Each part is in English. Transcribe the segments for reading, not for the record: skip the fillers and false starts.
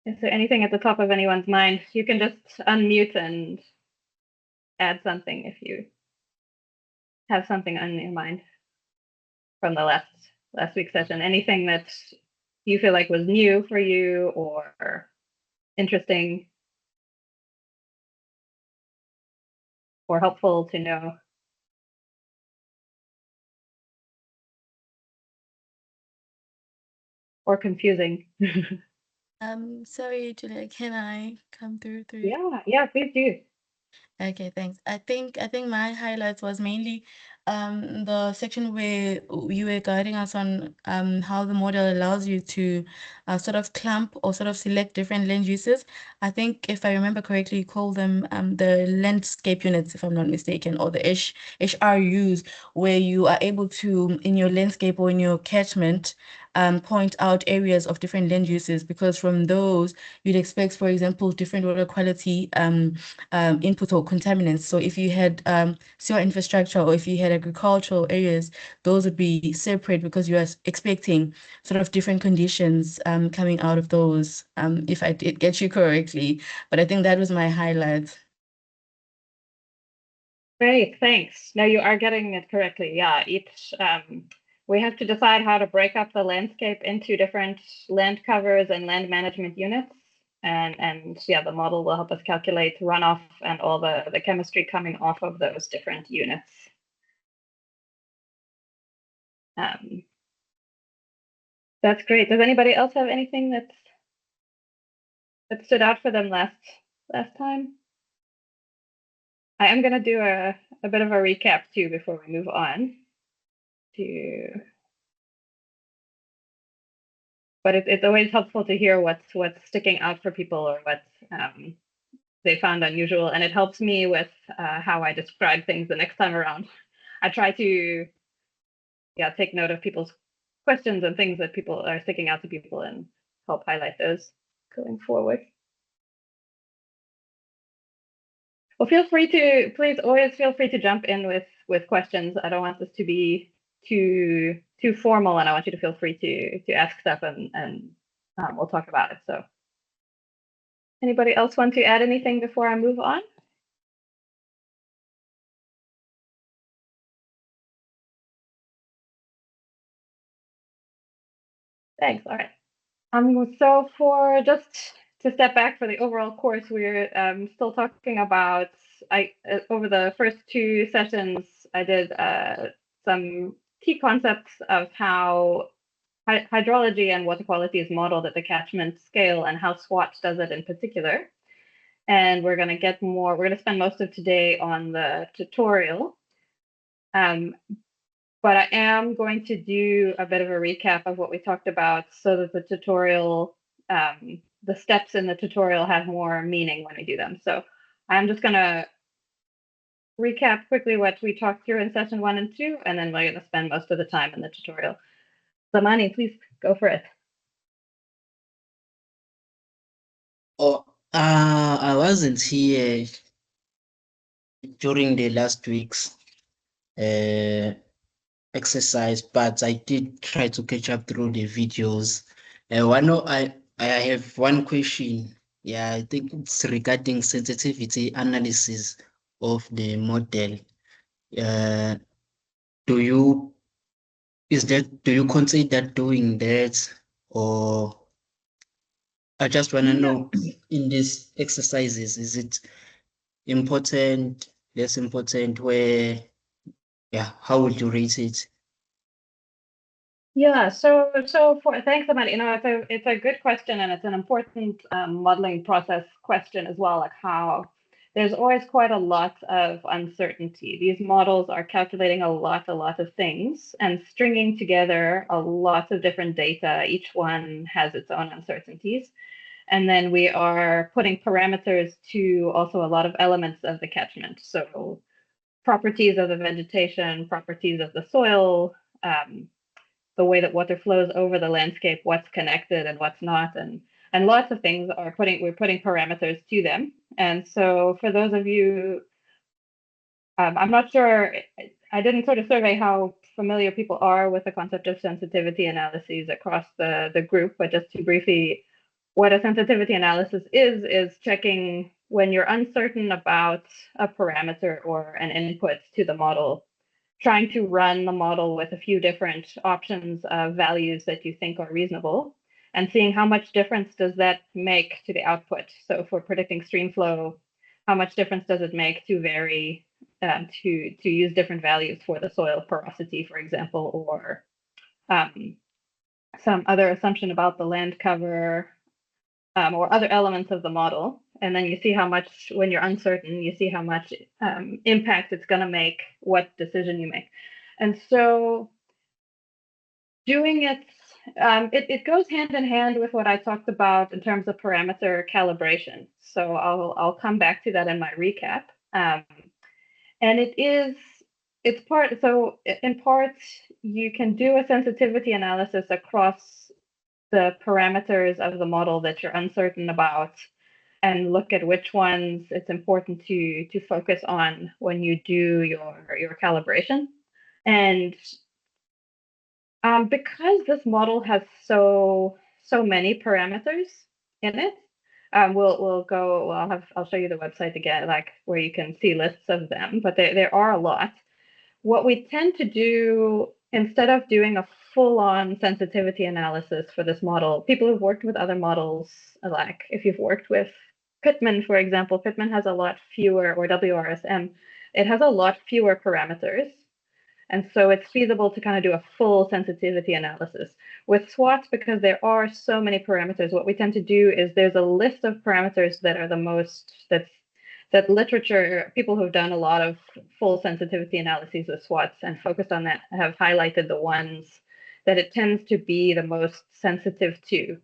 Is there anything at the top of anyone's mind? You can just unmute and add something if you have something on your mind from the last week's session. Anything that you feel like was new for you or interesting or helpful to know. Or confusing. Sorry, Julia, can I come through? Yeah, please do. Okay, thanks. I think my highlights was mainly the section where you were guiding us on how the model allows you to sort of clump or sort of select different land uses. I think if I remember correctly, you call them the landscape units, if I'm not mistaken, or the HRUs, where you are able to, in your landscape or in your catchment, point out areas of different land uses, because from those you'd expect, for example, different water quality input or contaminants. So if you had sewer infrastructure or if you had agricultural areas, those would be separate because you are expecting sort of different conditions coming out of those, if I did get you correctly. But I think that was my highlight. Great, thanks. No, you are getting it correctly. Yeah, each we have to decide how to break up the landscape into different land covers and land management units. And yeah, the model will help us calculate runoff and all the chemistry coming off of those different units. That's great. Does anybody else have anything that stood out for them last time? I am going to do a bit of a recap too before we move on to. But it's always helpful to hear what's sticking out for people or what they found unusual, and it helps me with how I describe things the next time around. I try to take note of people's questions and things that people are sticking out to people and help highlight those going forward. Well, please always feel free to jump in with questions. I don't want this to be too formal, and I want you to feel free to ask stuff and we'll talk about it. So anybody else want to add anything before I move on? Thanks. All right. So for just to step back for the overall course, we're still talking about, over the first two sessions, I did some key concepts of how hydrology and water quality is modeled at the catchment scale and how SWAT does it in particular. And we're going to spend most of today on the tutorial. But I am going to do a bit of a recap of what we talked about so that the tutorial, the steps in the tutorial have more meaning when we do them. So I'm just going to recap quickly what we talked through in session 1 and 2, and then we're going to spend most of the time in the tutorial. Zamani, please go for it. Oh, I wasn't here during the last week's exercise, but I did try to catch up through the videos. I have one question. Yeah, I think it's regarding sensitivity analysis of the model. Do you consider doing that, or I just want to know in these exercises, is it important, less important, where, yeah, how would you rate it? Yeah, so thanks, Amanda. It's a good question, and it's an important modeling process question as well. Like how there's always quite a lot of uncertainty. These models are calculating a lot of things and stringing together a lot of different data. Each one has its own uncertainties, and then we are putting parameters to also a lot of elements of the catchment. So properties of the vegetation, properties of the soil. The way that water flows over the landscape, what's connected and what's not, and lots of things we're putting parameters to them. And so for those of you, I'm not sure, I didn't sort of survey how familiar people are with the concept of sensitivity analyses across the group, but just to briefly what a sensitivity analysis is checking when you're uncertain about a parameter or an input to the model, trying to run the model with a few different options of values that you think are reasonable, and seeing how much difference does that make to the output. So for predicting stream flow, how much difference does it make to vary, to use different values for the soil porosity, for example, or some other assumption about the land cover, or other elements of the model. And then you see how much, when you're uncertain, you see how much impact it's going to make what decision you make. And so doing it, it goes hand in hand with what I talked about in terms of parameter calibration. So I'll come back to that in my recap. And it's part, so in part, you can do a sensitivity analysis across the parameters of the model that you're uncertain about and look at which ones it's important to focus on when you do your calibration. And because this model has so many parameters in it, I'll show you the website again, like where you can see lists of them, but there are a lot. What we tend to do, instead of doing a full-on sensitivity analysis for this model, people who've worked with other models, like if you've worked with Pitman, for example, Pitman has a lot fewer, or WRSM, it has a lot fewer parameters. And so it's feasible to kind of do a full sensitivity analysis. With SWAT, because there are so many parameters, what we tend to do is there's a list of parameters that are the most, that literature, people who've done a lot of full sensitivity analyses of SWATs and focused on that have highlighted the ones that it tends to be the most sensitive to.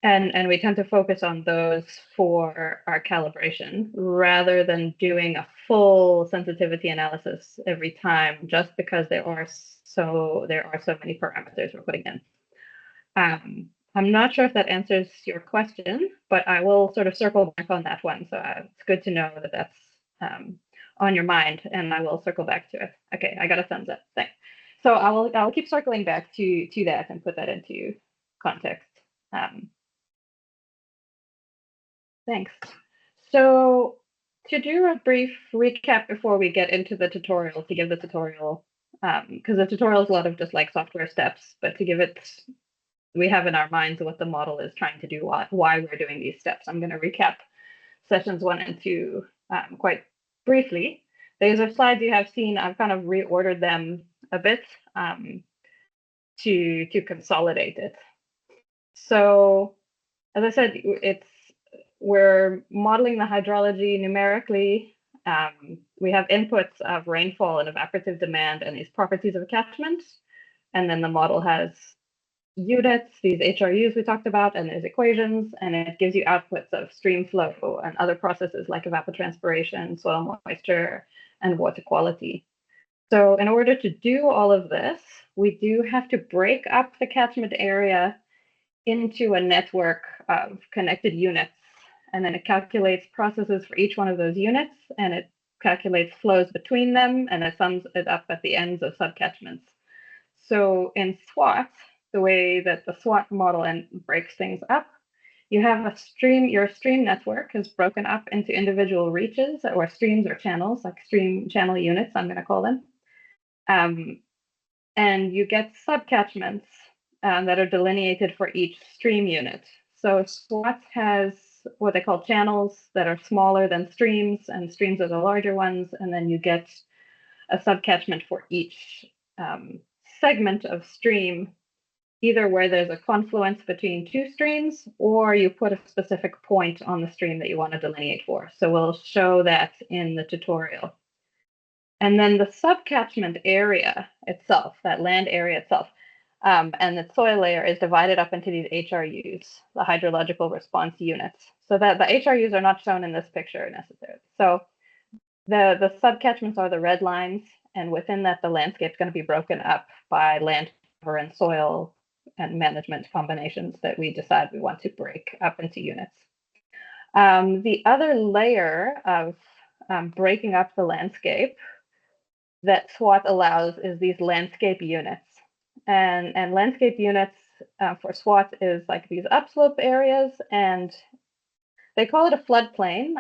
And we tend to focus on those for our calibration rather than doing a full sensitivity analysis every time, just because there are so many parameters we're putting in. I'm not sure if that answers your question, but I will sort of circle back on that one. So it's good to know that that's on your mind, and I will circle back to it. Okay, I got a thumbs up. Thanks. So I'll keep circling back to that and put that into context. Thanks. So to do a brief recap before we get into the tutorial, to give the tutorial, because the tutorial is a lot of just like software steps, but to give it, we have in our minds what the model is trying to do, why we're doing these steps. I'm going to recap sessions 1 and 2 quite briefly. These are slides you have seen. I've kind of reordered them a bit to consolidate it. So as I said, we're modeling the hydrology numerically. We have inputs of rainfall and evaporative demand and these properties of catchment. And then the model has units, these HRUs we talked about, and there's equations, and it gives you outputs of stream flow and other processes like evapotranspiration, soil moisture, and water quality. So in order to do all of this, we do have to break up the catchment area into a network of connected units. And then it calculates processes for each one of those units, and it calculates flows between them, and it sums it up at the ends of subcatchments. So in SWAT, the way that the SWAT model breaks things up, you have a stream, your stream network is broken up into individual reaches or streams or channels, like stream channel units, I'm going to call them. And you get subcatchments that are delineated for each stream unit. So SWAT has what they call channels that are smaller than streams, and streams are the larger ones, and then you get a subcatchment for each segment of stream, either where there's a confluence between two streams, or you put a specific point on the stream that you want to delineate for. So we'll show that in the tutorial. And then the subcatchment area itself, that land area itself, and the soil layer is divided up into these HRUs, the hydrological response units. So that the HRUs are not shown in this picture necessarily. So the subcatchments are the red lines, and within that, the landscape is going to be broken up by land cover and soil and management combinations that we decide we want to break up into units. The other layer of breaking up the landscape that SWAT allows is these landscape units. And landscape units for SWAT is like these upslope areas, and they call it a floodplain.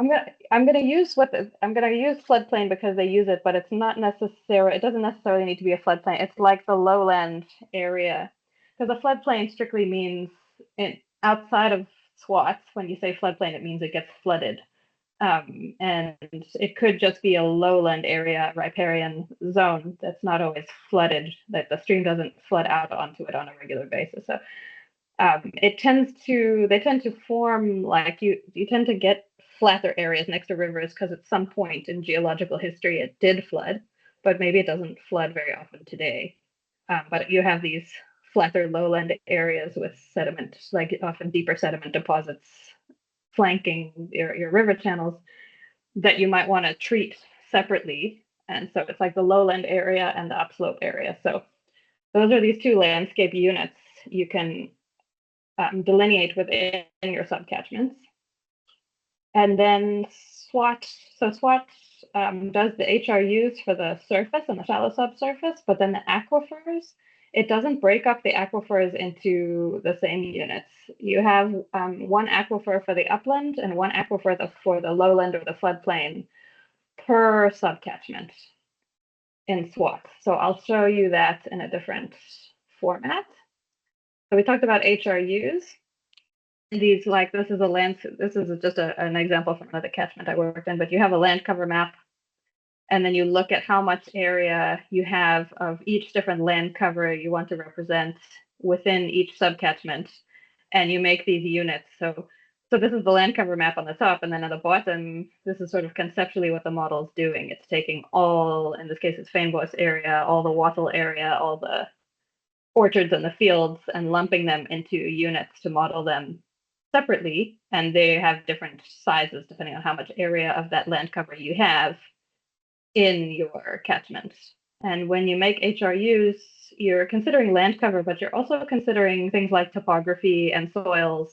I'm gonna use floodplain because they use it, but it's not necessary. It doesn't necessarily need to be a floodplain. It's like the lowland area, because a floodplain strictly means outside of SWAT. When you say floodplain, it means it gets flooded, and it could just be a lowland area, riparian zone that's not always flooded. That the stream doesn't flood out onto it on a regular basis. So they tend to form like you tend to get flatter areas next to rivers because at some point in geological history it did flood, but maybe it doesn't flood very often today. But you have these flatter lowland areas with sediment, like often deeper sediment deposits flanking your river channels that you might want to treat separately. And so it's like the lowland area and the upslope area. So those are these two landscape units you can delineate within your subcatchments. And then SWAT does the HRUs for the surface and the shallow subsurface, but then the aquifers, it doesn't break up the aquifers into the same units. You have one aquifer for the upland and one aquifer for the lowland or the floodplain per subcatchment in SWAT. So I'll show you that in a different format. So we talked about HRUs. These, like, this is just an example from another catchment I worked in, but you have a land cover map, and then you look at how much area you have of each different land cover you want to represent within each subcatchment, and you make these units. So this is the land cover map on the top, and then at the bottom, this is sort of conceptually what the model is doing. It's taking all, in this case, it's fynbos area, all the wattle area, all the orchards and the fields, and lumping them into units to model them separately, and they have different sizes depending on how much area of that land cover you have in your catchment. And when you make HRUs, you're considering land cover, but you're also considering things like topography and soils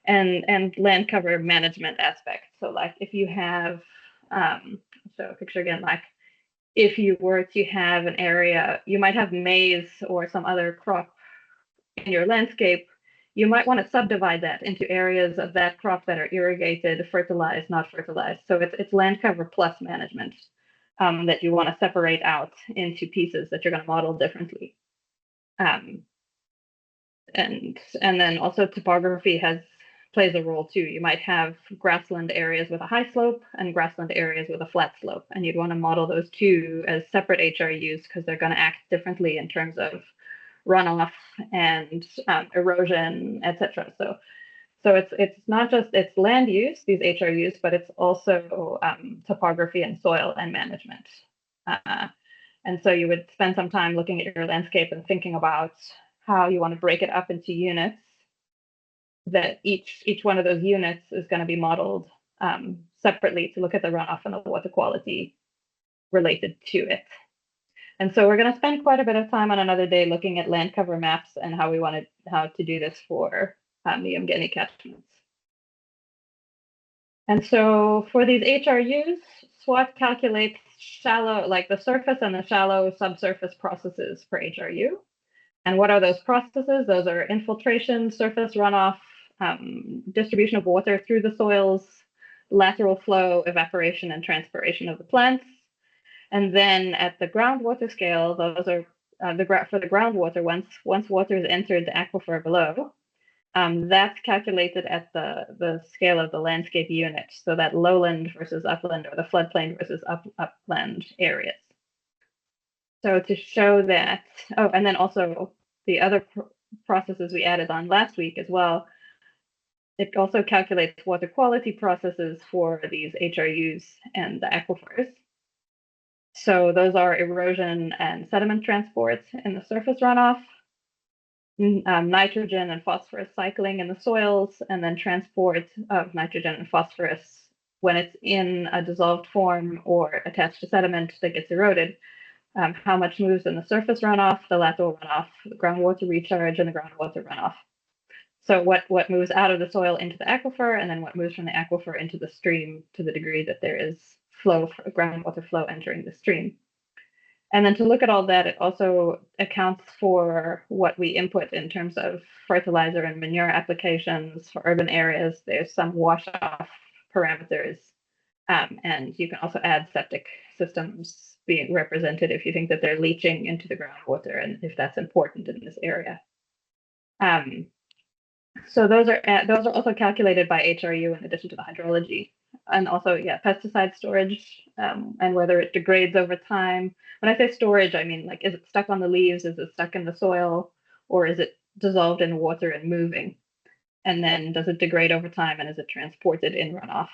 and land cover management aspects. So like if you have, so a picture again, like if you were to have an area, you might have maize or some other crop in your landscape, you might want to subdivide that into areas of that crop that are irrigated, fertilized, not fertilized. So it's land cover plus management that you want to separate out into pieces that you're going to model differently. And then also topography plays a role too. You might have grassland areas with a high slope and grassland areas with a flat slope, and you'd want to model those two as separate HRUs because they're going to act differently in terms of runoff and erosion, etc. So it's not just it's land use, these HRUs, but it's also topography and soil and management. And so you would spend some time looking at your landscape and thinking about how you want to break it up into units, that each one of those units is going to be modeled separately to look at the runoff and the water quality related to it. And so we're going to spend quite a bit of time on another day looking at land cover maps and how to do this for the uMngeni catchments. And so for these HRUs, SWAT calculates like the surface and the shallow subsurface processes for HRU. And what are those processes? Those are infiltration, surface runoff, distribution of water through the soils, lateral flow, evaporation, and transpiration of the plants. And then at the groundwater scale, those are for the groundwater, once water has entered the aquifer below, that's calculated at the scale of the landscape unit. So that lowland versus upland, or the floodplain versus upland areas. So to show that, and then also the other processes we added on last week as well, it also calculates water quality processes for these HRUs and the aquifers. So those are erosion and sediment transport in the surface runoff, nitrogen and phosphorus cycling in the soils, and then transport of nitrogen and phosphorus when it's in a dissolved form or attached to sediment that gets eroded. How much moves in the surface runoff, the lateral runoff, the groundwater recharge, and the groundwater runoff. So what moves out of the soil into the aquifer, and then what moves from the aquifer into the stream to the degree that there is groundwater flow entering the stream. And then to look at all that, it also accounts for what we input in terms of fertilizer and manure applications for urban areas. There's some wash-off parameters. And you can also add septic systems being represented if you think that they're leaching into the groundwater and if that's important in this area. So those are also calculated by HRU in addition to the hydrology. And also, yeah, pesticide storage and whether it degrades over time. When I say storage, I mean, like, is it stuck on the leaves? Is it stuck in the soil? Or is it dissolved in water and moving? And then does it degrade over time, and is it transported in runoff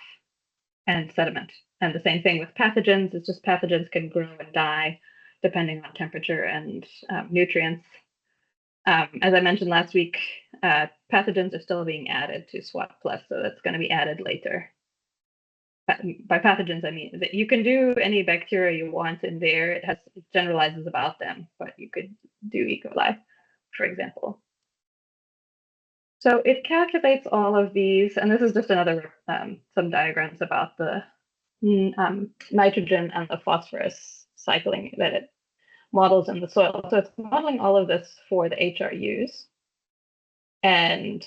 and sediment? And the same thing with pathogens. It's just pathogens can grow and die depending on temperature and nutrients. As I mentioned last week, pathogens are still being added to SWAT Plus, so that's going to be added later. By pathogens, I mean that you can do any bacteria you want in there. It generalizes about them, but you could do E. coli, for example. So it calculates all of these, and this is just another some diagrams about the nitrogen and the phosphorus cycling that it models in the soil. So it's modeling all of this for the HRUs and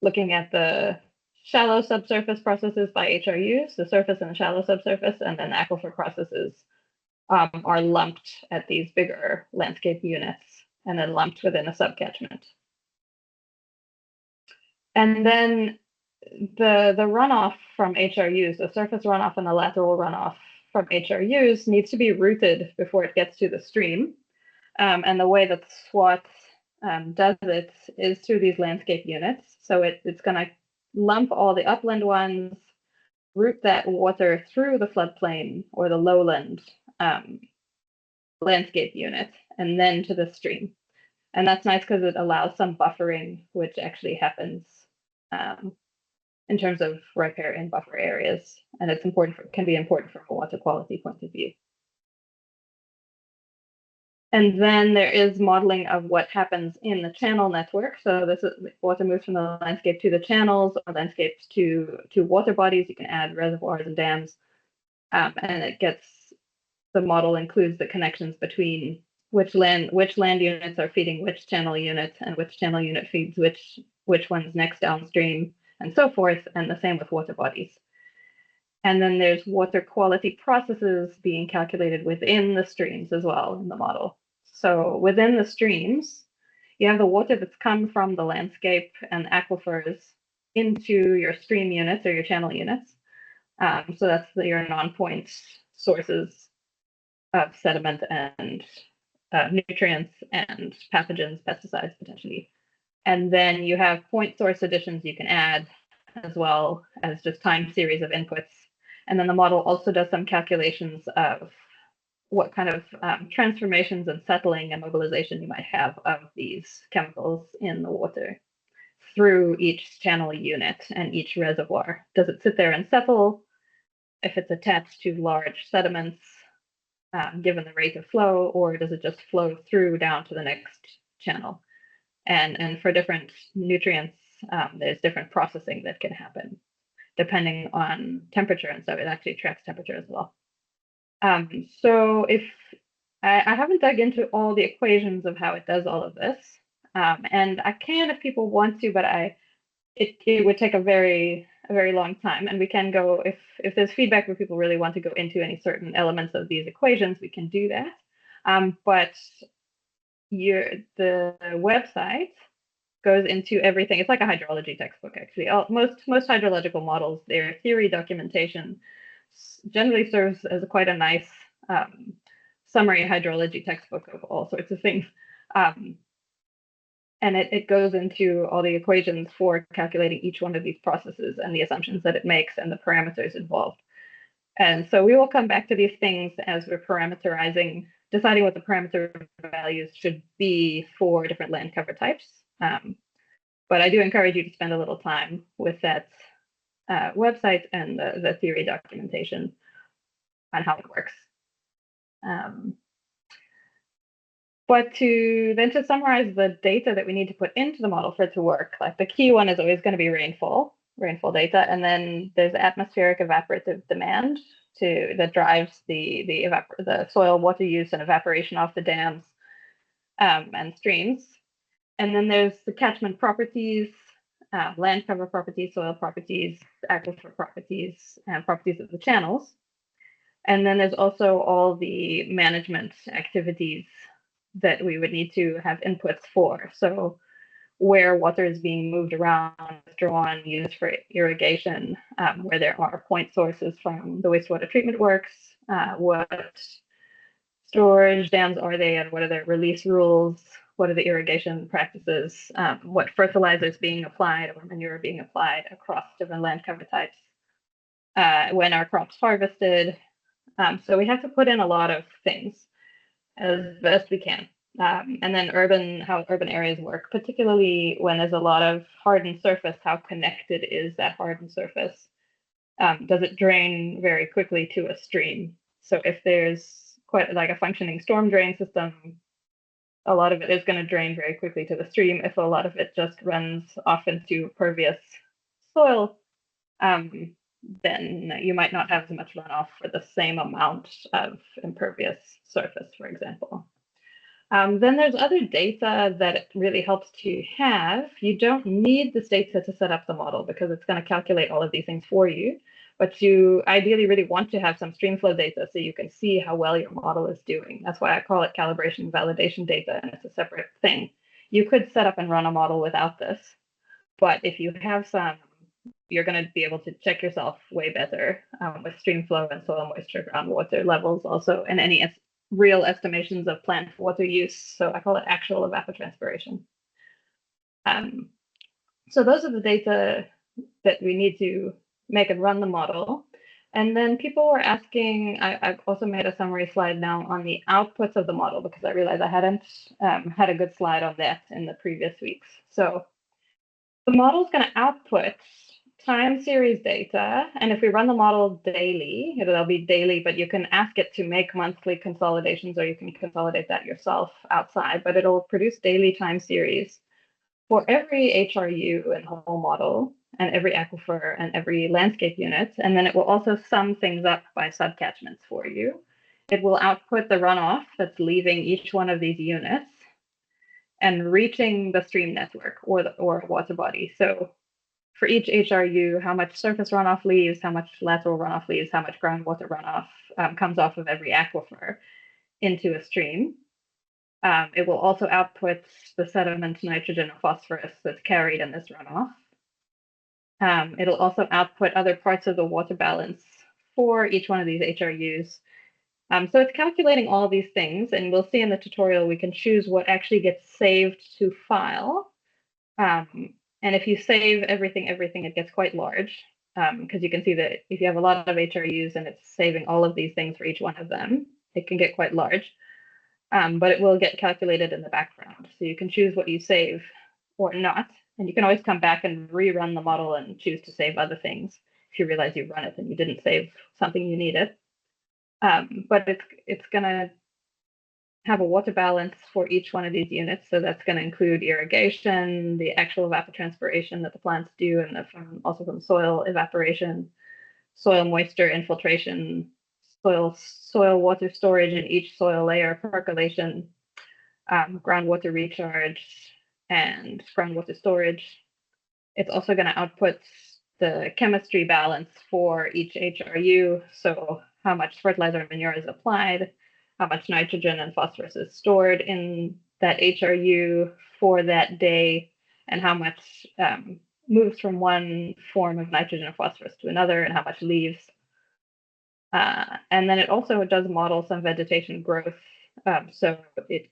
looking at the shallow subsurface processes by HRUs, the surface and the shallow subsurface, and then aquifer processes are lumped at these bigger landscape units and then lumped within a subcatchment. And then the runoff from HRUs, the surface runoff and the lateral runoff from HRUs needs to be routed before it gets to the stream. And the way that SWAT does it is through these landscape units. So it's going to lump all the upland ones, route that water through the floodplain or the lowland landscape unit, and then to the stream. And that's nice because it allows some buffering, which actually happens in terms of riparian buffer areas, and it's important can be important from a water quality point of view. And then there is modeling of what happens in the channel network. So this is water moves from the landscape to the channels, or landscapes to water bodies. You can add reservoirs and dams, and the model includes the connections between which land units are feeding which channel units, and which channel unit feeds which one's next downstream, and so forth, and the same with water bodies. And then there's water quality processes being calculated within the streams as well in the model. So within the streams, you have the water that's come from the landscape and aquifers into your stream units or your channel units. So that's your non-point sources of sediment and nutrients and pathogens, pesticides potentially. And then you have point source additions you can add as well as just time series of inputs. And then the model also does some calculations of what kind of transformations and settling and mobilization you might have of these chemicals in the water through each channel unit and each reservoir. Does it sit there and settle if it's attached to large sediments, given the rate of flow, or does it just flow through down to the next channel? And for different nutrients, there's different processing that can happen depending on temperature, and so it actually tracks temperature as well. So if I haven't dug into all the equations of how it does all of this, and I can if people want to, but it would take a very long time, and we can go if there's feedback where people really want to go into any certain elements of these equations, we can do that. But the website goes into everything. It's like a hydrology textbook, actually. Most hydrological models, their theory documentation generally serves as quite a nice summary hydrology textbook of all sorts of things. And it goes into all the equations for calculating each one of these processes and the assumptions that it makes and the parameters involved. And so we will come back to these things as we're parameterizing, deciding what the parameter values should be for different land cover types. But I do encourage you to spend a little time with that website and the theory documentation on how it works. But to summarize the data that we need to put into the model for it to work, like the key one is always going to be rainfall data, and then there's atmospheric evaporative demand that drives the soil water use and evaporation off the dams and streams. And then there's the catchment properties, land cover properties, soil properties, aquifer properties, and properties of the channels. And then there's also all the management activities that we would need to have inputs for. So where water is being moved around, drawn, used for irrigation, where there are point sources from the wastewater treatment works, what storage dams are they, and what are their release rules, what are the irrigation practices, what fertilizers being applied or manure being applied across different land cover types, when are crops harvested. So we have to put in a lot of things as best we can. And then how urban areas work, particularly when there's a lot of hardened surface, how connected is that hardened surface? Does it drain very quickly to a stream? So if there's quite like a functioning storm drain system, a lot of it is going to drain very quickly to the stream. If a lot of it just runs off into pervious soil, then you might not have as much runoff for the same amount of impervious surface, for example. Then there's other data that it really helps to have. You don't need this data to set up the model because it's going to calculate all of these things for you, but you ideally really want to have some streamflow data so you can see how well your model is doing. That's why I call it calibration validation data, and it's a separate thing. You could set up and run a model without this, but if you have some, you're going to be able to check yourself way better with streamflow and soil moisture, groundwater levels also, and any real estimations of plant water use. So I call it actual evapotranspiration. So those are the data that we need to make and run the model. And then people were asking, I've also made a summary slide now on the outputs of the model because I realized I hadn't had a good slide on that in the previous weeks. So the model is going to output time series data, and if we run the model daily, it'll be daily, but you can ask it to make monthly consolidations, or you can consolidate that yourself outside, but it'll produce daily time series for every HRU in the whole model, and every aquifer, and every landscape unit, and then it will also sum things up by subcatchments for you. It will output the runoff that's leaving each one of these units and reaching the stream network or water body. So for each HRU, how much surface runoff leaves, how much lateral runoff leaves, how much groundwater runoff comes off of every aquifer into a stream. It will also output the sediment, nitrogen, and phosphorus that's carried in this runoff. It'll also output other parts of the water balance for each one of these HRUs. So it's calculating all these things, and we'll see in the tutorial we can choose what actually gets saved to file. And if you save everything, it gets quite large, because you can see that if you have a lot of HRUs and it's saving all of these things for each one of them, it can get quite large, but it will get calculated in the background. So you can choose what you save or not, and you can always come back and rerun the model and choose to save other things if you realize you've run it and you didn't save something you needed. But it's going to have a water balance for each one of these units. So that's going to include irrigation, the actual evapotranspiration that the plants do, and also from soil evaporation, soil moisture infiltration, soil water storage in each soil layer, percolation, groundwater recharge, and groundwater storage. It's also going to output the chemistry balance for each HRU. So how much fertilizer and manure is applied, how much nitrogen and phosphorus is stored in that HRU for that day, and how much moves from one form of nitrogen and phosphorus to another, and how much leaves. And then it also does model some vegetation growth. So it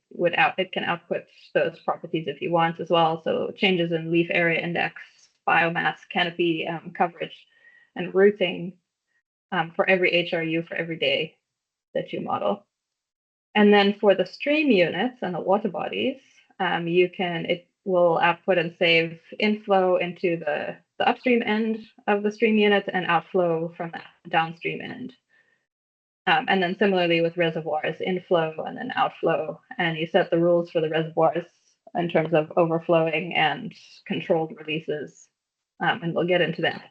can output those properties if you want as well. So changes in leaf area index, biomass, canopy coverage, and rooting for every HRU for every day that you model. And then for the stream units and the water bodies, it will output and save inflow into the upstream end of the stream unit and outflow from the downstream end. And then similarly with reservoirs, inflow and then outflow, and you set the rules for the reservoirs in terms of overflowing and controlled releases, and we'll get into that.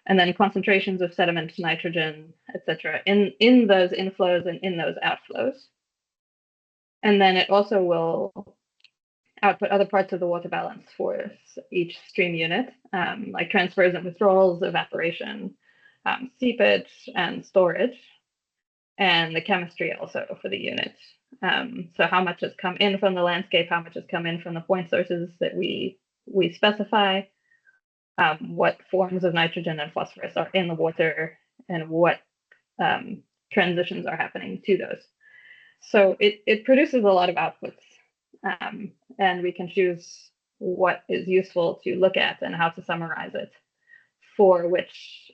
and then concentrations of sediment, nitrogen, etc., in those inflows and in those outflows. And then it also will output other parts of the water balance for each stream unit, like transfers and withdrawals, evaporation, seepage, and storage, and the chemistry also for the unit. So how much has come in from the landscape, how much has come in from the point sources that we specify, what forms of nitrogen and phosphorus are in the water, and what transitions are happening to those. So it produces a lot of outputs, and we can choose what is useful to look at and how to summarize it for which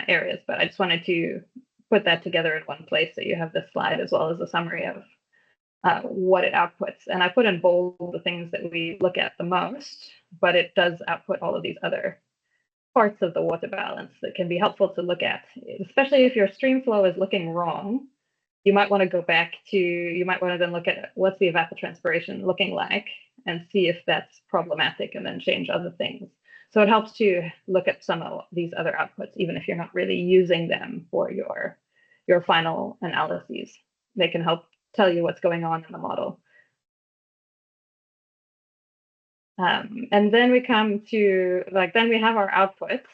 areas. But I just wanted to put that together in one place so you have this slide as well as a summary of what it outputs. And I put in bold the things that we look at the most, but it does output all of these other parts of the water balance that can be helpful to look at, especially if your stream flow is looking wrong. You might want to go back to, you might want to then look at what's the evapotranspiration looking like and see if that's problematic and then change other things. So it helps to look at some of these other outputs, even if you're not really using them for your final analyses. They can help tell you what's going on in the model. And then we come to, then we have our outputs,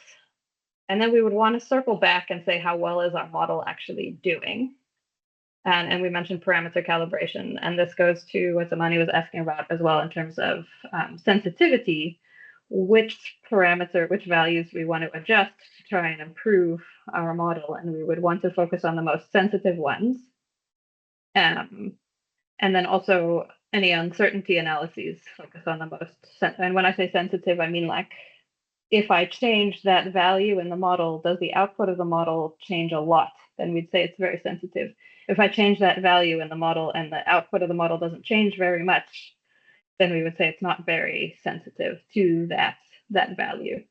and then we would want to circle back and say, how well is our model actually doing? And we mentioned parameter calibration, and this goes to what uMngeni was asking about as well in terms of sensitivity, which values we want to adjust to try and improve our model, and we would want to focus on the most sensitive ones. And then also any uncertainty analyses focus on the most, and when I say sensitive, I mean like, if I change that value in the model, does the output of the model change a lot? Then we'd say it's very sensitive. If I change that value in the model and the output of the model doesn't change very much, then we would say it's not very sensitive to that value.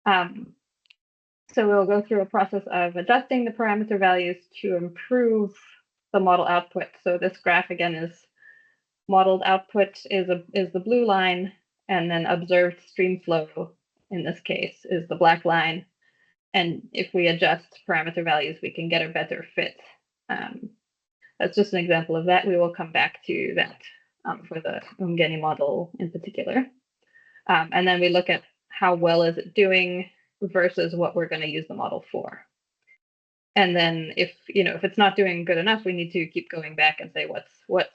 So we'll go through a process of adjusting the parameter values to improve the model output. So this graph again is modeled output is the blue line, and then observed stream flow in this case is the black line. And if we adjust parameter values, we can get a better fit. That's just an example of that. We will come back to that for the uMngeni model in particular. And then we look at how well is it doing versus what we're going to use the model for. And then if it's not doing good enough, we need to keep going back and say, what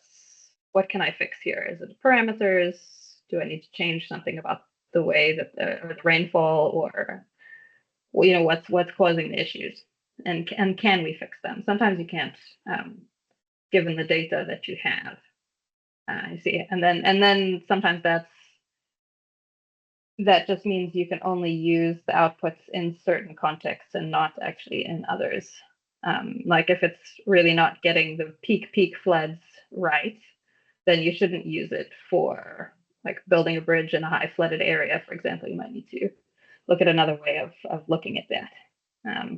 can I fix here? Is it parameters? Do I need to change something about the way that the rainfall, or what's causing the issues, and can we fix them? Sometimes you can't, given the data that you have. You see, and then sometimes that just means you can only use the outputs in certain contexts and not actually in others. Like if it's really not getting the peak floods right, then you shouldn't use it for like building a bridge in a high flooded area, for example. You might need to look at another way of looking at that.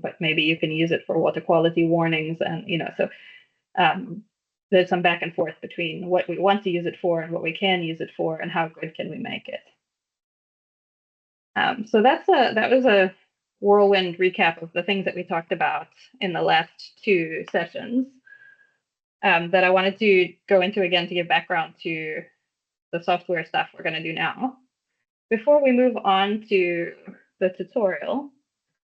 But maybe you can use it for water quality warnings, and so there's some back and forth between what we want to use it for and what we can use it for, and how good can we make it. So that was a whirlwind recap of the things that we talked about in the last two sessions, that I wanted to go into again to give background to the software stuff we're going to do now. Before we move on to the tutorial,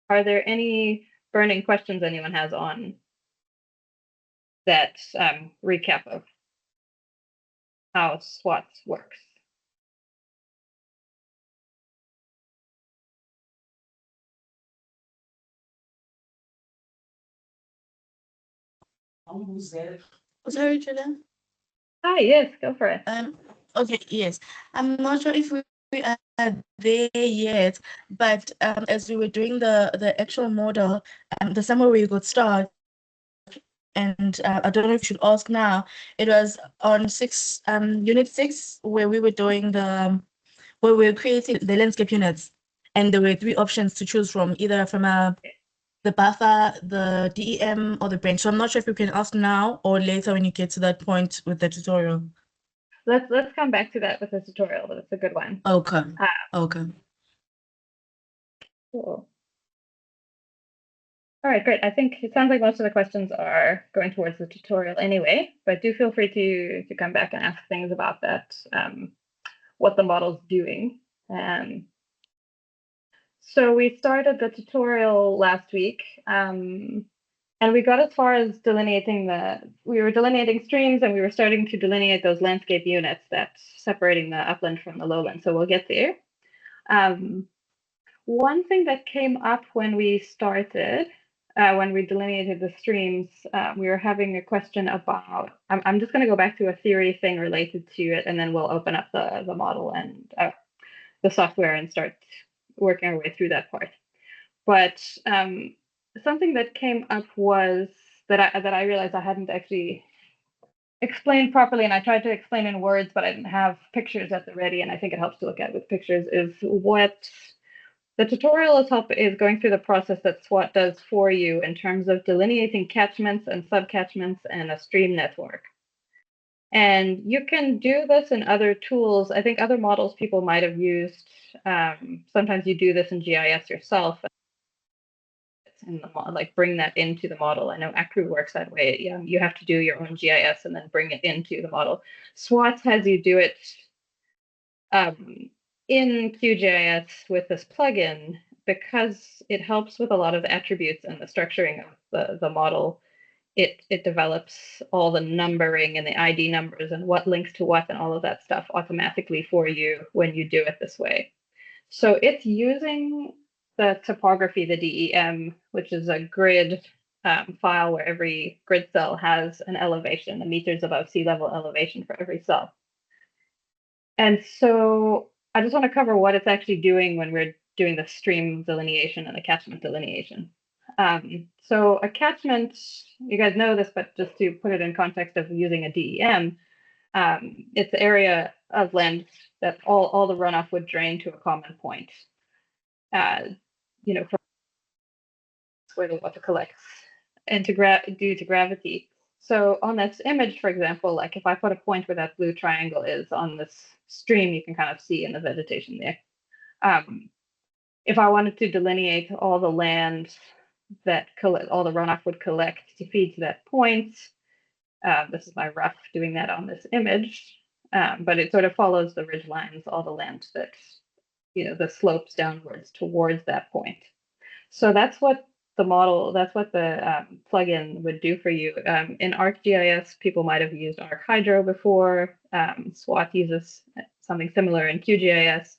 are there any burning questions anyone has on that recap of how SWAT works? Sorry, Julian. Hi, yes, go for it. Okay, yes. I'm not sure if we are there yet, but as we were doing the actual model, the summary we could start, and I don't know if you should ask now, it was on unit 6, where we were doing where we were creating the landscape units, and there were 3 options to choose from, either from the buffer, the DEM, or the branch. So I'm not sure if you can ask now or later when you get to that point with the tutorial. Let's come back to that with the tutorial. That's a good one. Okay. Okay. Cool. All right, great. I think it sounds like most of the questions are going towards the tutorial anyway, but do feel free to come back and ask things about that, what the model's doing. So we started the tutorial last week, and we got as far as we were delineating streams, and we were starting to delineate those landscape units that's separating the upland from the lowland. So we'll get there. One thing that came up when we started, when we delineated the streams, we were having a question about, I'm just going to go back to a theory thing related to it, and then we'll open up the model and the software and start working our way through that part. But something that came up was that I realized I hadn't actually explained properly, and I tried to explain in words, but I didn't have pictures at the ready, and I think it helps to look at with pictures, is what the tutorial is going through the process that SWAT does for you in terms of delineating catchments and subcatchments and a stream network. And you can do this in other tools. I think other models people might have used. Sometimes you do this in GIS yourself. In the like bring that into the model. I know Acru works that way. You have to do your own GIS and then bring it into the model. SWAT has you do it in QGIS with this plugin because it helps with a lot of the attributes and the structuring of the model. It develops all the numbering and the ID numbers and what links to what and all of that stuff automatically for you when you do it this way. So it's using the topography, the DEM, which is a grid file where every grid cell has an elevation, the meters above sea level elevation for every cell. And so I just want to cover what it's actually doing when we're doing the stream delineation and the catchment delineation. So a catchment, you guys know this, but just to put it in context of using a DEM, it's the area of land that all the runoff would drain to a common point. From where the water collects and due to gravity. So on this image, for example, like if I put a point where that blue triangle is on this stream, you can kind of see in the vegetation there. If I wanted to delineate all the land that all the runoff would collect to feed to that point, this is my rough doing that on this image, but it sort of follows the ridge lines, all the land that, the slopes downwards towards that point. So that's what the plugin would do for you. In ArcGIS, people might have used ArcHydro before. SWAT uses something similar in QGIS.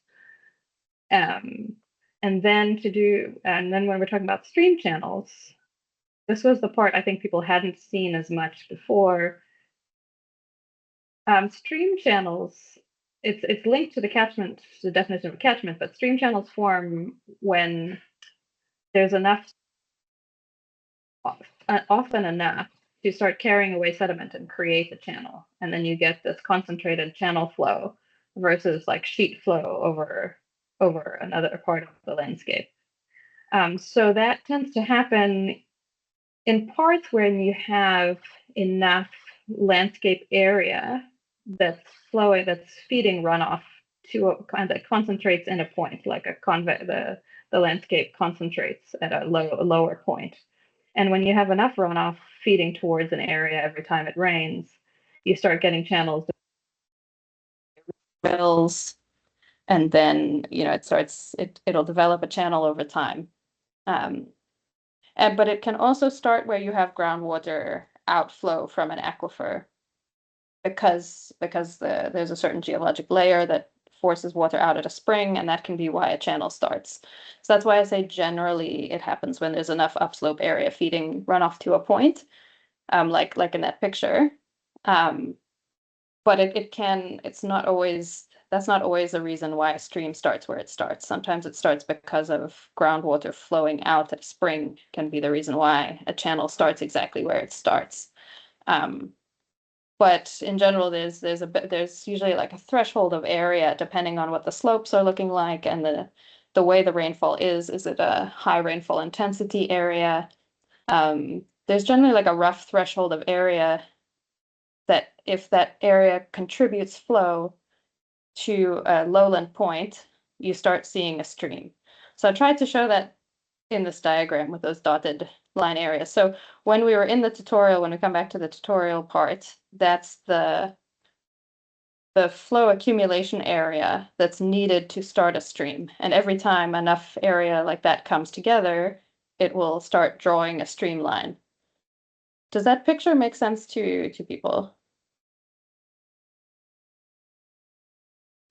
And then when we're talking about stream channels, this was the part I think people hadn't seen as much before. Stream channels, it's linked to the definition of a catchment, but stream channels form when there's often enough to start carrying away sediment and create a channel. And then you get this concentrated channel flow versus like sheet flow over another part of the landscape. So that tends to happen in parts when you have enough landscape area that's feeding runoff to a kind that concentrates in a point, like the landscape concentrates at a lower point. And when you have enough runoff feeding towards an area every time it rains, you start getting channels, and then it'll develop a channel over time. But it can also start where you have groundwater outflow from an aquifer, because there's a certain geologic layer that forces water out at a spring, and that can be why a channel starts. So that's why I say generally it happens when there's enough upslope area feeding runoff to a point, like in that picture. But that's not always a reason why a stream starts where it starts. Sometimes it starts because of groundwater flowing out at a spring can be the reason why a channel starts exactly where it starts. But in general, there's usually like a threshold of area depending on what the slopes are looking like and the way the rainfall is. Is it a high rainfall intensity area? There's generally like a rough threshold of area that if that area contributes flow to a lowland point, you start seeing a stream. So I tried to show that in this diagram with those dotted line area. So when we were in the tutorial, when we come back to the tutorial part, that's the flow accumulation area that's needed to start a stream. And every time enough area like that comes together, it will start drawing a streamline. Does that picture make sense to people?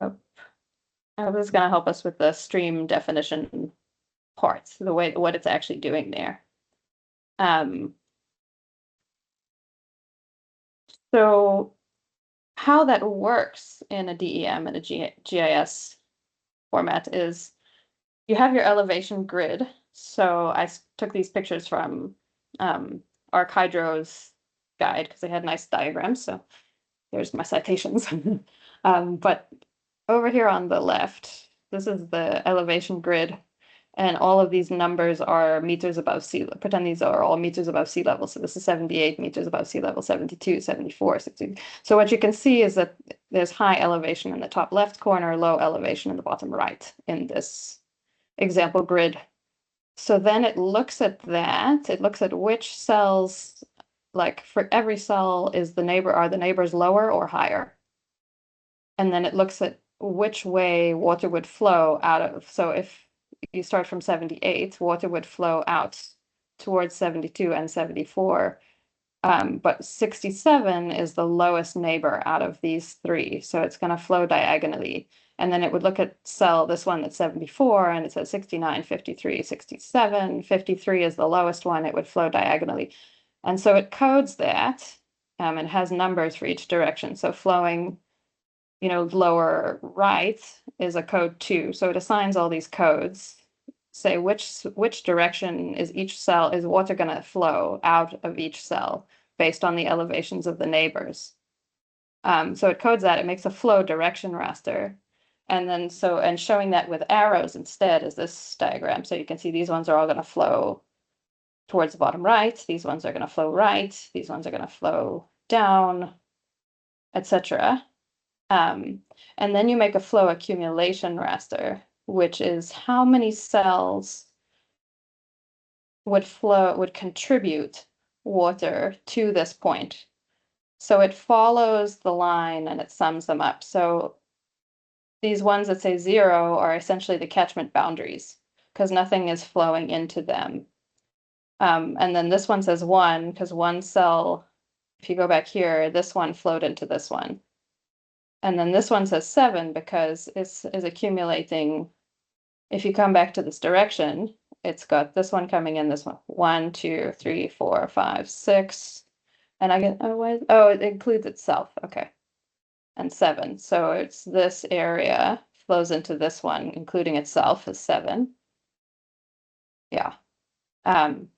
Oh, this is going to help us with the stream definition parts, the way what it's actually doing there. So how that works in a DEM and a GIS format is you have your elevation grid. So I took these pictures from ArcHydro's guide because they had nice diagrams. So there's my citations. But over here on the left, this is the elevation grid. And all of these numbers are meters above sea level. Pretend these are all meters above sea level. So this is 78 meters above sea level, 72, 74, 60. So what you can see is that there's high elevation in the top left corner, low elevation in the bottom right in this example grid. So then it looks at that. It looks at which cells, like for every cell, are the neighbors lower or higher? And then it looks at which way water would flow out of. So if you start from 78, water would flow out towards 72 and 74. But 67 is the lowest neighbor out of these three. So it's going to flow diagonally. And then it would look at cell, this one that's 74, and it says 69, 53, 67. 53 is the lowest one. It would flow diagonally. And so it codes that and has numbers for each direction. So flowing, lower right is a code 2. So it assigns all these codes, say which direction is water going to flow out of each cell based on the elevations of the neighbors. So it codes that. It makes a flow direction raster. And then showing that with arrows instead is this diagram. So you can see these ones are all going to flow towards the bottom right. These ones are going to flow right. These ones are going to flow down, etc. And then you make a flow accumulation raster, which is how many cells would contribute water to this point. So it follows the line and it sums them up. So these ones that say 0 are essentially the catchment boundaries because nothing is flowing into them. And then this one says 1 because one cell, if you go back here, this one flowed into this one. And then this one says 7 because it's accumulating. If you come back to this direction, it's got this one coming in, this one. 1, 2, 3, 4, 5, 6. And I get, it includes itself. Okay. And 7. So it's this area flows into this one, including itself is 7. Yeah. And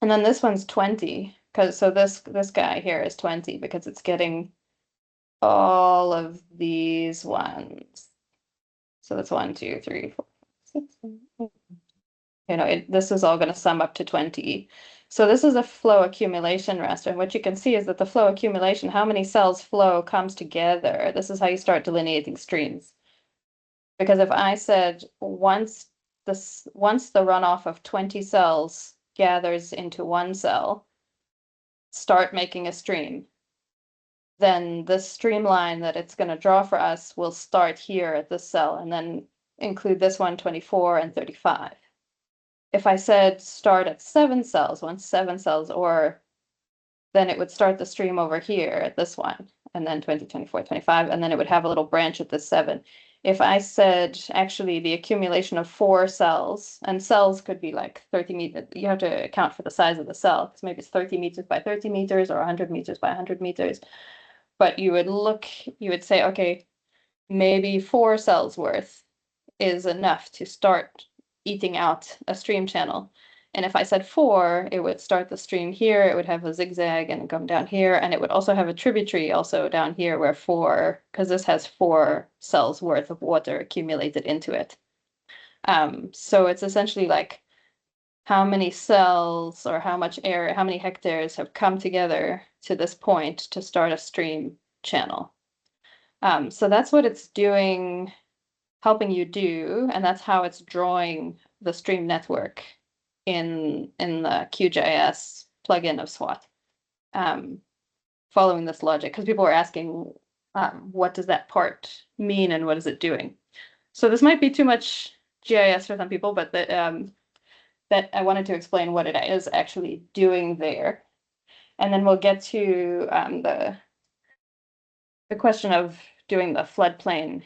then this one's 20. So this guy here is 20 because it's getting all of these ones. So that's 1, 2, 3, 4, 5, 6. This is all going to sum up to 20. So this is a flow accumulation raster. And what you can see is that the flow accumulation, how many cells flow, comes together. This is how you start delineating streams. Because if I said once the runoff of 20 cells gathers into one cell, start making a stream, then the streamline that it's going to draw for us will start here at this cell and then include this one, 24 and 35. If I said start at 7 cells, then it would start the stream over here at this one, and then 20, 24, 25, and then it would have a little branch at this 7. If I said actually the accumulation of 4 cells, and cells could be like 30 meters, you have to account for the size of the cell, because maybe it's 30 meters by 30 meters or 100 meters by 100 meters. But you would say, okay, maybe 4 cells worth is enough to start eating out a stream channel. And if I said 4, it would start the stream here, it would have a zigzag and come down here, and it would also have a tributary also down here where 4, because this has 4 cells worth of water accumulated into it. So it's essentially like how many cells or how much area, how many hectares have come together to this point to start a stream channel. So that's what it's doing, helping you do, and that's how it's drawing the stream network in the QGIS plugin of SWAT, following this logic, because people were asking, what does that part mean and what is it doing? So this might be too much GIS for some people, but that I wanted to explain what it is actually doing there. And then we'll get to the question of doing the floodplain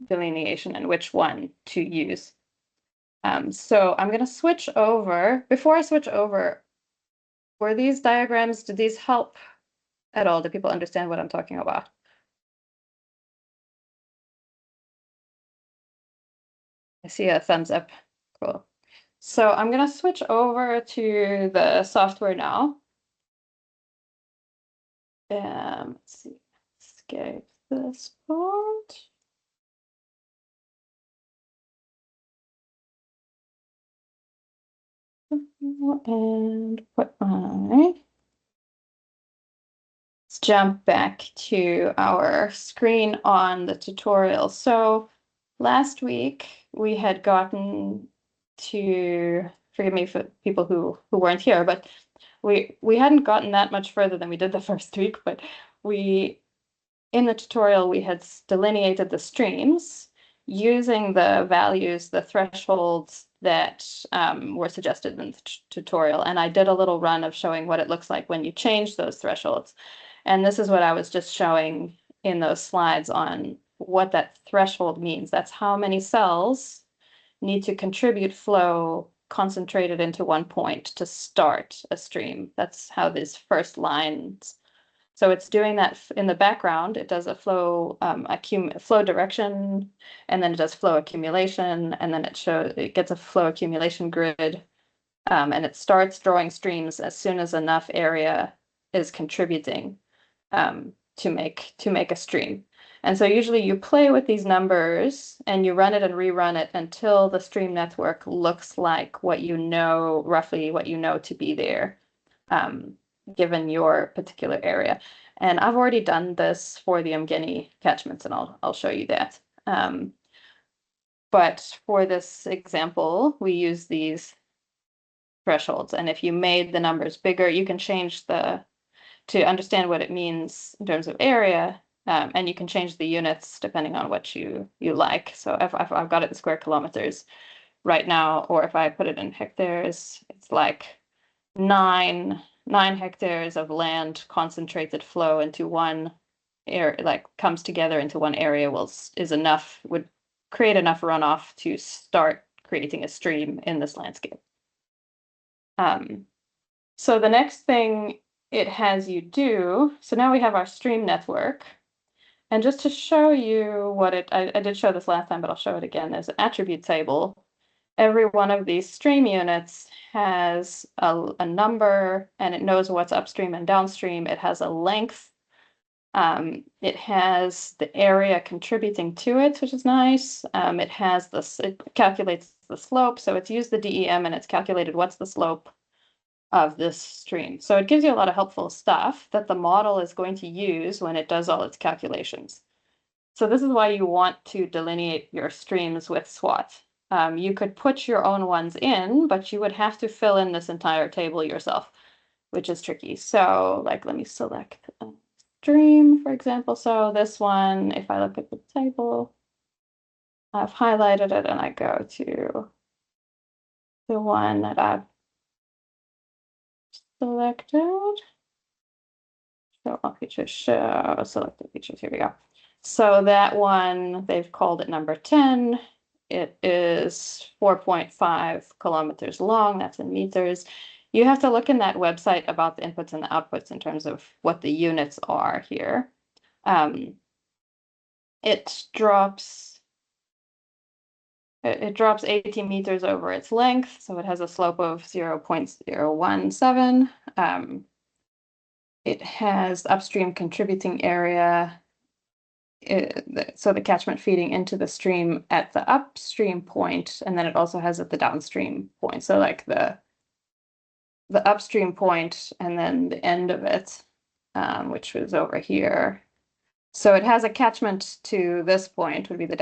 delineation and which one to use. So I'm going to switch over. Before I switch over, were these diagrams, did these help at all? Do people understand what I'm talking about? I see a thumbs up. Cool. So I'm going to switch over to the software now. Let's see, escape this part. And put my, let's jump back to our screen on the tutorial. So last week we had gotten to, forgive me for people who weren't here, but we hadn't gotten that much further than we did the first week, but in the tutorial, we had delineated the streams using the values, the thresholds that were suggested in the tutorial. And I did a little run of showing what it looks like when you change those thresholds. And this is what I was just showing in those slides on what that threshold means. That's how many cells need to contribute flow concentrated into one point to start a stream. That's how these first lines. So it's doing that in the background. It does a flow flow direction, and then it does flow accumulation, and then it gets a flow accumulation grid, and it starts drawing streams as soon as enough area is contributing to make a stream. And so usually you play with these numbers and you run it and rerun it until the stream network looks like what you know, roughly what you know to be there, given your particular area. And I've already done this for the uMngeni catchments, and I'll show you that. But for this example, we use these thresholds. And if you made the numbers bigger, you can change to understand what it means in terms of area. And you can change the units depending on what you like. So if I've got it in square kilometers right now, or if I put it in hectares, it's like 9 hectares of land concentrated flow into one area, like comes together into one area, would create enough runoff to start creating a stream in this landscape. So the next thing it has you do, so now we have our stream network. And just to show you what I did show this last time, but I'll show it again. There's an attribute table. Every one of these stream units has a number, and it knows what's upstream and downstream. It has a length. It has the area contributing to it, which is nice. It calculates the slope. So it's used the DEM and it's calculated what's the slope of this stream. So it gives you a lot of helpful stuff that the model is going to use when it does all its calculations. So this is why you want to delineate your streams with SWAT. You could put your own ones in, but you would have to fill in this entire table yourself, which is tricky. So like, let me select a stream, for example. So this one, if I look at the table, I've highlighted it and I go to the one that I've selected. Show all features, show selected features. Here we go. So that one, they've called it number 10. It is 4.5 kilometers long. That's in meters. You have to look in that website about the inputs and the outputs in terms of what the units are here. It drops 80 meters over its length, so it has a slope of 0.017. It has upstream contributing area, so the catchment feeding into the stream at the upstream point, and then it also has at the downstream point. So like the upstream point and then the end of it, which was over here. So it has a catchment to this point, would be the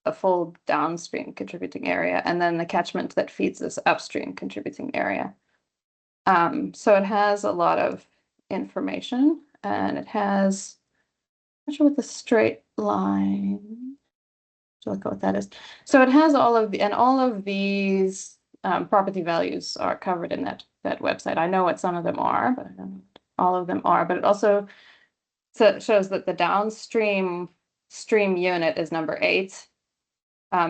a full downstream contributing area, and then the catchment that feeds this upstream contributing area. So it has a lot of information, and it has, I'm not sure what the straight line, look what that is. So it has all of the, and all of these property values are covered in that website. I know what some of them are, but I don't know what all of them are. But it also shows that the downstream stream unit is number 8.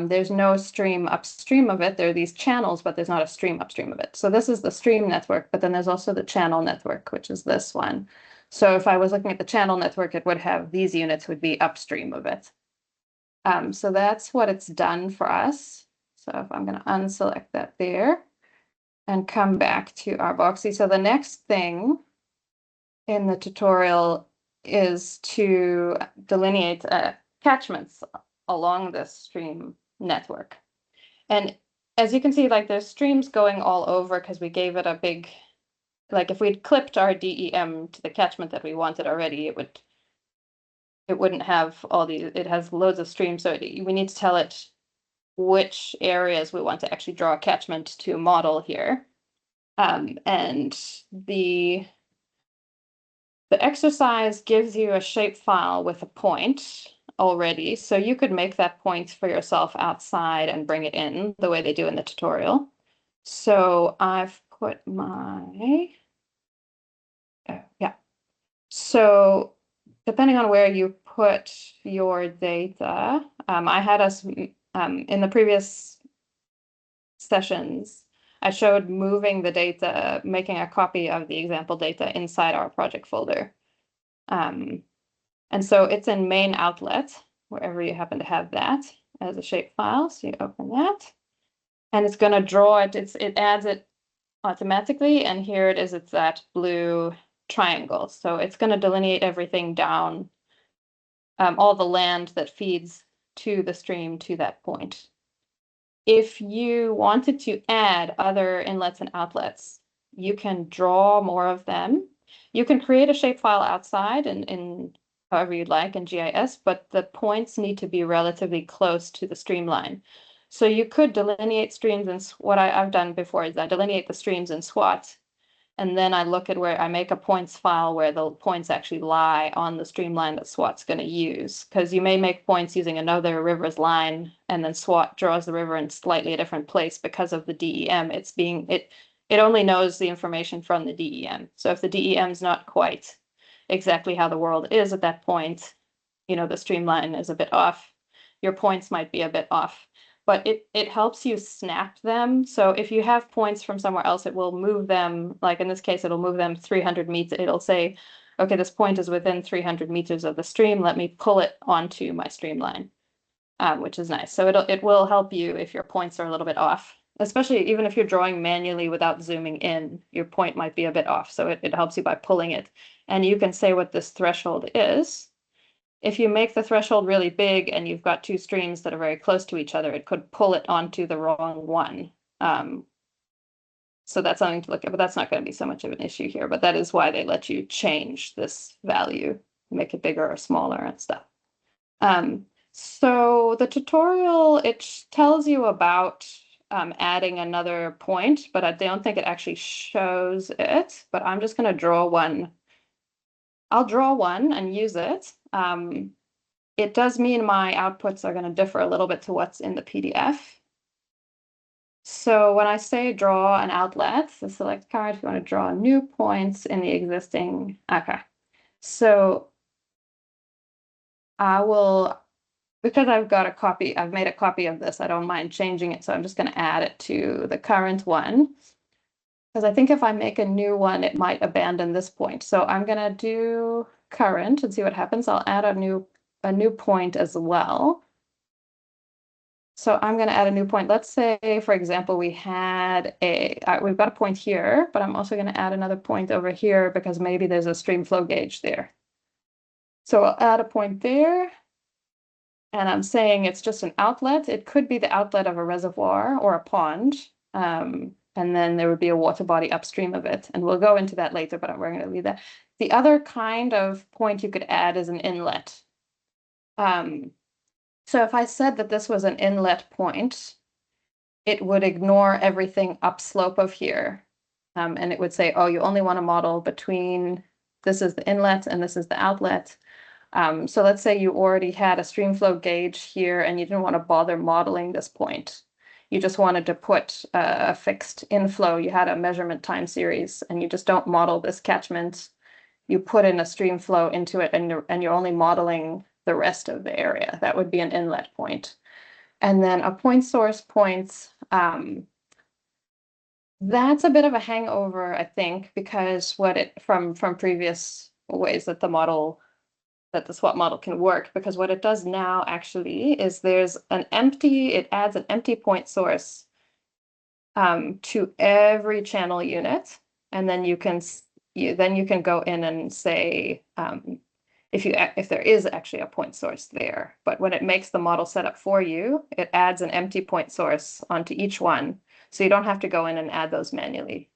There's no stream upstream of it. There are these channels, but there's not a stream upstream of it. So this is the stream network, but then there's also the channel network, which is this one. So if I was looking at the channel network, it would have these units would be upstream of it. So that's what it's done for us. So if I'm going to unselect that there and come back to our boxy. So the next thing in the tutorial is to delineate catchments along this stream network. And as you can see, like there's streams going all over because we gave it a big, like if we'd clipped our DEM to the catchment that we wanted already, it wouldn't have all these, it has loads of streams. So we need to tell it which areas we want to actually draw a catchment to model here. And the exercise gives you a shapefile with a point already. So you could make that point for yourself outside and bring it in the way they do in the tutorial. So I've put my, yeah. So depending on where you put your data, I had us in the previous sessions, I showed moving the data, making a copy of the example data inside our project folder. And so it's in main outlet, wherever you happen to have that as a shapefile. So you open that, and it's going to draw it. It adds it automatically, and here it is. It's that blue triangle. So it's going to delineate everything down, all the land that feeds to the stream to that point. If you wanted to add other inlets and outlets, you can draw more of them. You can create a shapefile outside in however you'd like in GIS, but the points need to be relatively close to the streamline. So you could delineate streams, and what I've done before is I delineate the streams in SWAT, and then I look at where I make a points file where the points actually lie on the streamline that SWAT's going to use. Because you may make points using another river's line, and then SWAT draws the river in slightly a different place because of the DEM. It only knows the information from the DEM. So if the DEM is not quite exactly how the world is at that point, you know, the streamline is a bit off. Your points might be a bit off. But it helps you snap them. So if you have points from somewhere else, it will move them, like in this case, it'll move them 300 meters. It'll say, okay, this point is within 300 meters of the stream. Let me pull it onto my streamline, which is nice. So it will help you if your points are a little bit off, especially even if you're drawing manually without zooming in, your point might be a bit off. So it helps you by pulling it. And you can say what this threshold is. If you make the threshold really big and you've got two streams that are very close to each other, it could pull it onto the wrong one. So that's something to look at, but that's not going to be so much of an issue here. But that is why they let you change this value, make it bigger or smaller and stuff. So the tutorial, it tells you about adding another point, but I don't think it actually shows it. But I'm just going to draw one. I'll draw one and use it. It does mean my outputs are going to differ a little bit to what's in the PDF. So when I say draw an outlet, the select card, if you want to draw new points in the existing, okay. So I will, because I've got a copy, I've made a copy of this, I don't mind changing it. So I'm just going to add it to the current one. Because I think if I make a new one, it might abandon this point. So I'm going to do current and see what happens. I'll add a new point as well. So I'm going to add a new point. Let's say, for example, we had we've got a point here, but I'm also going to add another point over here because maybe there's a stream flow gauge there. So I'll add a point there. And I'm saying it's just an outlet. It could be the outlet of a reservoir or a pond. And then there would be a water body upstream of it. And we'll go into that later, but we're going to leave that. The other kind of point you could add is an inlet. So if I said that this was an inlet point, it would ignore everything upslope of here. And it would say, oh, you only want to model between, this is the inlet and this is the outlet. So let's say you already had a streamflow gauge here and you didn't want to bother modeling this point. You just wanted to put a fixed inflow. You had a measurement time series and you just don't model this catchment. You put in a streamflow into it and you're only modeling the rest of the area. That would be an inlet point. And then a point source point, that's a bit of a hangover, I think, because what it from previous ways that the SWAT model can work, because what it does now actually is it adds an empty point source to every channel unit, and then you can go in and say if there is actually a point source there. But when it makes the model setup for you, it adds an empty point source onto each one, so you don't have to go in and add those manually.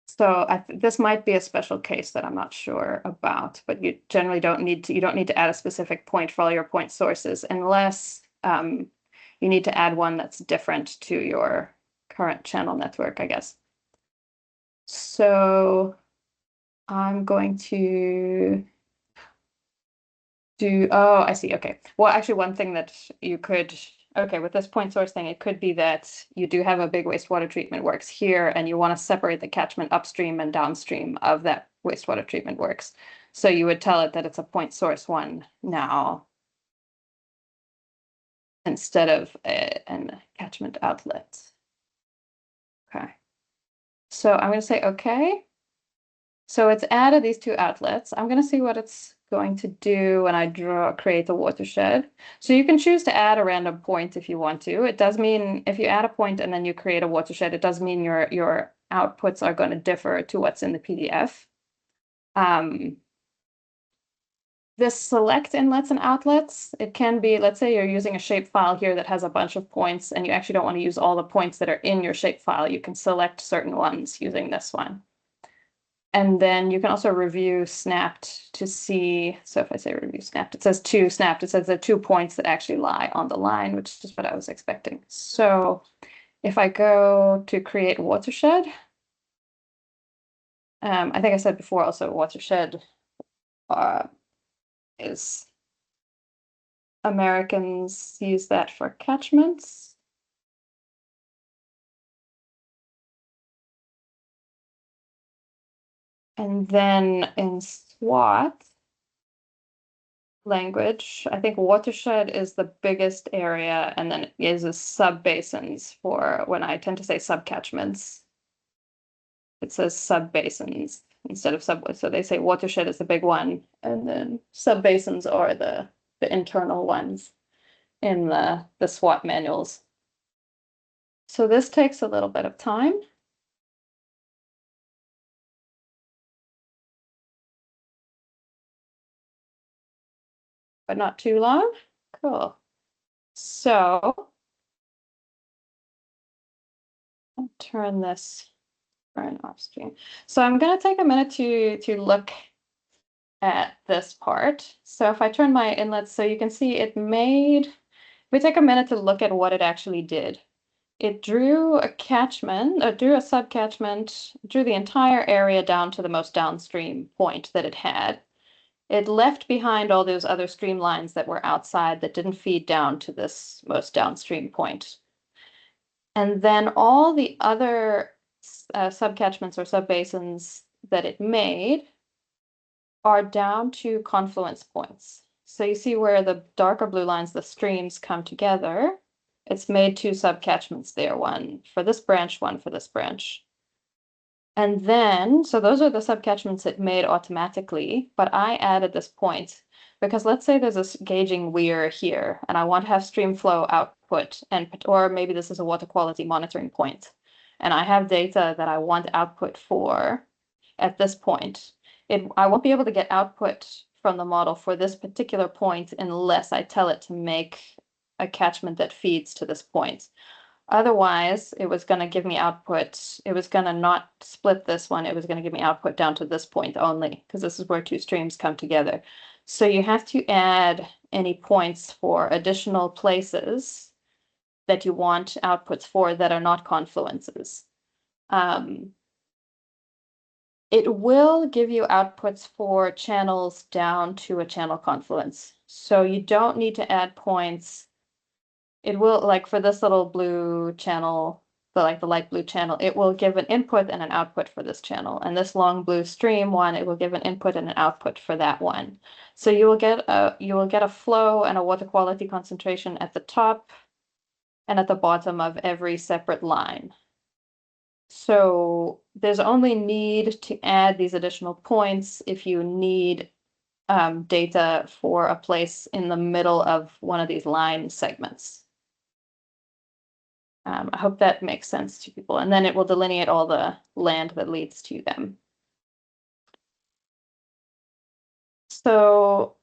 So this might be a special case that I'm not sure about, but you generally don't need to add a specific point for all your point sources unless you need to add one that's different to your current channel network, I guess. So I'm going to oh, I see. Okay. Well, actually, one thing that you could, okay, with this point source thing, it could be that you do have a big wastewater treatment works here and you want to separate the catchment upstream and downstream of that wastewater treatment works. So you would tell it that it's a point source one now instead of a catchment outlet. Okay. So I'm going to say, okay. So it's added these two outlets. I'm going to see what it's going to do when I create a watershed. So you can choose to add a random point if you want to. It does mean if you add a point and then you create a watershed, it does mean your outputs are going to differ to what's in the PDF. This select inlets and outlets, it can be, let's say you're using a shapefile here that has a bunch of points and you actually don't want to use all the points that are in your shapefile. You can select certain ones using this one. And then you can also review snapped to see, so if I say review snapped, it says two snapped, it says there are 2 points that actually lie on the line, which is what I was expecting. So if I go to create watershed, I think I said before also watershed is, Americans use that for catchments. And then in SWAT language, I think watershed is the biggest area, and then it is a sub-basins for when I tend to say subcatchments. It says sub-basins instead of sub, so they say watershed is the big one, and then sub-basins are the internal ones in the SWAT manuals. So this takes a little bit of time. But not too long. Cool. So I'll turn this burn off stream. So I'm going to take a minute to look at this part. So if I turn my inlets, so you can see it made, if we take a minute to look at what it actually did. It drew a catchment, drew a subcatchment, drew the entire area down to the most downstream point that it had. It left behind all those other streamlines that were outside that didn't feed down to this most downstream point. And then all the other subcatchments or subbasins that it made are down to confluence points. So you see where the darker blue lines, the streams, come together. It's made 2 subcatchments there, one for this branch, one for this branch. And then, so those are the subcatchments it made automatically, but I added this point because let's say there's a gauging weir here and I want to have stream flow output, or maybe this is a water quality monitoring point, and I have data that I want output for at this point. I won't be able to get output from the model for this particular point unless I tell it to make a catchment that feeds to this point. Otherwise, it was going to give me output. It was going to not split this one. It was going to give me output down to this point only, because this is where 2 streams come together. So you have to add any points for additional places that you want outputs for that are not confluences. It will give you outputs for channels down to a channel confluence. So you don't need to add points. It will, like for this little blue channel, the light blue channel, it will give an input and an output for this channel. And this long blue stream one, it will give an input and an output for that one. So you will get a flow and a water quality concentration at the top and at the bottom of every separate line. So there's only need to add these additional points if you need data for a place in the middle of one of these line segments. I hope that makes sense to people. And then it will delineate all the land that leads to them. So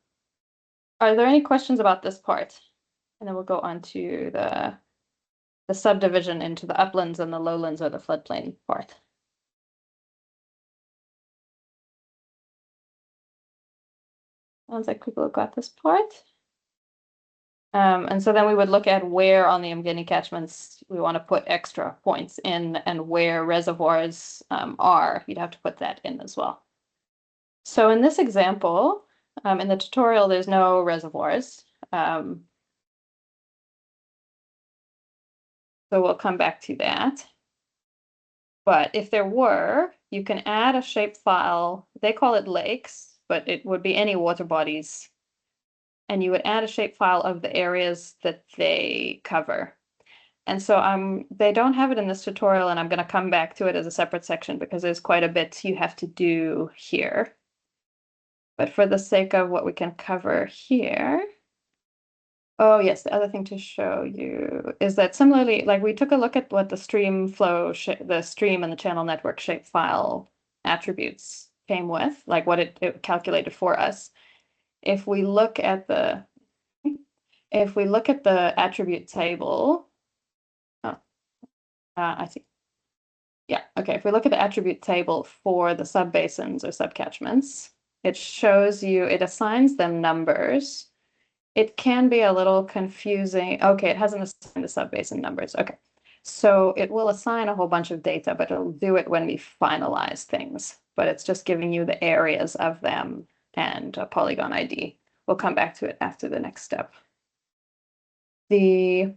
are there any questions about this part? And then we'll go on to the subdivision into the uplands and the lowlands or the floodplain part. Sounds like people have got this part. And so then we would look at where on the uMngeni catchments we want to put extra points in, and where reservoirs are, you'd have to put that in as well. So in this example, in the tutorial, there's no reservoirs. So we'll come back to that. But if there were, you can add a shapefile. They call it lakes, but it would be any water bodies. And you would add a shapefile of the areas that they cover. And so they don't have it in this tutorial, and I'm going to come back to it as a separate section because there's quite a bit you have to do here. But for the sake of what we can cover here, oh yes, the other thing to show you is that similarly, like we took a look at what the stream flow, the stream and the channel network shapefile attributes came with, like what it calculated for us. If we look at the attribute table, I see. Yeah, okay. If we look at the attribute table for the subbasins or subcatchments, it shows you, it assigns them numbers. It can be a little confusing. Okay, it hasn't assigned the subbasin numbers. Okay, so it will assign a whole bunch of data, but it'll do it when we finalize things. But it's just giving you the areas of them and a polygon ID. We'll come back to it after the next step. Yeah,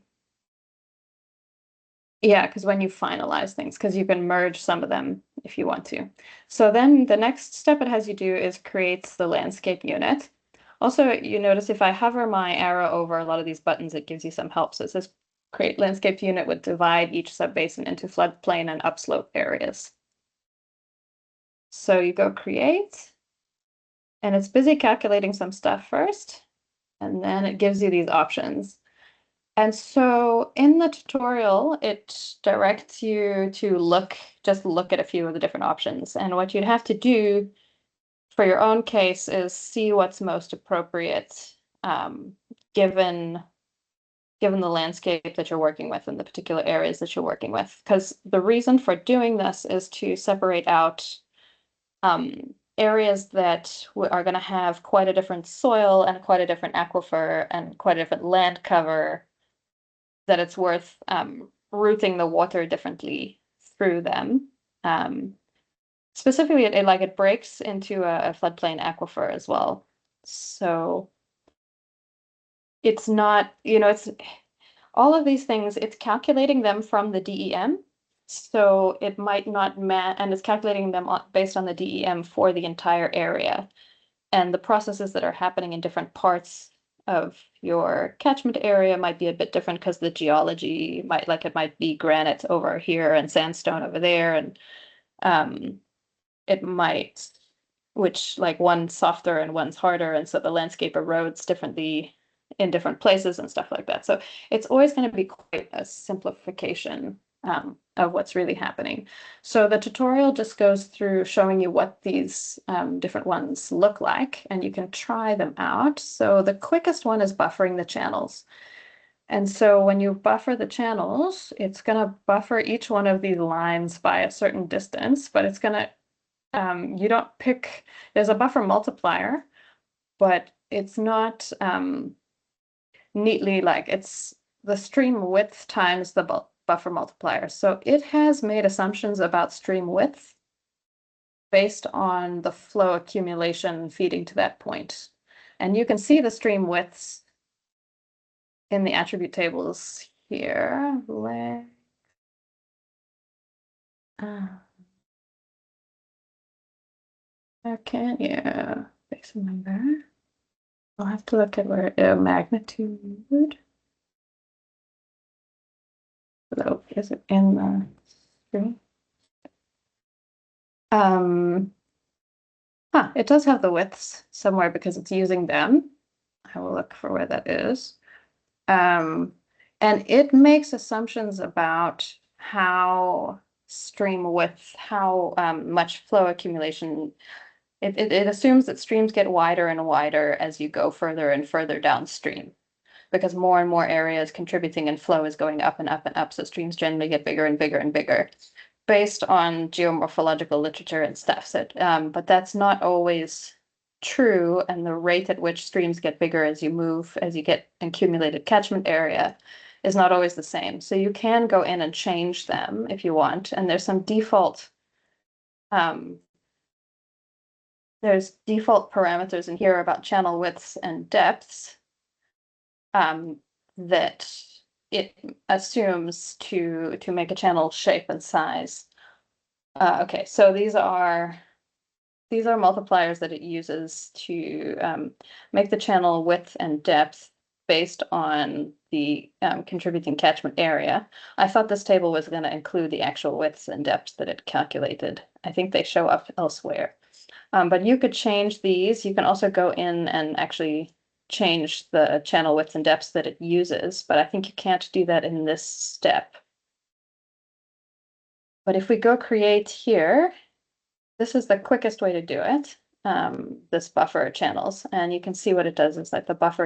because when you finalize things, because you can merge some of them if you want to. So then the next step it has you do is create the landscape unit. Also, you notice if I hover my arrow over a lot of these buttons, it gives you some help. So it says create landscape unit would divide each subbasin into floodplain and upslope areas. So you go create, and it's busy calculating some stuff first, and then it gives you these options. And so in the tutorial, it directs you to just look at a few of the different options. And what you'd have to do for your own case is see what's most appropriate given the landscape that you're working with and the particular areas that you're working with. Because the reason for doing this is to separate out areas that are going to have quite a different soil and quite a different aquifer and quite a different land cover, that it's worth routing the water differently through them. Specifically, it breaks into a floodplain aquifer as well. So it's not, it's all of these things, it's calculating them from the DEM. So it might not and it's calculating them based on the DEM for the entire area. And the processes that are happening in different parts of your catchment area might be a bit different because the geology it might be granite over here and sandstone over there, and it might, which like one's softer and one's harder, and so the landscape erodes differently in different places and stuff like that. So it's always going to be quite a simplification of what's really happening. So the tutorial just goes through showing you what these different ones look like, and you can try them out. So the quickest one is buffering the channels. And so when you buffer the channels, it's going to buffer each one of these lines by a certain distance, but it's going to, you don't pick, there's a buffer multiplier, but it's not neatly like it's the stream width times the buffer multiplier. So it has made assumptions about stream width based on the flow accumulation feeding to that point. And you can see the stream widths in the attribute tables here. Okay, yeah, base number. I'll have to look at where magnitude. So is it in the screen? It does have the widths somewhere because it's using them. I will look for where that is. And it makes assumptions about how stream width, how much flow accumulation. It assumes that streams get wider and wider as you go further and further downstream, because more and more areas contributing and flow is going up and up and up. So streams generally get bigger and bigger and bigger based on geomorphological literature and stuff. So, but that's not always true. And the rate at which streams get bigger as you move, as you get accumulated catchment area, is not always the same. So you can go in and change them if you want. And there's some default parameters in here about channel widths and depths that it assumes to make a channel shape and size. Okay, so these are multipliers that it uses to make the channel width and depth based on the contributing catchment area. I thought this table was going to include the actual widths and depths that it calculated. I think they show up elsewhere. But you could change these. You can also go in and actually change the channel widths and depths that it uses, but I think you can't do that in this step. But if we go create here, this is the quickest way to do it, this buffer channels. And you can see what it does is that the buffer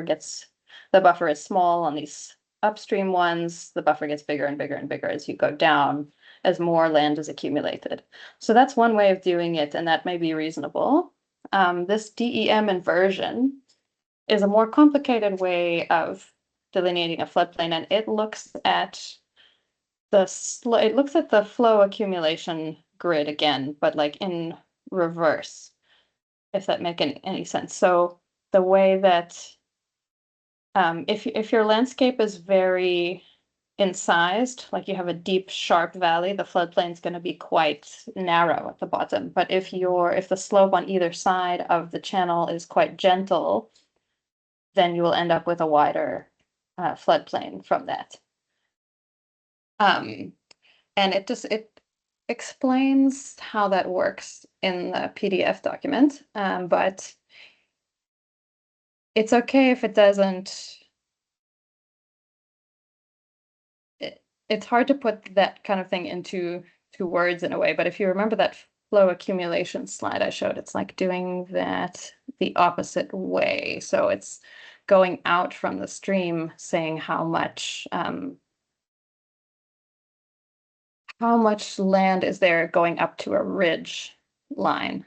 is small on these upstream ones. The buffer gets bigger and bigger and bigger as you go down, as more land is accumulated. So that's one way of doing it, and that may be reasonable. This DEM inversion is a more complicated way of delineating a floodplain, and it looks at the flow accumulation grid again, but like in reverse, if that makes any sense. So the way that if your landscape is very incised, like you have a deep, sharp valley, the floodplain is going to be quite narrow at the bottom. But if the slope on either side of the channel is quite gentle, then you will end up with a wider floodplain from that. And it explains how that works in the PDF document, but it's okay if it doesn't. It's hard to put that kind of thing into words in a way, but if you remember that flow accumulation slide I showed, it's like doing that the opposite way. So it's going out from the stream, saying how much land is there going up to a ridge line.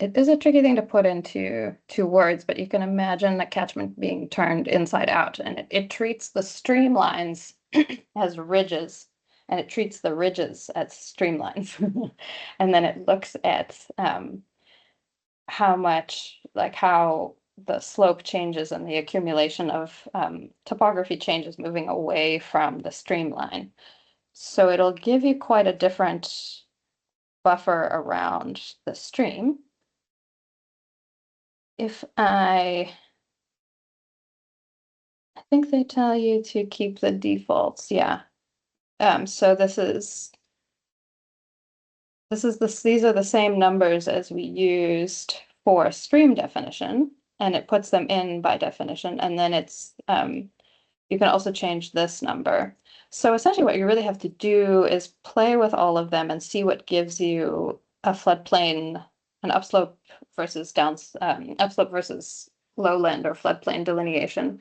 It is a tricky thing to put into words, but you can imagine a catchment being turned inside out, and it treats the streamlines as ridges, and it treats the ridges as streamlines. And then it looks at how the slope changes and the accumulation of topography changes moving away from the streamline. So it'll give you quite a different buffer around the stream. If I think they tell you to keep the defaults, yeah. So these are the same numbers as we used for stream definition, and it puts them in by definition, and then it's you can also change this number. So essentially what you really have to do is play with all of them and see what gives you a floodplain, an upslope versus upslope versus lowland or floodplain delineation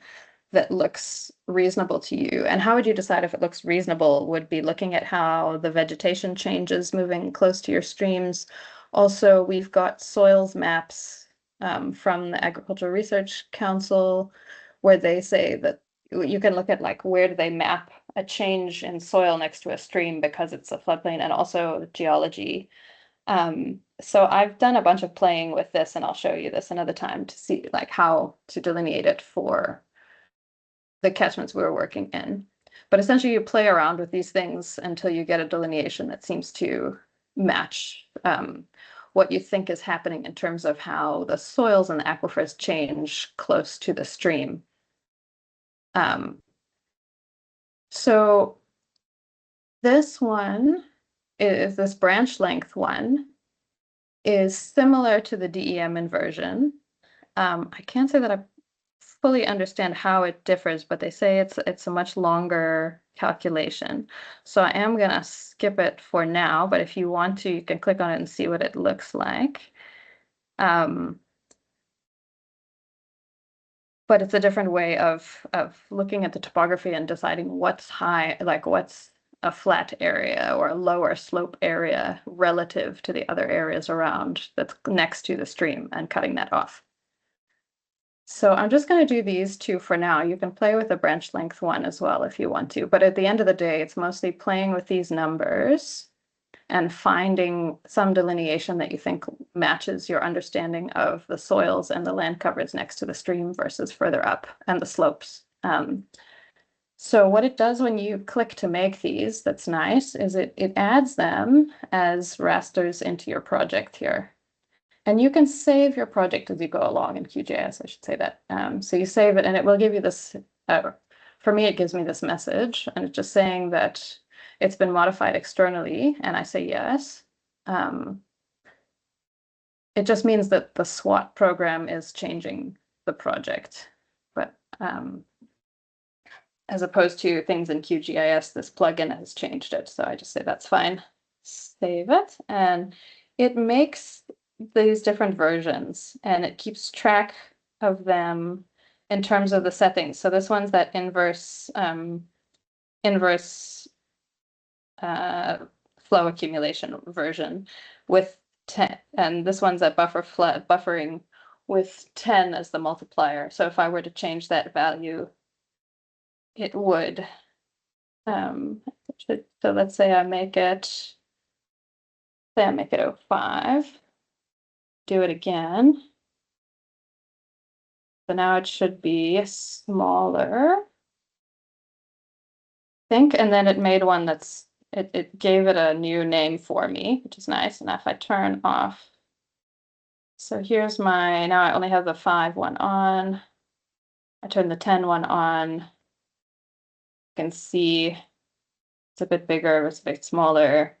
that looks reasonable to you. And how would you decide if it looks reasonable? Would be looking at how the vegetation changes moving close to your streams. Also, we've got soils maps from the Agricultural Research Council, where they say that you can look at like where do they map a change in soil next to a stream because it's a floodplain, and also geology. So I've done a bunch of playing with this, and I'll show you this another time to see like how to delineate it for the catchments we were working in. But essentially you play around with these things until you get a delineation that seems to match what you think is happening in terms of how the soils and the aquifers change close to the stream. So this one is this branch length one is similar to the DEM inversion. I can't say that I fully understand how it differs, but they say it's a much longer calculation. So I am gonna skip it for now, but if you want to, you can click on it and see what it looks like. But it's a different way of looking at the topography and deciding what's high, like what's a flat area or a lower slope area relative to the other areas around that's next to the stream, and cutting that off. So I'm just going to do these two for now. You can play with the branch length one as well if you want to, but at the end of the day, it's mostly playing with these numbers and finding some delineation that you think matches your understanding of the soils and the land covers next to the stream versus further up, and the slopes. So what it does when you click to make these, that's nice, is it adds them as rasters into your project here. And you can save your project as you go along in QGIS, I should say that. So you save it and it will give you this, for me, it gives me this message, and it's just saying that it's been modified externally, and I say yes. It just means that the SWAT program is changing the project, but as opposed to things in QGIS, this plugin has changed it. So I just say that's fine, save it, and it makes these different versions, and it keeps track of them in terms of the settings. So this one's that inverse flow accumulation version with 10, and this one's a buffering with 10 as the multiplier. So if I were to change that value, it would. So let's say I make it 05. Do it again. So now it should be smaller, I think, and then it made one that's, it gave it a new name for me, which is nice. And if I turn off, so here's my, now I only have the 5 one on. I turn the 10 one on. You can see it's a bit bigger, it's a bit smaller.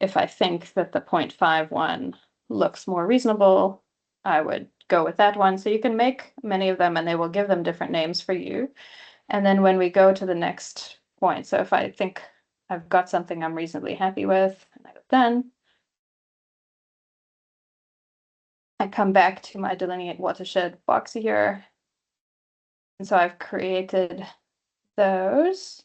If I think that the 0.5 one looks more reasonable, I would go with that one. So you can make many of them and they will give them different names for you. And then when we go to the next point, so if I think I've got something I'm reasonably happy with, and I go done, I come back to my delineate watershed box here. And so I've created those.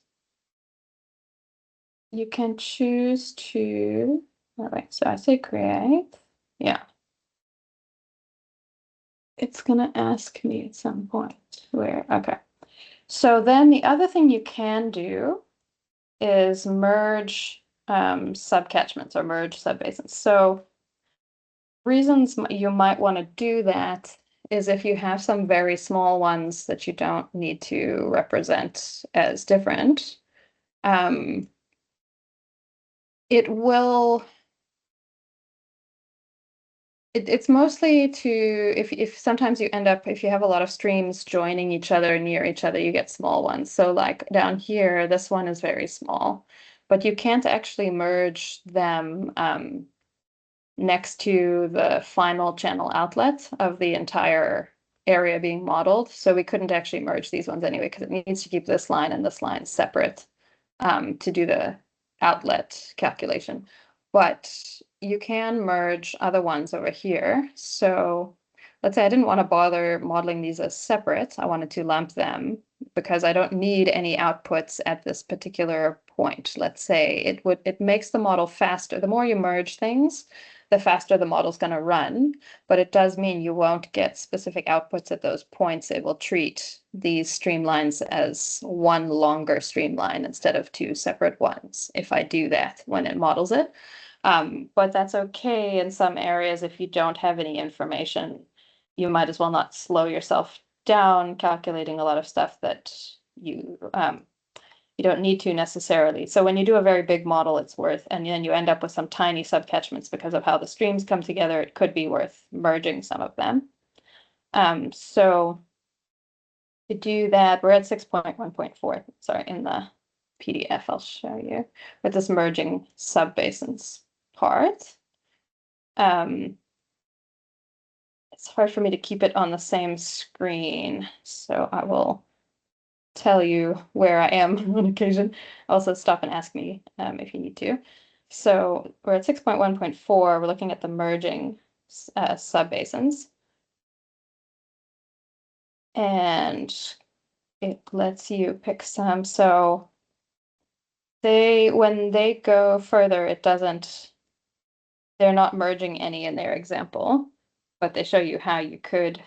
You can choose to, all right, so I say create, yeah. It's gonna ask me at some point where, okay. So then the other thing you can do is merge subcatchments or merge subbasins. So reasons you might want to do that is if you have some very small ones that you don't need to represent as different. It will, it's mostly to, if sometimes you end up, if you have a lot of streams joining each other near each other, you get small ones. So like down here, this one is very small, but you can't actually merge them next to the final channel outlet of the entire area being modeled. So we couldn't actually merge these ones anyway, because it needs to keep this line and this line separate to do the outlet calculation. But you can merge other ones over here. So let's say I didn't want to bother modeling these as separate. I wanted to lump them because I don't need any outputs at this particular point. Let's say it makes the model faster. The more you merge things, the faster the model's going to run, but it does mean you won't get specific outputs at those points. It will treat these streamlines as one longer streamline instead of two separate ones if I do that when it models it. But that's okay in some areas if you don't have any information. You might as well not slow yourself down calculating a lot of stuff that you don't need to necessarily. So when you do a very big model, it's worth, and then you end up with some tiny subcatchments because of how the streams come together, it could be worth merging some of them. So to do that, we're at 6.1.4, sorry, in the PDF I'll show you, with this merging subbasins part. It's hard for me to keep it on the same screen, so I will tell you where I am on occasion. Also stop and ask me if you need to. So we're at 6.1.4. We're looking at the merging subbasins. And it lets you pick some. So when they go further, they're not merging any in their example, but they show you how you could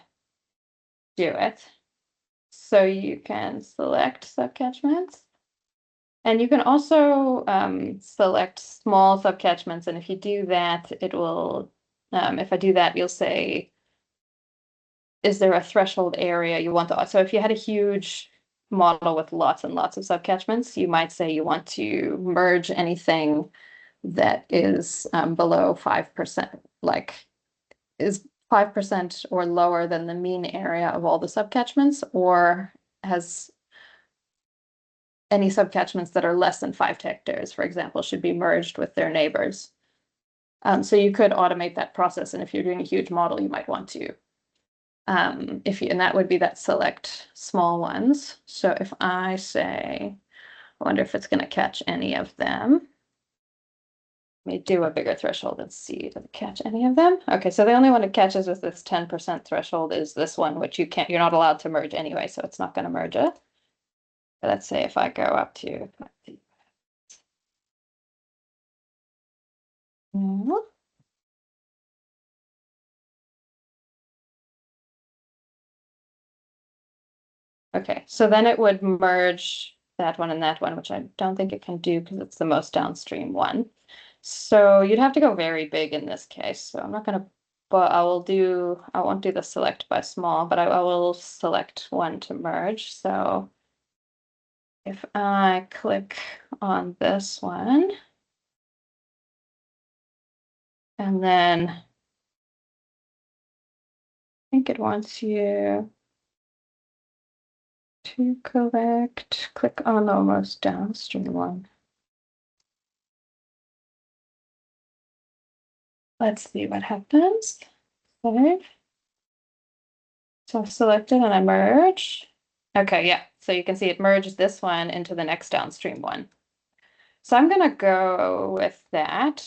do it. So you can select subcatchments, and you can also select small subcatchments. And if you do that, it will, if I do that, you'll say, is there a threshold area you want to, so if you had a huge model with lots and lots of subcatchments, you might say you want to merge anything that is below 5%, like is 5% or lower than the mean area of all the subcatchments, or has any subcatchments that are less than 5 hectares, for example, should be merged with their neighbors. So you could automate that process, and if you're doing a huge model, you might want to. And that would be that select small ones. So if I say, I wonder if it's going to catch any of them. Let me do a bigger threshold and see, does it catch any of them? Okay, so the only one it catches with this 10% threshold is this one, which you're not allowed to merge anyway, so it's not going to merge it. But let's say if I go up to, okay, so then it would merge that one and that one, which I don't think it can do because it's the most downstream one. So you'd have to go very big in this case. So I'm not going to, but I won't do the select by small, but I will select one to merge. So if I click on this one, and then I think it wants you to click on the most downstream one. Let's see what happens. Save. So I've selected and I merge. Okay, yeah. So you can see it merged this one into the next downstream one. So I'm going to go with that.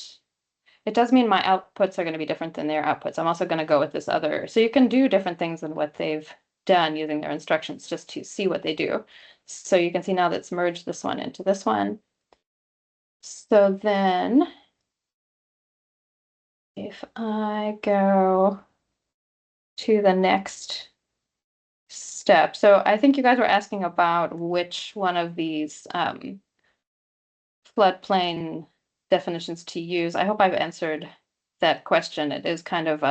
It does mean my outputs are going to be different than their outputs. I'm also going to go with this other. So you can do different things than what they've done using their instructions just to see what they do. So you can see now that it's merged this one into this one. So then if I go to the next step. So I think you guys were asking about which one of these floodplain definitions to use. I hope I've answered that question. It is kind of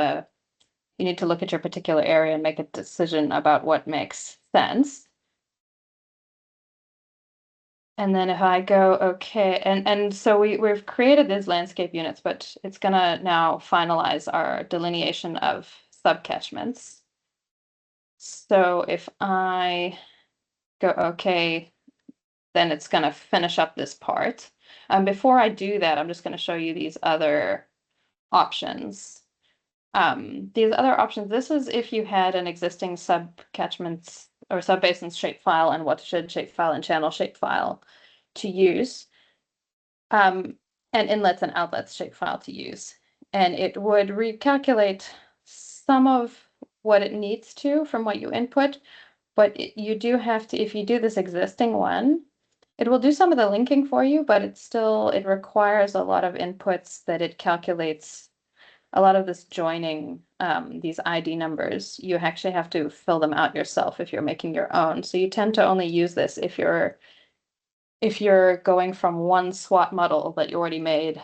you need to look at your particular area and make a decision about what makes sense. And then if I go, okay, and so we've created these landscape units, but it's gonna now finalize our delineation of subcatchments. So if I go, okay, then it's gonna finish up this part. Before I do that, I'm just gonna show you these other options. These other options, this is if you had an existing subcatchments or subbasins shapefile and watershed shapefile and channel shapefile to use, and inlets and outlets shapefile to use. And it would recalculate some of what it needs to from what you input, but you do have to, if you do this existing one, it will do some of the linking for you, but it requires a lot of inputs that it calculates a lot of this joining, these ID numbers, you actually have to fill them out yourself if you're making your own. So you tend to only use this if you're going from one SWAT model that you already made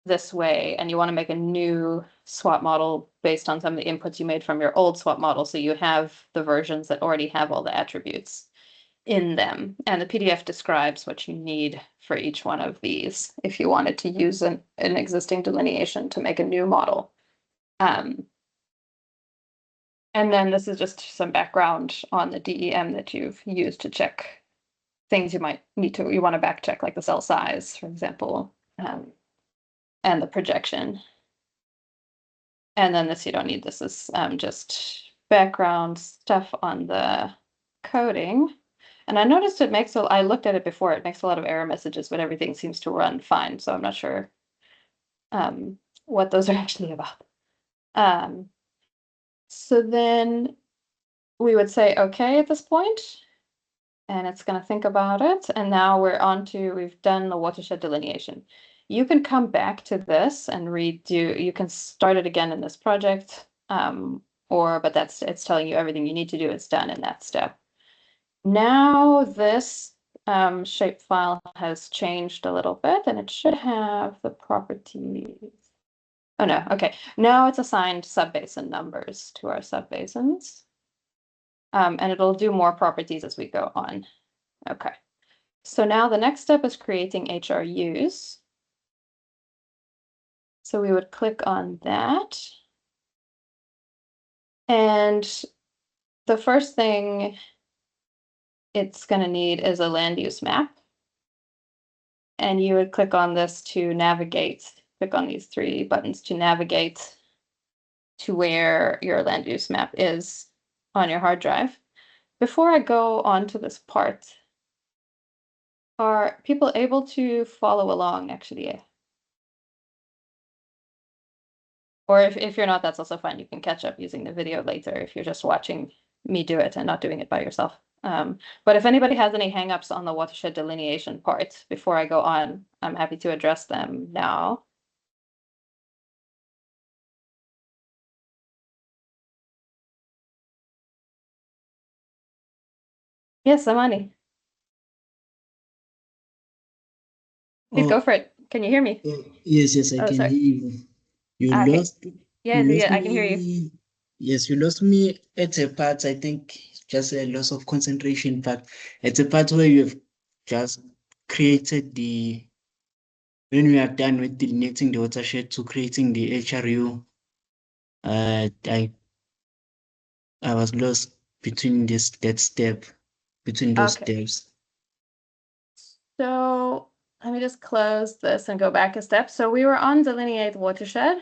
this way, and you want to make a new SWAT model based on some of the inputs you made from your old SWAT model. So you have the versions that already have all the attributes in them. And the PDF describes what you need for each one of these if you wanted to use an existing delineation to make a new model. And then this is just some background on the DEM that you've used to check things you might need to, you want to back check, like the cell size, for example, and the projection. And then this you don't need. This is just background stuff on the coding. And I noticed it makes, I looked at it before, it makes a lot of error messages, but everything seems to run fine. So I'm not sure what those are actually about. So then we would say okay at this point, and it's going to think about it. And now we're on to, we've done the watershed delineation. You can come back to this and redo, you can start it again in this project, but it's telling you everything you need to do, it's done in that step. Now this shape file has changed a little bit, and it should have the properties. Oh no, okay. Now it's assigned subbasin numbers to our subbasins. And it'll do more properties as we go on. Okay. So now the next step is creating HRUs. So we would click on that. And the first thing it's going to need is a land use map. And you would click on this to navigate, click on these 3 buttons to navigate to where your land use map is on your hard drive. Before I go on to this part, are people able to follow along actually? Or if you're not, that's also fine. You can catch up using the video later if you're just watching me do it and not doing it by yourself. But if anybody has any hangups on the watershed delineation part before I go on, I'm happy to address them now. Yes, Amani. Please go for it. Can you hear me? Yes, I can sorry. hear you. You Okay. lost. Yeah, you lost I can hear you. me. Yes, you lost me at a part. I think just a loss of concentration, but at a part where you have just created when we are done with delineating the watershed to creating the HRU, I was lost between that step, between those steps. So let me just close this and go back a step. So we were on delineate watershed.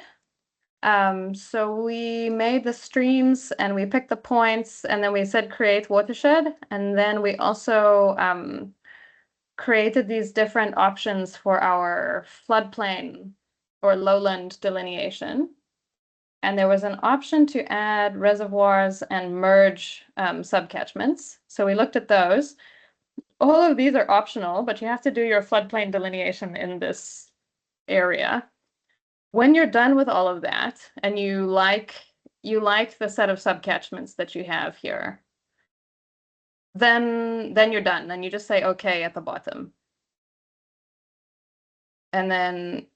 So we made the streams and we picked the points, and then we said create watershed. And then we also created these different options for our floodplain or lowland delineation. And there was an option to add reservoirs and merge subcatchments. So we looked at those. All of these are optional, but you have to do your floodplain delineation in this area. When you're done with all of that and you like the set of subcatchments that you have here, then you're done. Then you just say okay at the bottom. And then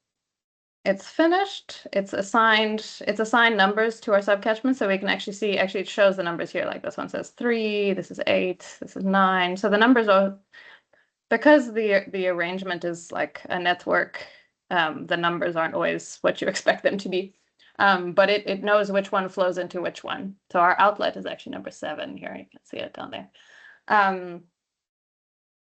it's finished. It's assigned numbers to our subcatchment, so we can actually see, it shows the numbers here. Like this one says 3, this is 8, this is 9. So the numbers are, because the arrangement is like a network, the numbers aren't always what you expect them to be. But it knows which one flows into which one. So our outlet is actually number 7 here. You can see it down there.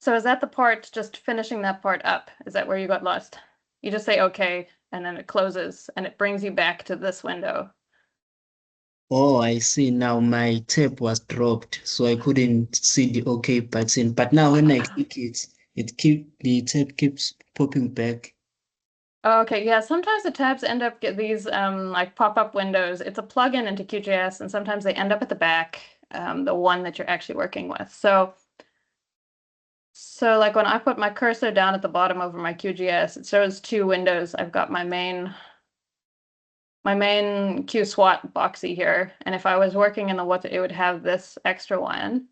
So is that the part, just finishing that part up? Is that where you got lost? You just say okay, and then it closes, and it brings you back to this window. Oh, I see. Now my tab was dropped, so I couldn't see the OK button. But now when I click it, the tab keeps popping back. Okay, yeah, sometimes the tabs end up get these like pop-up windows. It's a plugin into QGIS, and sometimes they end up at the back, the one that you're actually working with. So like when I put my cursor down at the bottom over my QGIS, it shows 2 windows. I've got my main my main QSWAT boxy here. And if I was working in the water, it would have this extra one.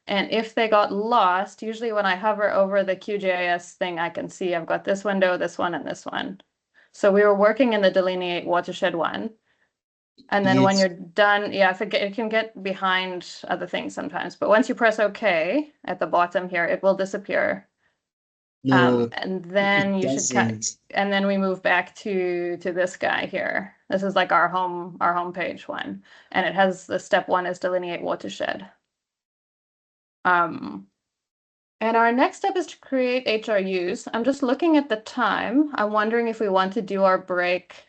And if they got lost, usually when I hover over the QGIS thing, I can see I've got this window, this one, and this one. So we were working in the delineate watershed one. And then when Yes. you're done, yeah, I forget, it can get behind other things sometimes. But once you press OK at the bottom here, it will disappear. No, And then it you should cut, doesn't. and then we move back to this guy here. This is like our home page one, and it has the step 1 is delineate watershed. And our next step is to create HRUs. I'm just looking at the time. I'm wondering if we want to do our break.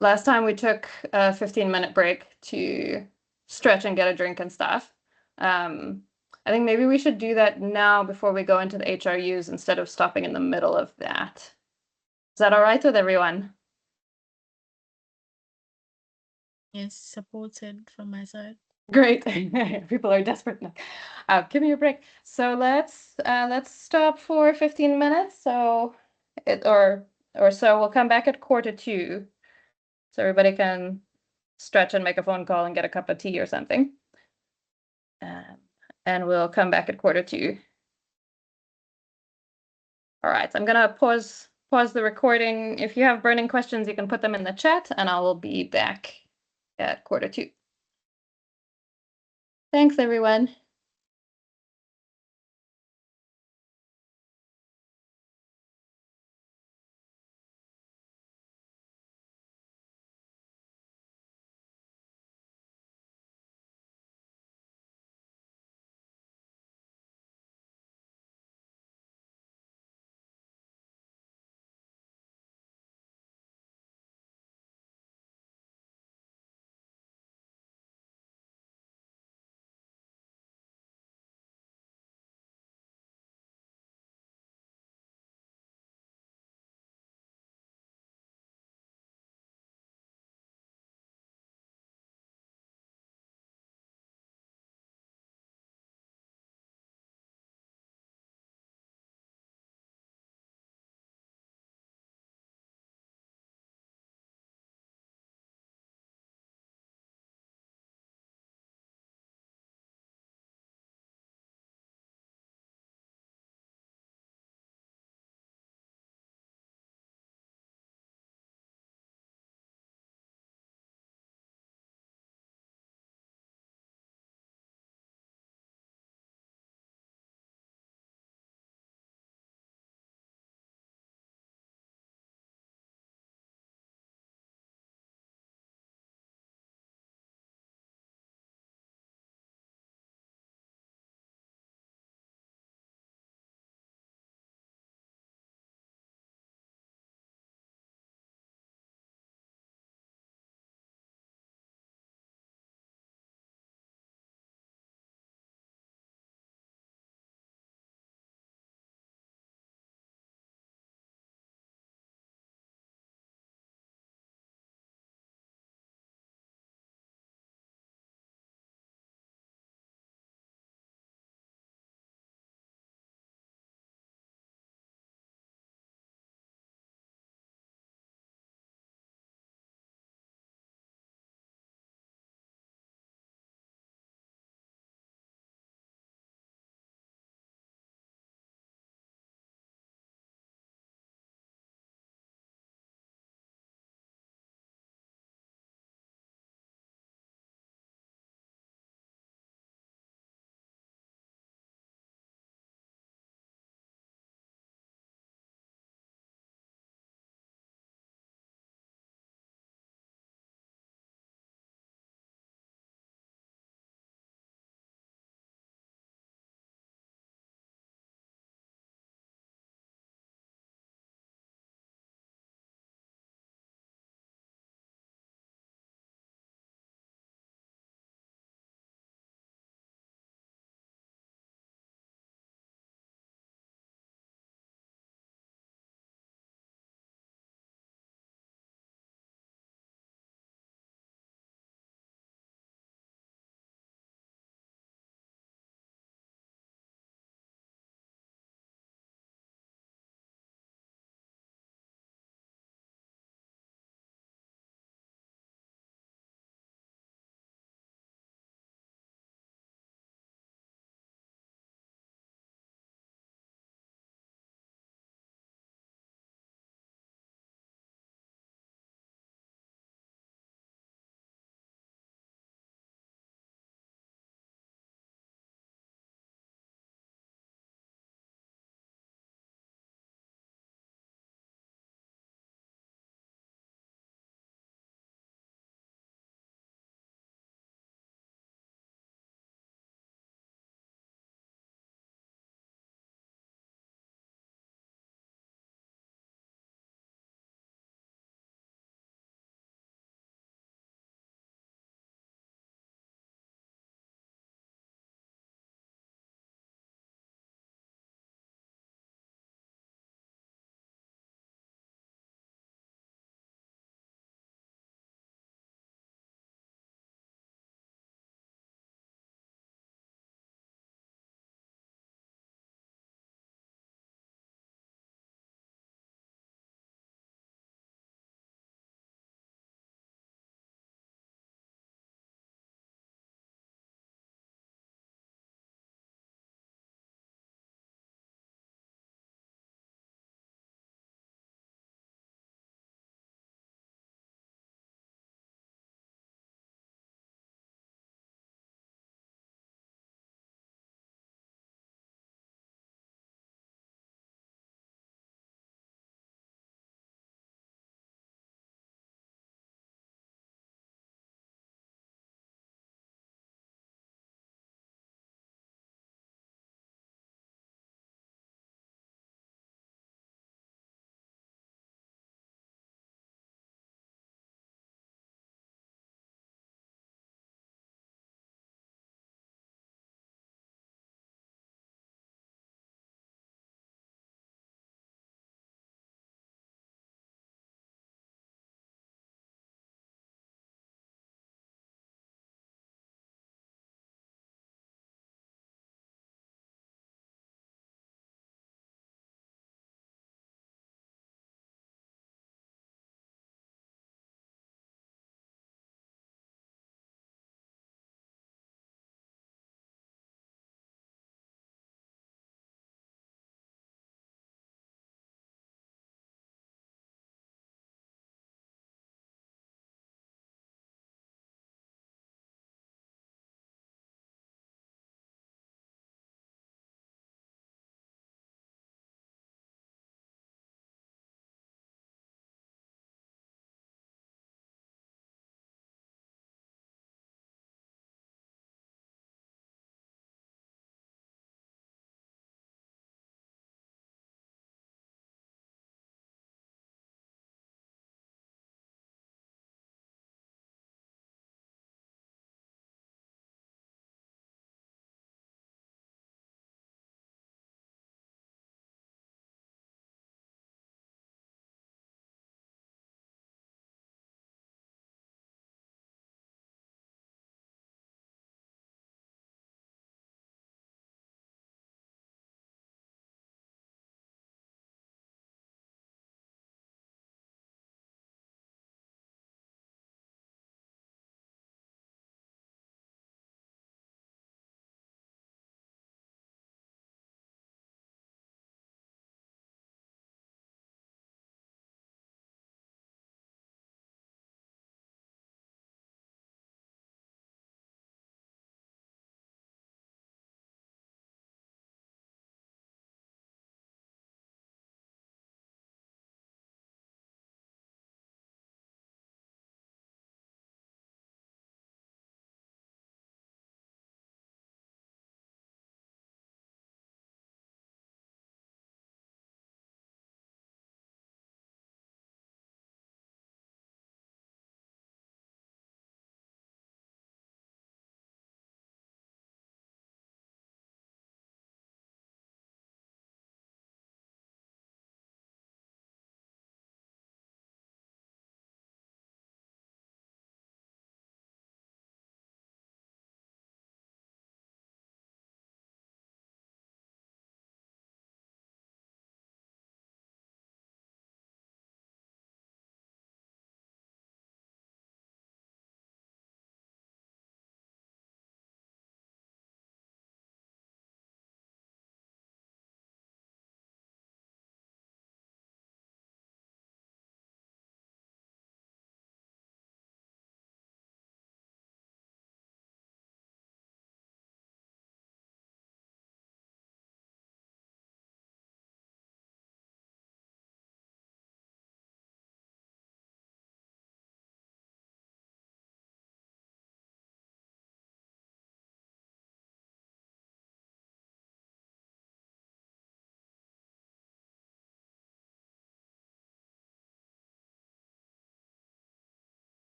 Last time we took a 15-minute break to stretch and get a drink and stuff. I think maybe we should do that now before we go into the HRUs instead of stopping in the middle of that. Is that all right with everyone? Yes, supported from my side. Great. People are desperate now. Give me a break. So let's stop for 15 minutes. So or so we'll come back at 1:45, so everybody can stretch and make a phone call and get a cup of tea or something. And we'll come back at 1:45. All right, I'm gonna pause the recording. If you have burning questions, you can put them in the chat, and I will be back at 1:45. Thanks, everyone.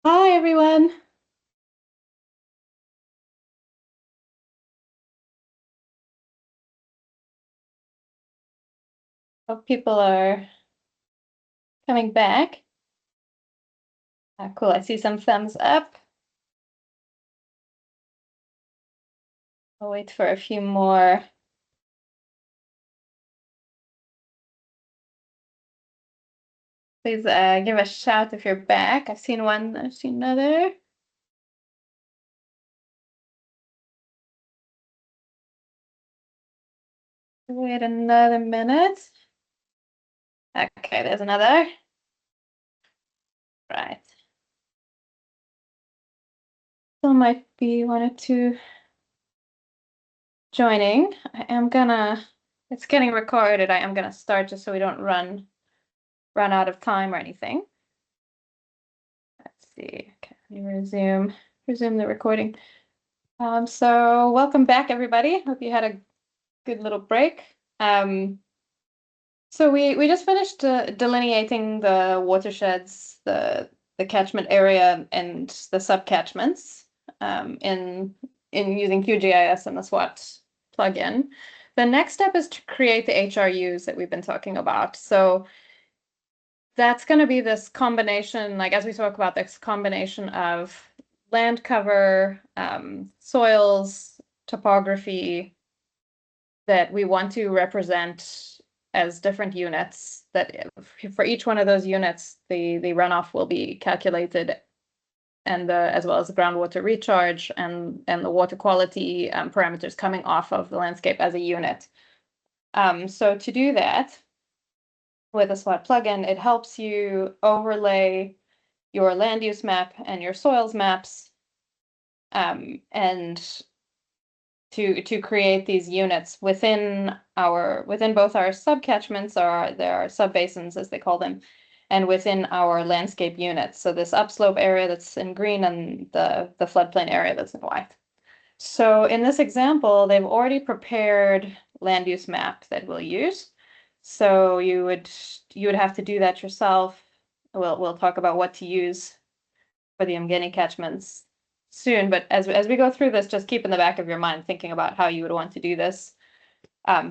Hi, everyone. Hope people are coming back. Cool, I see some thumbs up. I'll wait for a few more. Please give a shout if you're back. I've seen one, I've seen another. Wait another minute. Okay, there's another. Right. Still might be one or two joining. It's getting recorded. I am gonna start just so we don't run out of time or anything. Let's see. Okay, let me resume the recording. So welcome back, everybody. Hope you had a good little break. So we just finished delineating the watersheds, the catchment area, and the subcatchments in using QGIS and the SWAT plugin. The next step is to create the HRUs that we've been talking about. So that's going to be this combination, like as we talk about, this combination of land cover, soils, topography that we want to represent as different units, that for each one of those units, the runoff will be calculated, and as well as the groundwater recharge and the water quality parameters coming off of the landscape as a unit. So to do that with a SWAT plugin, it helps you overlay your land use map and your soils maps, and to create these units within both our subcatchments, or there are subbasins as they call them, and within our landscape units. So this upslope area that's in green and the floodplain area that's in white. So in this example, they've already prepared land use map that we'll use. So you would have to do that yourself. We'll talk about what to use for the uMngeni catchments soon, but as we go through this, just keep in the back of your mind thinking about how you would want to do this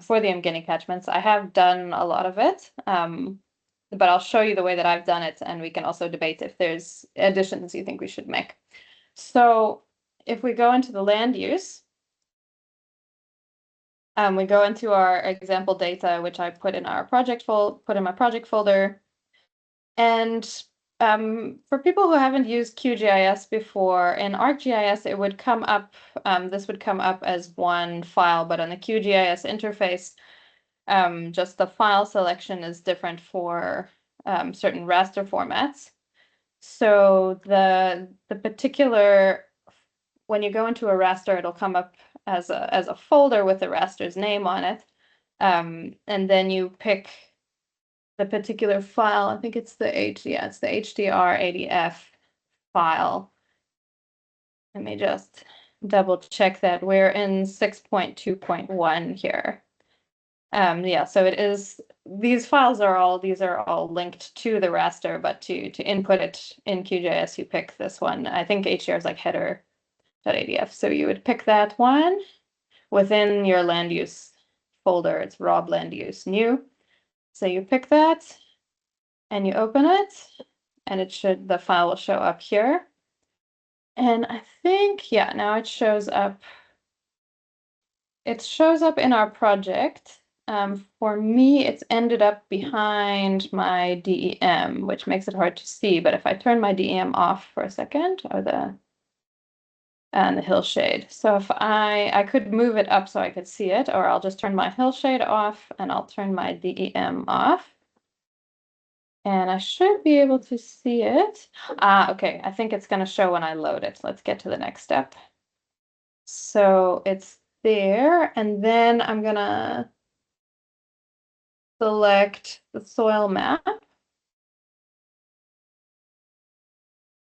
for the uMngeni catchments. I have done a lot of it, but I'll show you the way that I've done it, and we can also debate if there's additions you think we should make. So if we go into the land use, we go into our example data, which I put in our put in my project folder, and for people who haven't used QGIS before, in ArcGIS, it would come up, this would come up as one file, but on the QGIS interface, just the file selection is different for certain raster formats. So the particular, when you go into a raster, it'll come up as a folder with the raster's name on it, and then you pick the particular file. I think it's the it's the HDR ADF file. Let me just double check that. We're in 6.2.1 here. Yeah, so it is, these are all linked to the raster, but to input it in QGIS, you pick this one. I think HDR is like header.adf. So you would pick that one within your land use folder. It's Rob land use new. So you pick that and you open it, and the file will show up here. And I think, yeah, now it shows up. It shows up in our project. For me, it's ended up behind my DEM, which makes it hard to see. But if I turn my DEM off for a second, or the hillshade. So if I could move it up so I could see it, or I'll just turn my hillshade off and I'll turn my DEM off. And I should be able to see it. Okay, I think it's going to show when I load it. Let's get to the next step. So it's there, and then I'm going to select the soil map.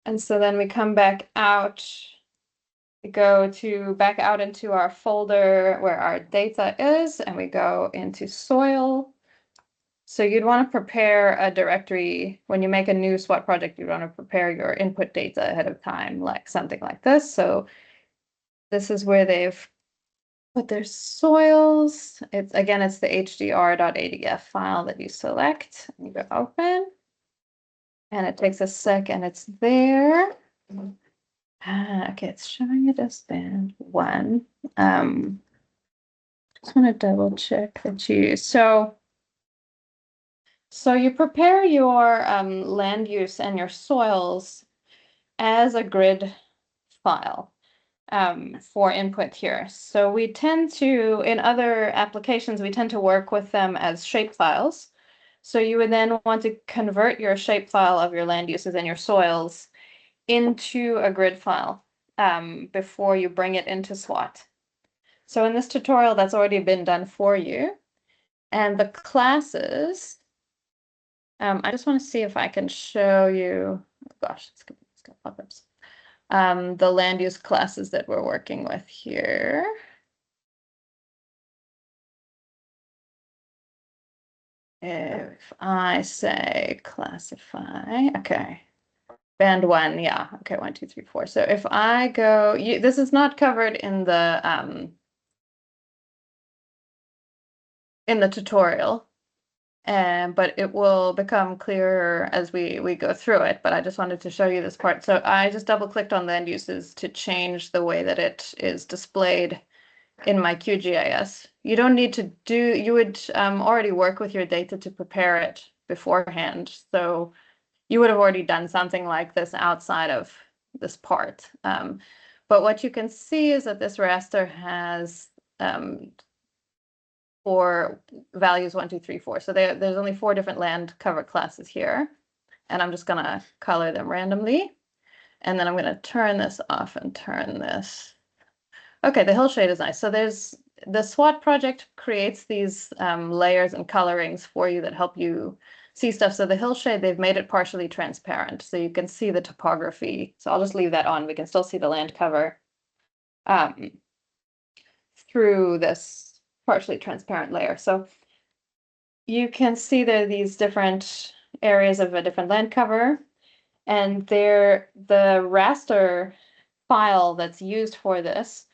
And so then we come back out, we go back out into our folder where our data is, and we go into soil. So you'd want to prepare a directory. When you make a new SWAT project, you'd want to prepare your input data ahead of time, like something like this. So this is where they've put their soils. It's the hdr.adf file that you select. You go open. And it takes a sec and it's there. Okay, it's showing it as band 1. Just want to double check that so you prepare your land use and your soils as a grid file for input here. So we tend to, in other applications, we tend to work with them as shape files. So you would then want to convert your shape file of your land uses and your soils into a grid file before you bring it into SWAT. So in this tutorial, that's already been done for you. And the classes, I just want to see if I can show you, oh gosh, it's got pop-ups. The land use classes that we're working with here. If I say classify, okay. Band 1, yeah, okay, 1, 2, 3, 4. So if I go, this is not covered in the tutorial, but it will become clearer as we go through it. But I just wanted to show you this part. So I just double-clicked on land uses to change the way that it is displayed in my QGIS. You don't need to do, you would already work with your data to prepare it beforehand. So you would have already done something like this outside of this part. But what you can see is that this raster has 4 values, 1, 2, 3, 4. So there's only 4 different land cover classes here. And I'm just going to color them randomly. And then I'm going to turn this off and turn this. Okay, the hill shade is nice. So the SWAT project creates these layers and colorings for you that help you see stuff. So the hill shade, they've made it partially transparent, so you can see the topography. So I'll just leave that on. We can still see the land cover through this partially transparent layer. So you can see there are these different areas of a different land cover, and the raster file that's used for this,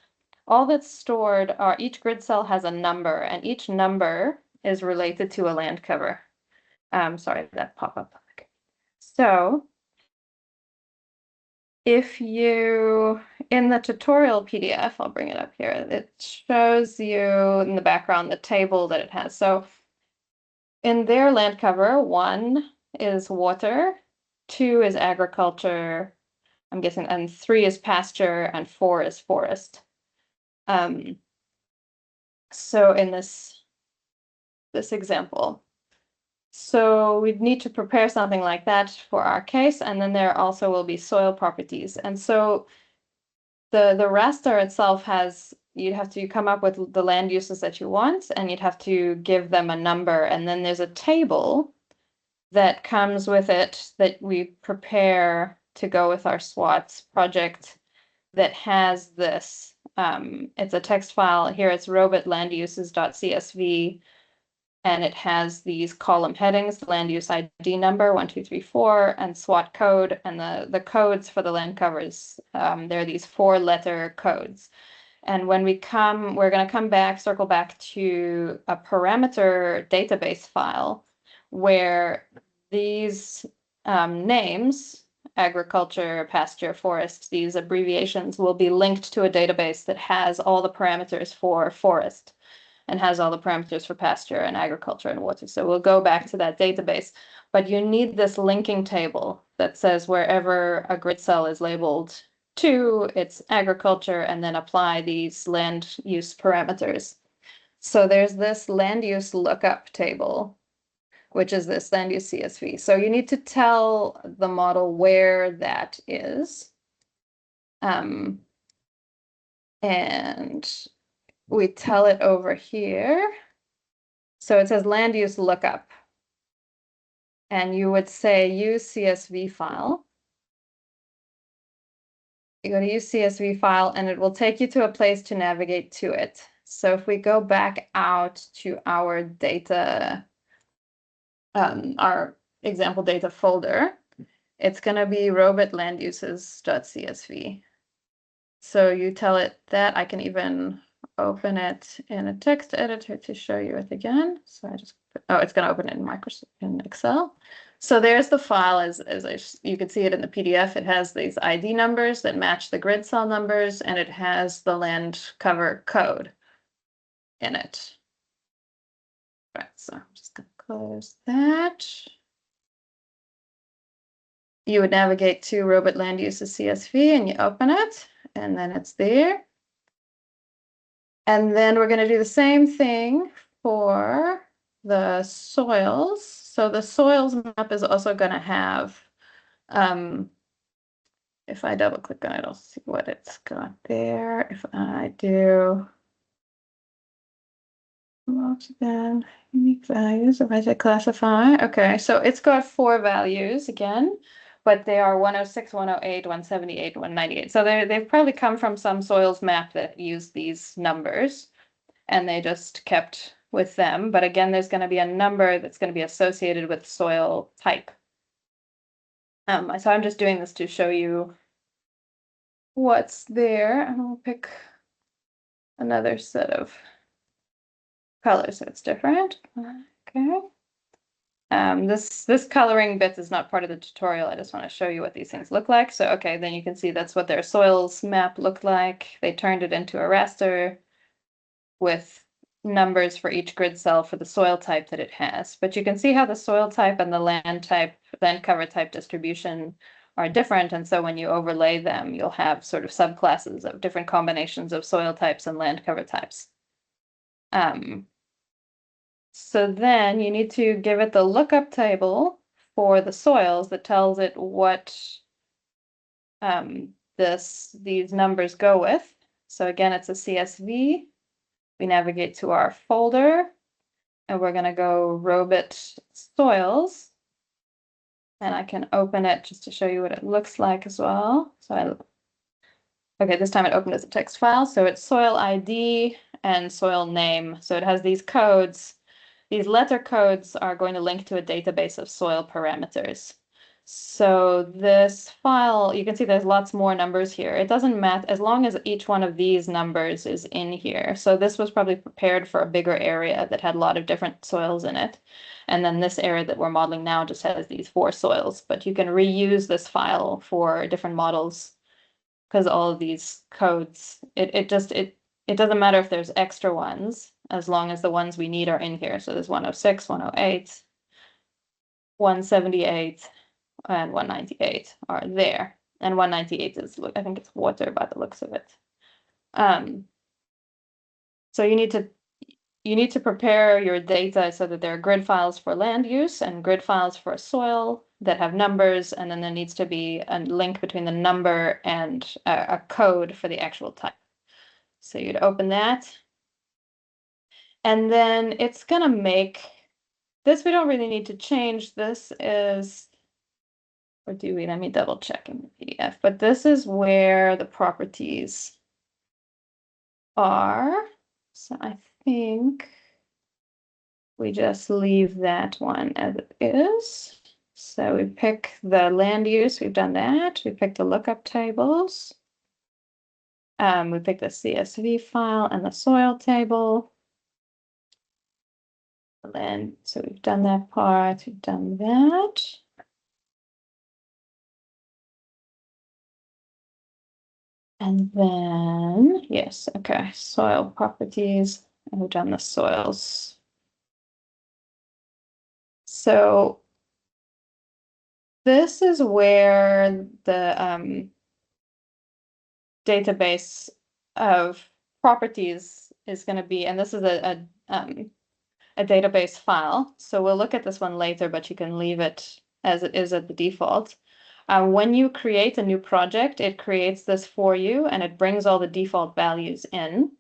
all that's stored are, each grid cell has a number, and each number is related to a land cover. Sorry, that pop-up. Okay. So if you, in the tutorial PDF, I'll bring it up here, it shows you in the background the table that it has. So in their land cover, 1 is water, 2 is agriculture, I'm guessing, and 3 is pasture, and 4 is forest. So in this example, so we'd need to prepare something like that for our case, and then there also will be soil properties. And so the raster itself has, you'd have to come up with the land uses that you want, and you'd have to give them a number, and then there's a table that comes with it that we prepare to go with our SWAT project that has this. It's a text file. Here it's robotlanduses.csv, and it has these column headings, the land use ID number, 1, 2, 3, 4, and SWAT code, and the codes for the land covers. There are these 4-letter codes. And when we're going to come back, circle back to a parameter database file where these names, agriculture, pasture, forest, these abbreviations will be linked to a database that has all the parameters for forest and has all the parameters for pasture and agriculture and water. So we'll go back to that database, but you need this linking table that says wherever a grid cell is labeled to, it's agriculture, and then apply these land use parameters. So there's this land use lookup table, which is this land use CSV. So you need to tell the model where that is. And we tell it over here. So it says land use lookup. And you would say use CSV file. You go to use CSV file, and it will take you to a place to navigate to it. So if we go back out to our data our example data folder, it's going to be robot land uses.csv. So you tell it that. I can even open it in a text editor to show you it again. So I just, it's going to open it in Microsoft in Excel. So there's the file you can see it in the PDF. It has these ID numbers that match the grid cell numbers, and it has the land cover code in it. Right, so I'm just going to close that. You would navigate to robot land uses CSV and you open it, and then it's there. And then we're going to do the same thing for the soils. So the soils map is also going to have, if I double click on it, I'll see what it's got there. If I do then unique values, if I say classify, okay, so it's got 4 values again, but they are 106, 108, 178, 198. So they've probably come from some soils map that used these numbers, and they just kept with them. But again, there's going to be a number that's going to be associated with soil type. So I'm just doing this to show you what's there, and we'll pick another set of colors so it's different. Okay. This coloring bit is not part of the tutorial. I just want to show you what these things look like. So, okay, then you can see that's what their soils map looked like. They turned it into a raster with numbers for each grid cell for the soil type that it has. But you can see how the soil type and the land cover type distribution are different. And so when you overlay them, you'll have sort of subclasses of different combinations of soil types and land cover types. So then you need to give it the lookup table for the soils that tells it what these numbers go with. So again, it's a CSV. We navigate to our folder, and we're going to go robot soils. And I can open it just to show you what it looks like as well. Okay, this time it opened as a text file. So it's soil ID and soil name. So it has these codes. These letter codes are going to link to a database of soil parameters. So this file, you can see there's lots more numbers here. It doesn't matter as long as each one of these numbers is in here. So this was probably prepared for a bigger area that had a lot of different soils in it. And then this area that we're modeling now just has these 4 soils, but you can reuse this file for different models because all of these codes, it doesn't matter if there's extra ones, as long as the ones we need are in here. So there's 106, 108, 178, and 198 are there. And 198 is, I think it's water by the looks of it. So you need to prepare your data so that there are grid files for land use and grid files for soil that have numbers, and then there needs to be a link between the number and a code for the actual type. So you'd open that. And then it's going to make this. We don't really need to change. This is, or do we? Let me double check in the PDF. But this is where the properties are. So I think we just leave that one as it is. So we pick the land use. We've done that. We pick the lookup tables. We pick the CSV file and the soil table. Land. So we've done that part. We've done that. And then, yes, okay, soil properties. And we've done the soils. So this is where the database of properties is going to be, and this is a database file. So we'll look at this one later, but you can leave it as it is at the default. When you create a new project, it creates this for you, and it brings all the default values in,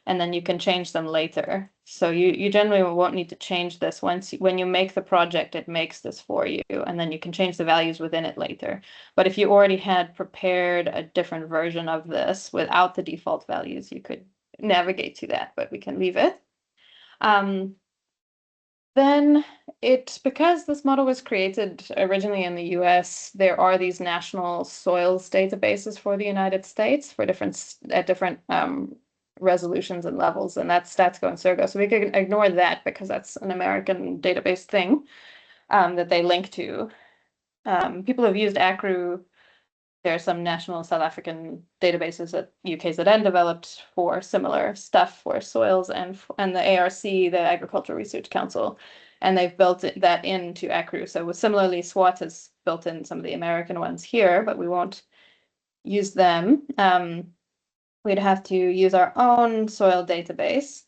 and then you can change them later. So you generally won't need to change this. When you make the project, it makes this for you, and then you can change the values within it later. But if you already had prepared a different version of this without the default values, you could navigate to that, but we can leave it. Then because this model was created originally in the US, there are these national soils databases for the United States for different resolutions and levels, and that's StatsGo and Surgo. So we could ignore that because that's an American database thing that they link to. People have used ACRU. There are some national South African databases that UKZN developed for similar stuff for soils, and the ARC, the Agricultural Research Council, and they've built that into ACRU. So similarly, SWAT has built in some of the American ones here, but we won't use them. We'd have to use our own soil database.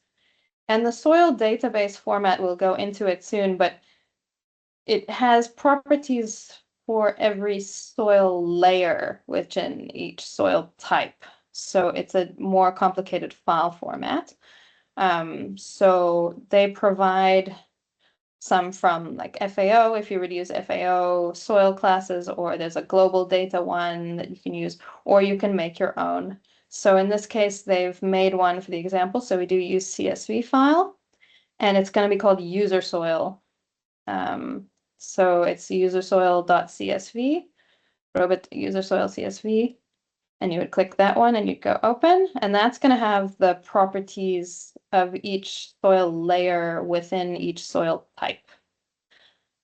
And the soil database format, we'll go into it soon, but it has properties for every soil layer within each soil type. So it's a more complicated file format. So they provide some from like FAO, if you would use FAO soil classes, or there's a global data one that you can use, or you can make your own. So in this case, they've made one for the example. So we do use CSV file, and it's going to be called user soil. So it's usersoil.csv, robot user soil CSV, and you would click that one and you'd go open, and that's going to have the properties of each soil layer within each soil type.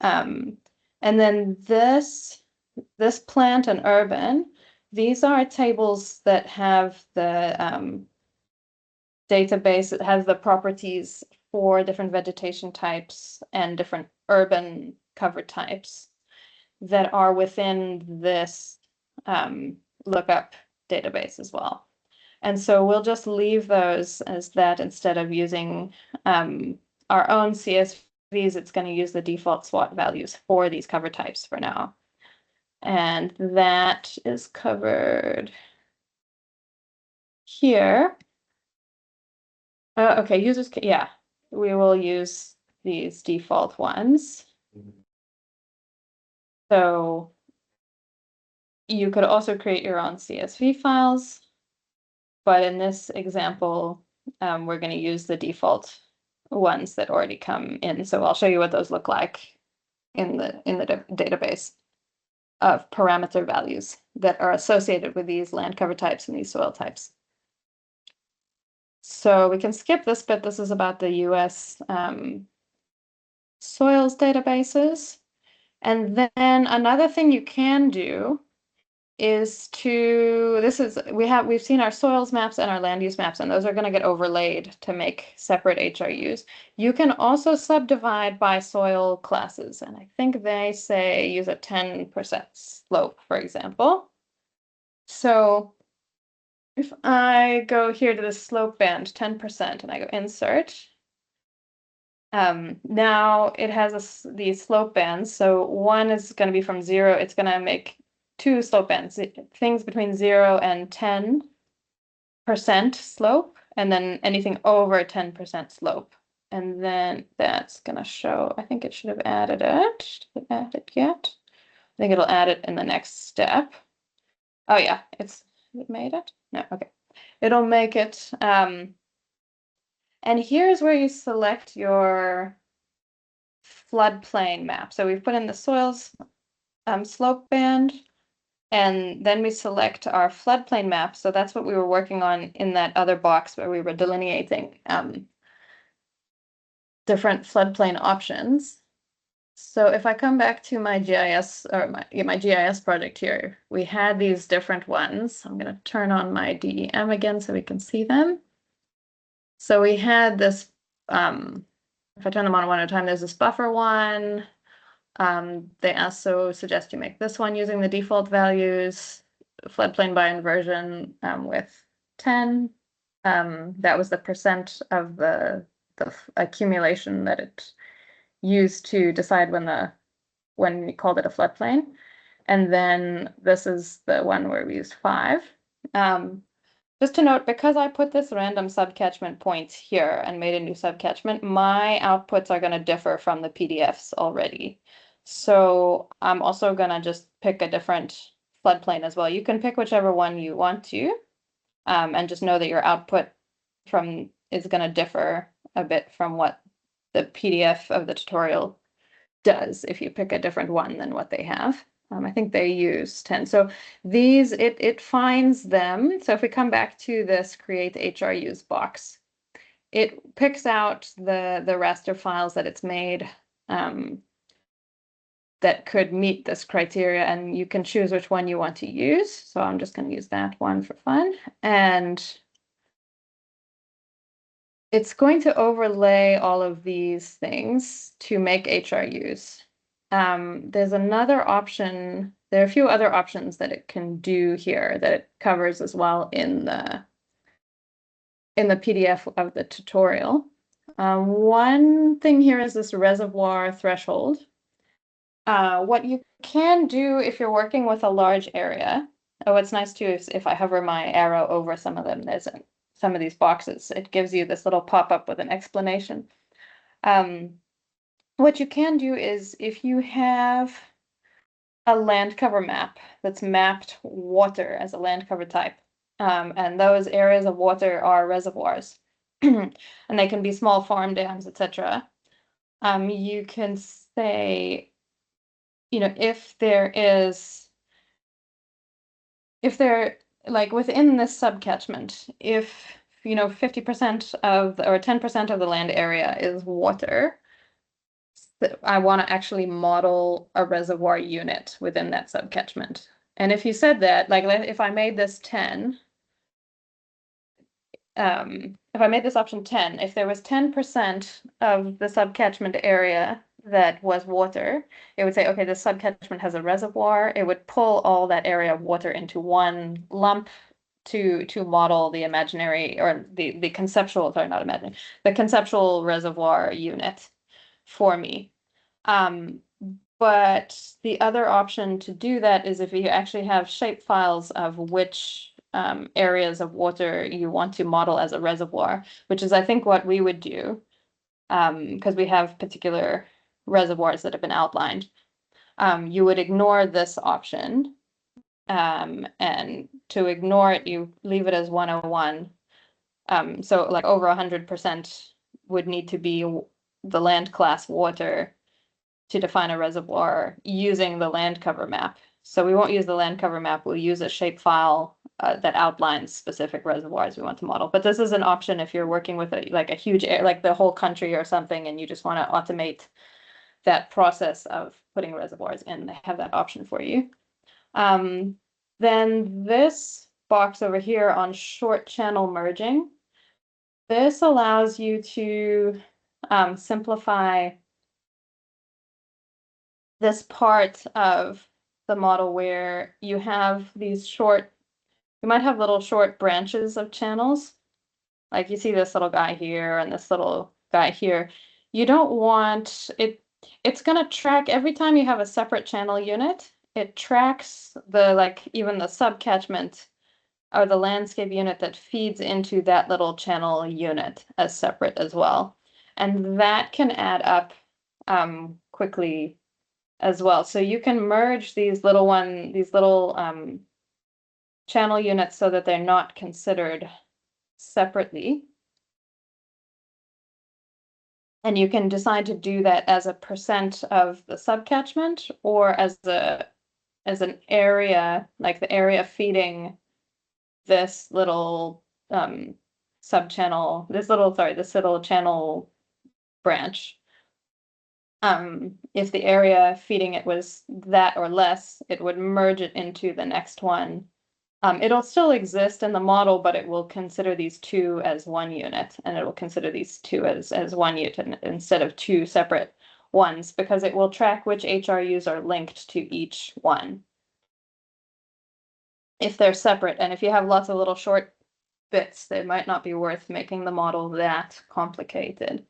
And then this plant and urban, these are tables that have the database that has the properties for different vegetation types and different urban cover types that are within this lookup database as well. And so we'll just leave those as that instead of using our own CSVs. It's going to use the default SWAT values for these cover types for now. And that is covered here. Okay, users, yeah, we will use these default ones. So you could also create your own CSV files, but in this example, we're going to use the default ones that already come in. So I'll show you what those look like in the database of parameter values that are associated with these land cover types and these soil types. So we can skip this bit. This is about the US soils databases. And then another thing you can do is we've seen our soils maps and our land use maps, and those are going to get overlaid to make separate HRUs. You can also subdivide by soil classes, and I think they say use a 10% slope, for example. So if I go here to the slope band 10% and I go insert, now it has these slope bands. So one is going to be from 0. It's going to make 2 slope bands, things between 0 and 10% slope, and then anything over 10% slope. And then that's going to show, I think it should have added it. Did it add it yet? I think it'll add it in the next step. Oh yeah, it made it? No, okay. It'll make it. And here's where you select your floodplain map. So we've put in the soils slope band, and then we select our floodplain map. So that's what we were working on in that other box where we were delineating different floodplain options. So if I come back to my GIS or my GIS project here, we had these different ones. I'm going to turn on my DEM again so we can see them. So we had this, if I turn them on one at a time, there's this buffer one. They also suggest you make this one using the default values, floodplain by inversion with 10. That was the percent of the accumulation that it used to decide when we called it a floodplain. And then this is the one where we used 5. Just to note, because I put this random subcatchment point here and made a new subcatchment, my outputs are going to differ from the PDFs already. So I'm also going to just pick a different floodplain as well. You can pick whichever one you want to, and just know that your output is going to differ a bit from what the PDF of the tutorial does if you pick a different one than what they have. I think they use 10. So these, it finds them. So if we come back to this create HRUs box, it picks out the raster files that it's made that could meet this criteria, and you can choose which one you want to use. So I'm just going to use that one for fun. And it's going to overlay all of these things to make HRUs. There's another option. There are a few other options that it can do here that it covers as well in the PDF of the tutorial. One thing here is this reservoir threshold. What you can do if you're working with a large area, what's nice too is if I hover my arrow over some of them, there's some of these boxes, it gives you this little pop-up with an explanation. What you can do is if you have a land cover map that's mapped water as a land cover type, and those areas of water are reservoirs, and they can be small farm dams, etc. You can say, if they're like within this subcatchment, if 50% of or 10% of the land area is water, I want to actually model a reservoir unit within that subcatchment. And if you said that, like if I made this 10, if I made this option 10, if there was 10% of the subcatchment area that was water, it would say, okay, this subcatchment has a reservoir. It would pull all that area of water into one lump to model the imaginary or the conceptual, sorry, not imaginary, the conceptual reservoir unit for me. But the other option to do that is if you actually have shape files of which areas of water you want to model as a reservoir, which is I think what we would do, because we have particular reservoirs that have been outlined. You would ignore this option, and to ignore it, you leave it as 101. So like over 100% would need to be the land class water to define a reservoir using the land cover map. So we won't use the land cover map, we'll use a shapefile that outlines specific reservoirs we want to model. But this is an option if you're working with a huge area, like the whole country or something, and you just want to automate that process of putting reservoirs in, they have that option for you. Then this box over here on short channel merging, this allows you to simplify this part of the model where you have these short, you might have little short branches of channels. Like you see this little guy here and this little guy here. You don't want it, it's going to track every time you have a separate channel unit, it tracks even the subcatchment or the landscape unit that feeds into that little channel unit as separate as well. And that can add up quickly as well. So you can merge these little channel units so that they're not considered separately. And you can decide to do that as a percent of the subcatchment or as an area, like the area feeding this little subchannel, this little channel branch. If the area feeding it was that or less, it would merge it into the next one. It'll still exist in the model, but it will consider these two as one unit, and it will consider these two as one unit instead of two separate ones, because it will track which HRUs are linked to each one if they're separate. And if you have lots of little short bits, they might not be worth making the model that complicated.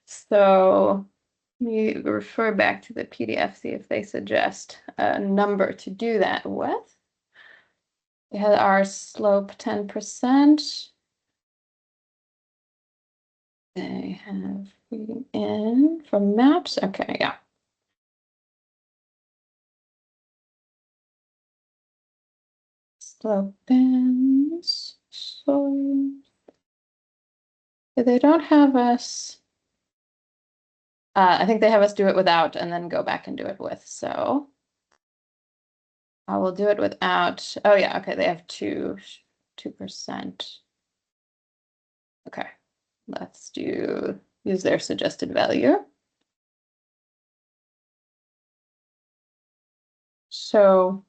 So you refer back to the PDF, see if they suggest a number to do that with. We had our slope 10%. They have feeding in from maps. Okay, yeah. Slope bins. So they don't have us I think they have us do it without and then go back and do it with. So I will do it without. Oh yeah, okay, they have 2%. Okay, let's use their suggested value. So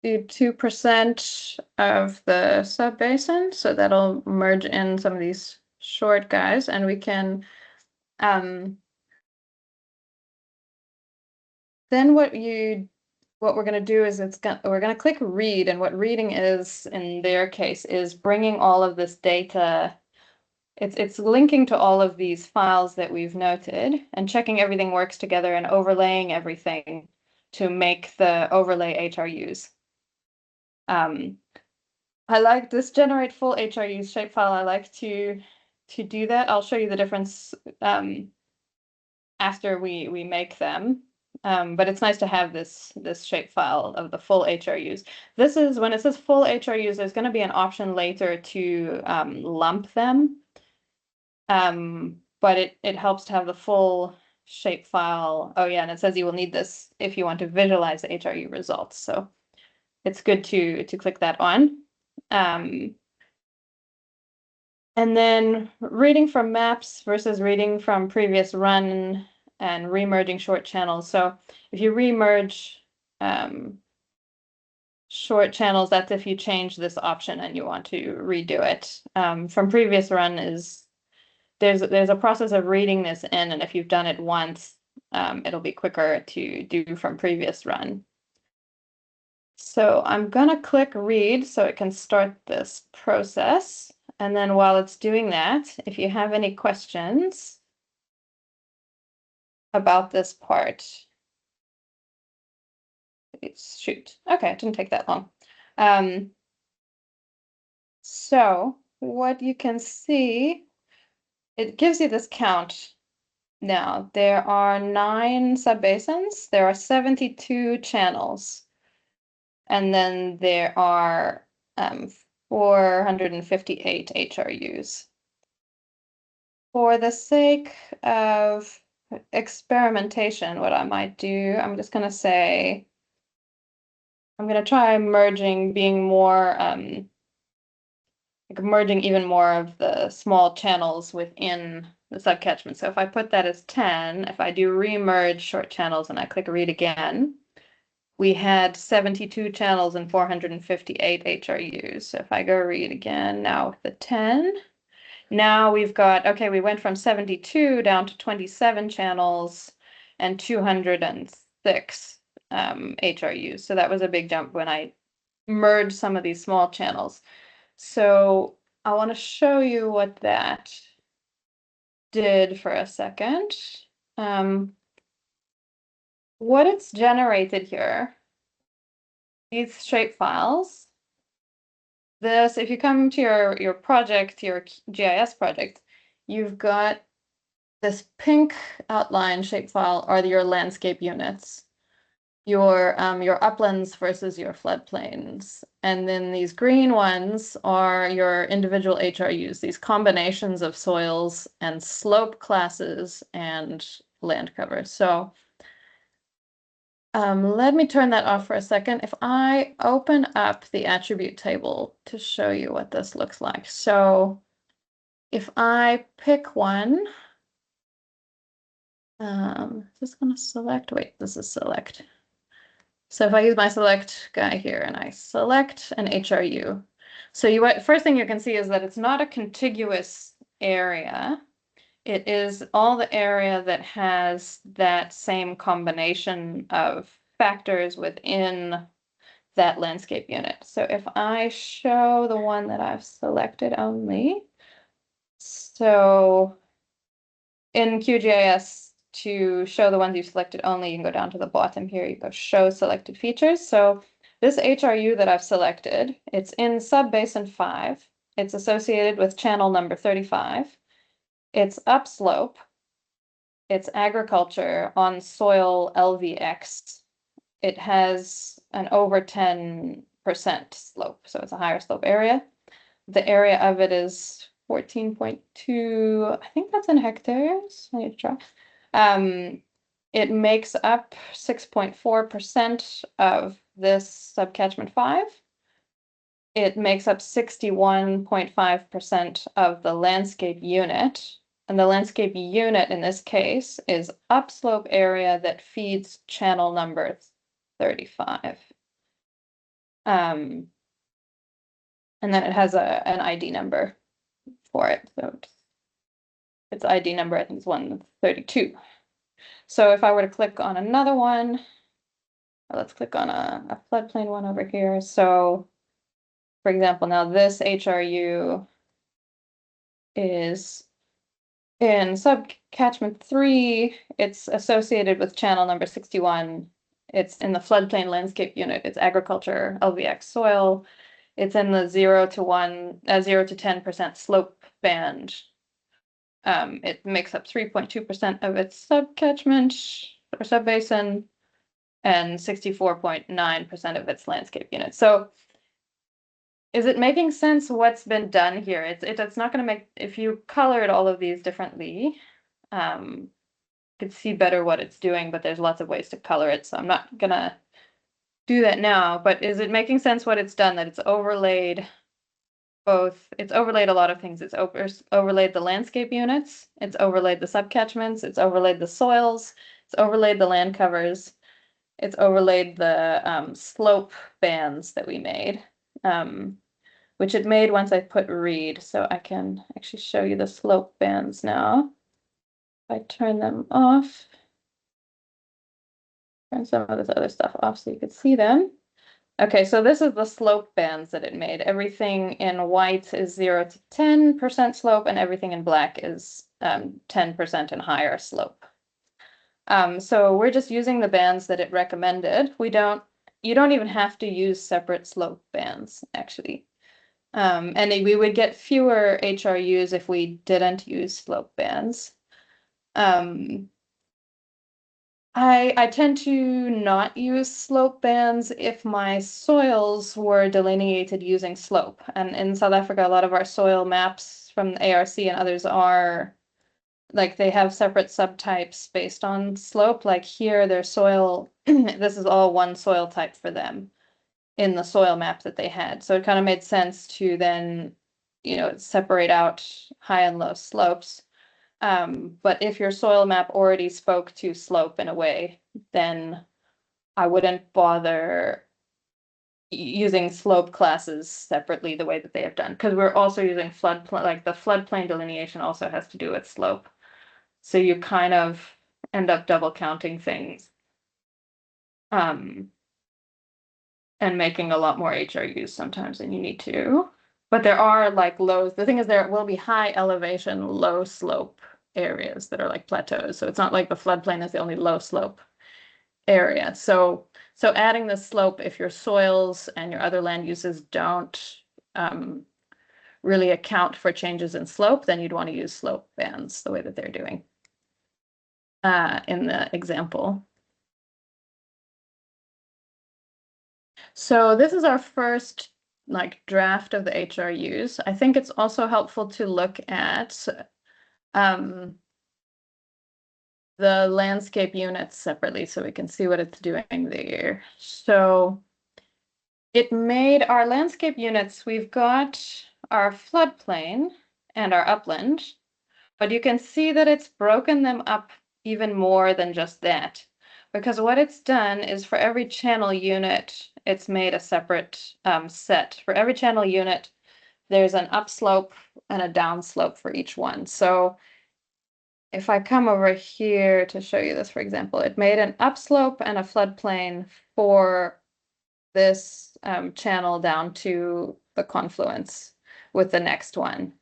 do 2% of the sub-basin, so that'll merge in some of these short guys, and we can then what we're going to do is we're going to click read, and what reading is in their case is bringing all of this data. It's linking to all of these files that we've noted and checking everything works together and overlaying everything to make the overlay HRUs. I like this generate full HRUs shapefile. I like to do that. I'll show you the difference after we make them. But it's nice to have this shapefile of the full HRUs. This is when it says full HRUs, there's going to be an option later to lump them. But it helps to have the full shapefile. Oh yeah, and it says you will need this if you want to visualize the HRU results. So it's good to click that on. And then reading from maps versus reading from previous run and remerging short channels. So if you remerge short channels, that's if you change this option and you want to redo it. From previous run is there's a process of reading this in, and if you've done it once, it'll be quicker to do from previous run. So I'm gonna click read so it can start this process. And then while it's doing that, if you have any questions about this part, shoot. Okay, it didn't take that long. So what you can see, it gives you this count. Now, there are 9 subbasins, there are 72 channels, and then there are 458 HRUs. For the sake of experimentation, what I might do, I'm just going to say, I'm going to try merging, being more, merging even more of the small channels within the subcatchment. So if I put that as 10, if I do remerge short channels and I click read again, we had 72 channels and 458 HRUs. So if I go read again now with the 10, now we've got, okay, we went from 72 down to 27 channels and 206 HRUs. So that was a big jump when I merged some of these small channels. So I want to show you what that did for a second. What it's generated here, these shapefiles, this, if you come to your project, your GIS project, you've got this pink outline shapefile are your landscape units, your uplands versus your floodplains. And then these green ones are your individual HRUs, these combinations of soils and slope classes and land cover. So let me turn that off for a second. If I open up the attribute table to show you what this looks like. So if I pick one, just gonna select, wait, this is select. So if I use my select guy here and I select an HRU, so first thing you can see is that it's not a contiguous area. It is all the area that has that same combination of factors within that landscape unit. So if I show the one that I've selected only, so in QGIS, to show the ones you've selected only, you can go down to the bottom here, you go show selected features. So this HRU that I've selected, it's in subbasin 5. It's associated with channel number 35. It's upslope. It's agriculture on soil LVX. It has an over 10% slope, so it's a higher slope area. The area of it is 14.2, I think that's in hectares. I need to try. It makes up 6.4% of this subcatchment 5. It makes up 61.5% of the landscape unit. And the landscape unit in this case is upslope area that feeds channel number 35. And then it has an ID number for it. So its ID number, I think, is 132. So if I were to click on another one, let's click on a floodplain one over here. So, for example, now this HRU is in subcatchment 3. It's associated with channel number 61. It's in the floodplain landscape unit. It's agriculture, LVX soil. It's in the 0 to 10% slope band. It makes up 3.2% of its subcatchment or subbasin and 64.9% of its landscape unit. So is it making sense what's been done here? It's not going to make, if you colored all of these differently, you could see better what it's doing, but there's lots of ways to color it. So I'm not going to do that now, but is it making sense what it's done? That it's overlaid it's overlaid a lot of things. It's overlaid the landscape units, it's overlaid the subcatchments, it's overlaid the soils, it's overlaid the land covers, it's overlaid the slope bands that we made, which it made once I put read. So I can actually show you the slope bands now. If I turn them off, turn some of this other stuff off so you could see them. Okay, so this is the slope bands that it made. Everything in white is 0 to 10% slope, and everything in black is 10% and higher slope. So we're just using the bands that it recommended. You don't even have to use separate slope bands, actually. And we would get fewer HRUs if we didn't use slope bands. I tend to not use slope bands if my soils were delineated using slope. And in South Africa, a lot of our soil maps from the ARC and others are like they have separate subtypes based on slope. Like here, their soil, this is all one soil type for them in the soil map that they had. So it kind of made sense to then, separate out high and low slopes. But if your soil map already spoke to slope in a way, then I wouldn't bother using slope classes separately the way that they have done, because we're also using floodplain, like the floodplain delineation also has to do with slope. So you kind of end up double counting things and making a lot more HRUs sometimes than you need to. But there are like lows. The thing is, there will be high elevation, low slope areas that are like plateaus. So it's not like the floodplain is the only low slope area. So adding the slope, if your soils and your other land uses don't really account for changes in slope, then you'd want to use slope bands the way that they're doing in the example. So this is our first draft of the HRUs. I think it's also helpful to look at the landscape units separately so we can see what it's doing there. So it made our landscape units, we've got our floodplain and our upland, but you can see that it's broken them up even more than just that, because what it's done is for every channel unit, it's made a separate set. For every channel unit, there's an upslope and a downslope for each one. So if I come over here to show you this, for example, it made an upslope and a floodplain for this channel down to the confluence with the next one,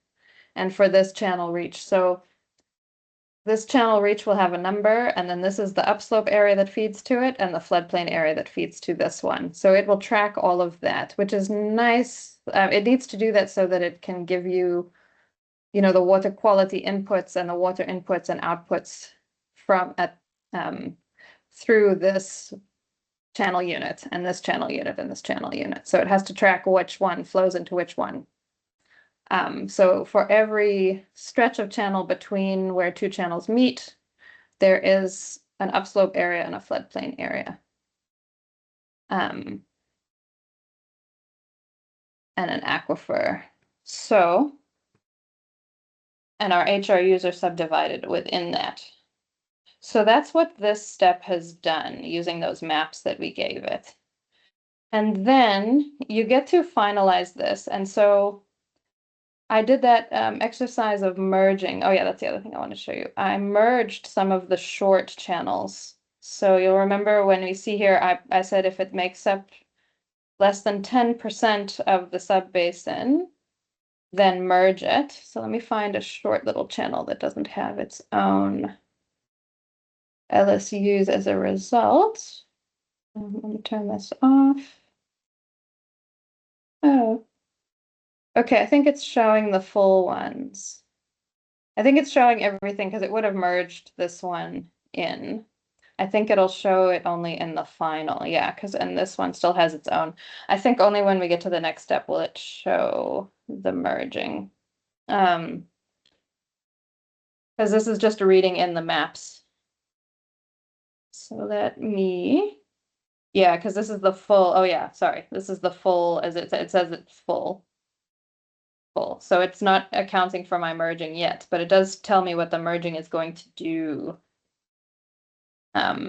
and for this channel reach. So this channel reach will have a number, and then this is the upslope area that feeds to it and the floodplain area that feeds to this one. So it will track all of that, which is nice. It needs to do that so that it can give you, the water quality inputs and the water inputs and outputs from through this channel unit and this channel unit and this channel unit. So it has to track which one flows into which one. So for every stretch of channel between where two channels meet, there is an upslope area and a floodplain area. And an aquifer. So, and our HRUs are subdivided within that. So that's what this step has done using those maps that we gave it. And then you get to finalize this. And so I did that exercise of merging. Oh yeah, that's the other thing I want to show you. I merged some of the short channels. So you'll remember when we see here, I said if it makes up less than 10% of the subbasin, then merge it. So let me find a short little channel that doesn't have its own LSUs as a result. Let me turn this off. Oh, okay, I think it's showing the full ones. I think it's showing everything because it would have merged this one in. I think it'll show it only in the final, yeah, because and this one still has its own. I think only when we get to the next step will it show the merging. Because this is just reading in the maps. So let me, yeah, because this is the full, oh yeah, sorry. This is the full, as it says it's full. Full. So it's not accounting for my merging yet, but it does tell me what the merging is going to do.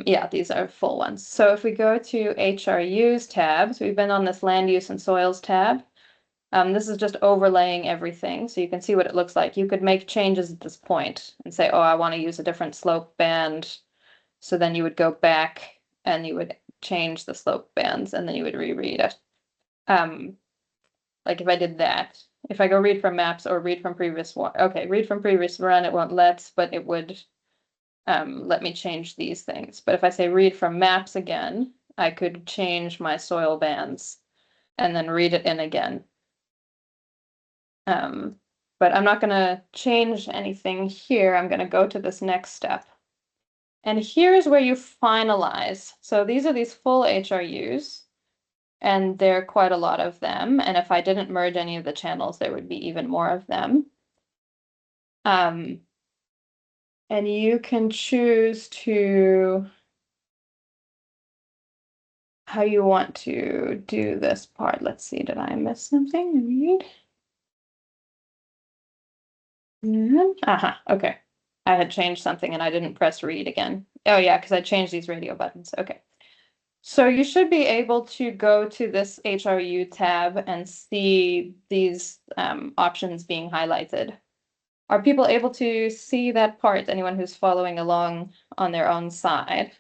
Yeah, these are full ones. So if we go to HRUs tabs, we've been on this land use and soils tab. This is just overlaying everything, so you can see what it looks like. You could make changes at this point and say, oh, I want to use a different slope band. So then you would go back and you would change the slope bands and then you would reread it. Like if I did that, if I go read from maps or read from previous one, okay, read from previous run, it won't let, but it would let me change these things. But if I say read from maps again, I could change my soil bands and then read it in again. But I'm not going to change anything here. I'm going to go to this next step. And here's where you finalize. So these are these full HRUs, and there are quite a lot of them. And if I didn't merge any of the channels, there would be even more of them. And you can choose to how you want to do this part. Let's see, did I miss something? Read. Okay. I had changed something and I didn't press read again. Oh yeah, because I changed these radio buttons. Okay. So you should be able to go to this HRU tab and see these options being highlighted. Are people able to see that part? Anyone who's following along on their own side?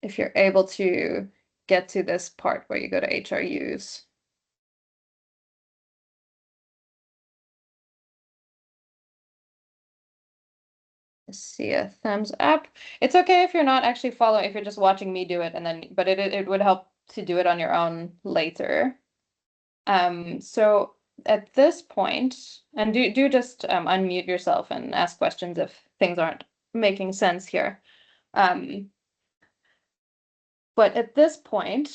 If you're able to get to this part where you go to HRUs. See a thumbs up. It's okay if you're not actually following, if you're just watching me do it and then, but it would help to do it on your own later. So at this point, and do just unmute yourself and ask questions if things aren't making sense here. But at this point,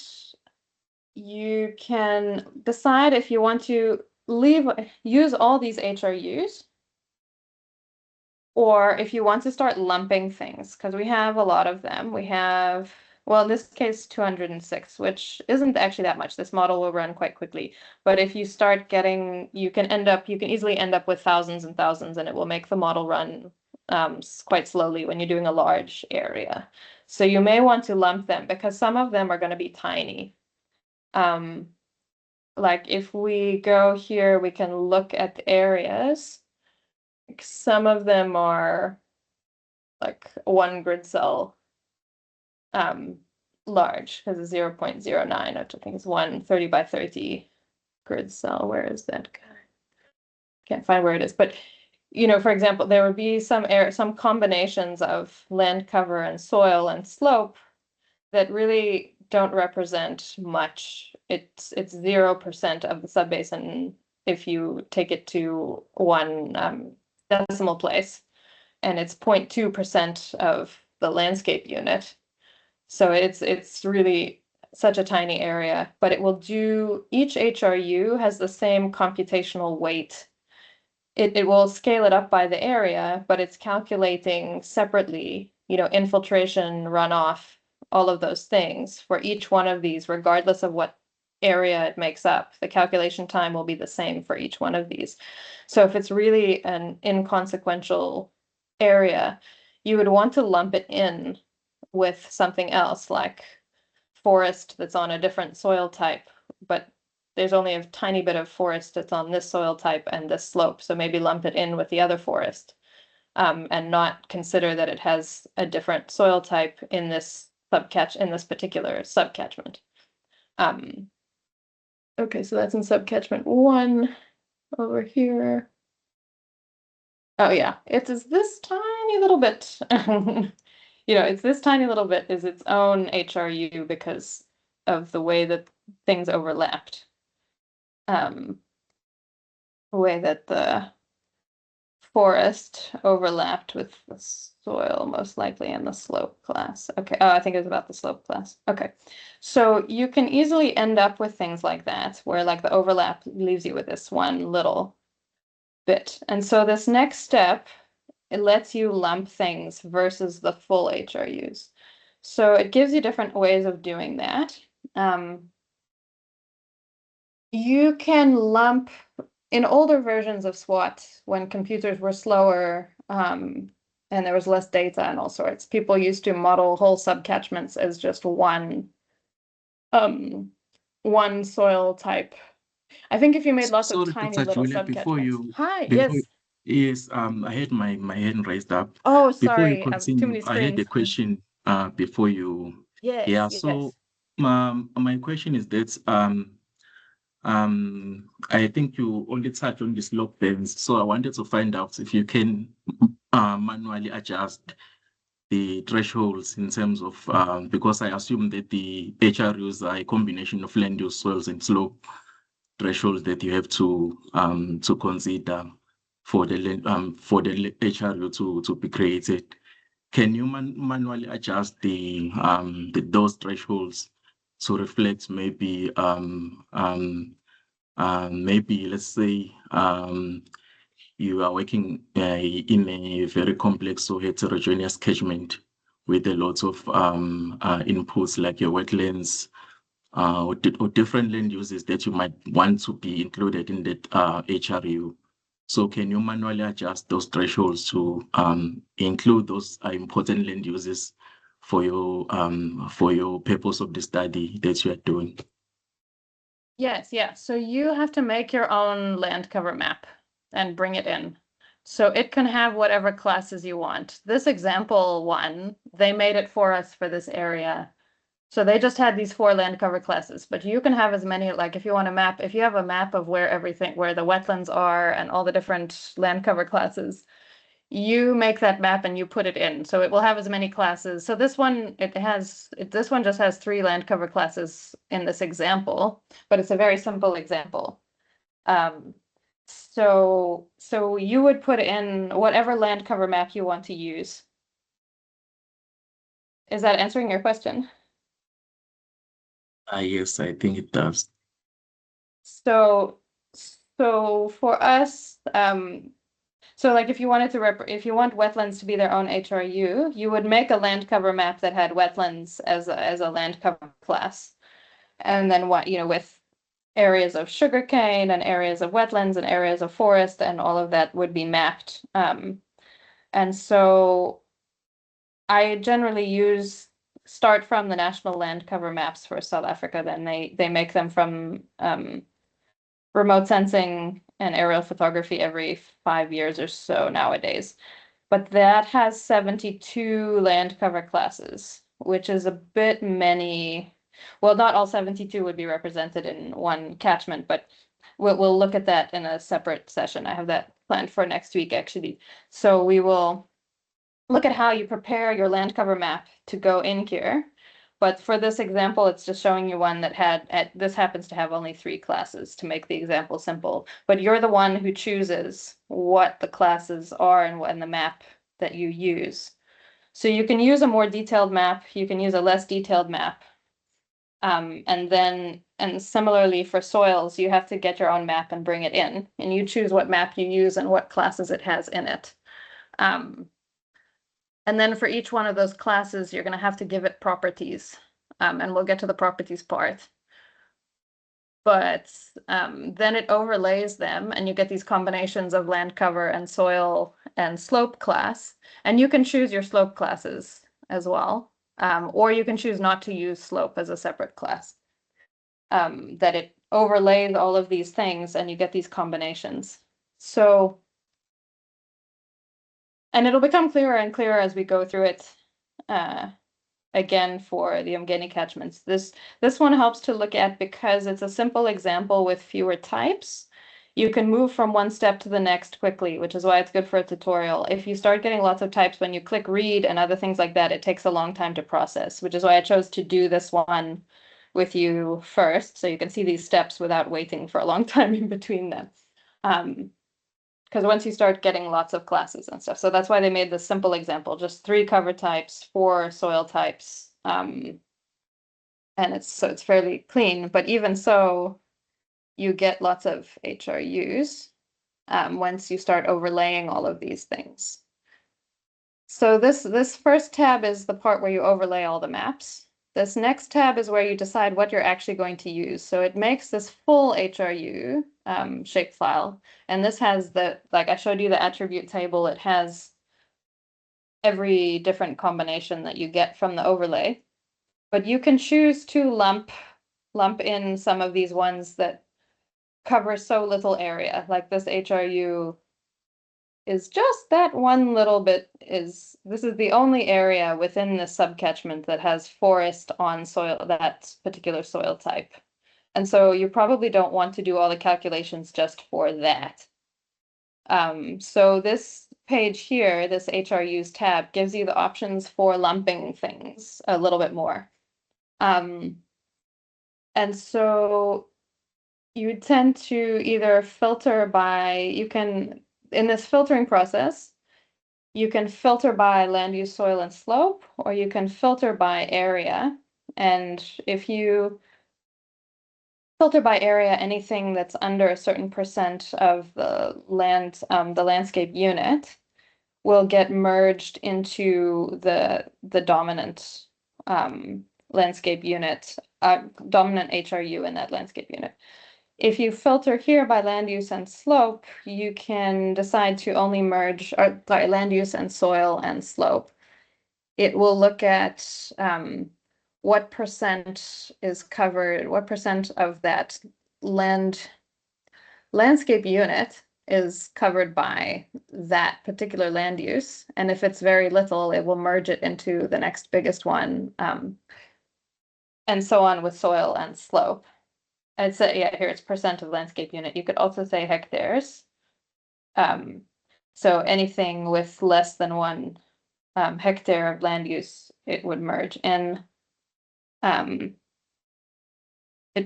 you can decide if you want to use all these HRUs, or if you want to start lumping things, because we have a lot of them. We have, well, in this case, 206, which isn't actually that much. This model will run quite quickly. But if you start getting, you can easily end up with thousands and thousands, and it will make the model run quite slowly when you're doing a large area. So you may want to lump them because some of them are going to be tiny. Like if we go here, we can look at the areas. Some of them are like 1 grid cell large because it's 0.09, which I think is 130 by 30 grid cell. Where is that guy? Can't find where it is. But you know, for example, there would be some combinations of land cover and soil and slope that really don't represent much. It's 0% of the subbasin if you take it to one decimal place, and it's 0.2% of the landscape unit. So it's really such a tiny area, but it will do, each HRU has the same computational weight. It will scale it up by the area, but it's calculating separately, infiltration, runoff, all of those things for each one of these, regardless of what area it makes up. The calculation time will be the same for each one of these. So if it's really an inconsequential area, you would want to lump it in with something else, like forest that's on a different soil type, but there's only a tiny bit of forest that's on this soil type and this slope, so maybe lump it in with the other forest, and not consider that it has a different soil type in this particular subcatchment. Okay, so that's in subcatchment 1 over here. Oh yeah, it's this tiny little bit. It's this tiny little bit is its own HRU because of the way that things overlapped. The way that the forest overlapped with the soil, most likely in the slope class. Okay, oh, I think it was about the slope class. Okay, so you can easily end up with things like that, where like the overlap leaves you with this one little bit. And so this next step, it lets you lump things versus the full HRUs. So it gives you different ways of doing that. You can lump in older versions of SWAT, when computers were slower, and there was less data and all sorts, people used to model whole subcatchments as just one soil type. I think if you made lots of tiny Dr. little Julia, subcatchments. Hi, before yes. yes, I had my hand raised up. Oh, Before you sorry, too continue, many I had a screens. question before you. Yes, Yeah, yes. so my question is that I think you only touched on the slope bands, so I wanted to find out if you can manually adjust the thresholds in terms of because I assume that the HRUs are a combination of land use, soils, and slope thresholds that you have to consider for the HRU to be created. Can you manually adjust those thresholds to reflect maybe let's say you are working in a very complex or heterogeneous catchment with a lot of inputs like your wetlands or different land uses that you might want to be included in that HRU. So can you manually adjust those thresholds to include those important land uses for your purpose of the study that you are doing? Yes, yeah. So you have to make your own land cover map and bring it in. So it can have whatever classes you want. This example one, they made it for us for this area. So they just had these 4 land cover classes, but you can have as many, like if you want a map, if you have a map of where the wetlands are and all the different land cover classes, you make that map and you put it in. So it will have as many classes. So this one, this one just has 3 land cover classes in this example, but it's a very simple example. So you would put in whatever land cover map you want to use. Is that answering your question? Yes, I think it does. So for us, so like if you want wetlands to be their own HRU, you would make a land cover map that had wetlands as a land cover class, and then with areas of sugarcane and areas of wetlands and areas of forest and all of that would be mapped. And so I generally start from the national land cover maps for South Africa. Then they make them from remote sensing and aerial photography every 5 years or so nowadays. But that has 72 land cover classes, which is a bit many. Well, not all 72 would be represented in one catchment, but we'll look at that in a separate session. I have that planned for next week, actually. So we will look at how you prepare your land cover map to go in here. But for this example, it's just showing you one that this happens to have only 3 classes to make the example simple. But you're the one who chooses what the classes are and the map that you use. So you can use a more detailed map. You can use a less detailed map. And similarly for soils, you have to get your own map and bring it in, and you choose what map you use and what classes it has in it. And then for each one of those classes, you're going to have to give it properties, and we'll get to the properties part. But then it overlays them, and you get these combinations of land cover and soil and slope class, and you can choose your slope classes as well, or you can choose not to use slope as a separate class. That it overlays all of these things, and you get these combinations. So, and it'll become clearer and clearer as we go through it. Again, for the uMngeni catchments, this one helps to look at because it's a simple example with fewer types. You can move from one step to the next quickly, which is why it's good for a tutorial. If you start getting lots of types, when you click read and other things like that, it takes a long time to process, which is why I chose to do this one with you first, so you can see these steps without waiting for a long time in between them. Because once you start getting lots of classes and stuff, so that's why they made this simple example, just 3 cover types, 4 soil types, and it's fairly clean. But even so, you get lots of HRUs once you start overlaying all of these things. So this first tab is the part where you overlay all the maps. This next tab is where you decide what you're actually going to use. So it makes this full HRU shapefile. And this has like I showed you the attribute table, it has every different combination that you get from the overlay. But you can choose to lump in some of these ones that cover so little area, like this HRU is just that one little bit. This is the only area within the subcatchment that has forest on soil, that particular soil type. And so you probably don't want to do all the calculations just for that. So this page here, this HRUs tab, gives you the options for lumping things a little bit more. And so you tend to either filter by, in this filtering process, you can filter by land use, soil, and slope, or you can filter by area. And if you filter by area, anything that's under a certain percent of the landscape unit will get merged into the dominant landscape unit, dominant HRU in that landscape unit. If you filter here by land use and slope, you can decide to only merge, or sorry, land use and soil and slope. It will look at what percent is covered, what percent of that landscape unit is covered by that particular land use. And if it's very little, it will merge it into the next biggest one, and so on with soil and slope. I'd say, yeah, here it's percent of landscape unit. You could also say hectares. So anything with less than 1 hectare of land use, it would merge in. It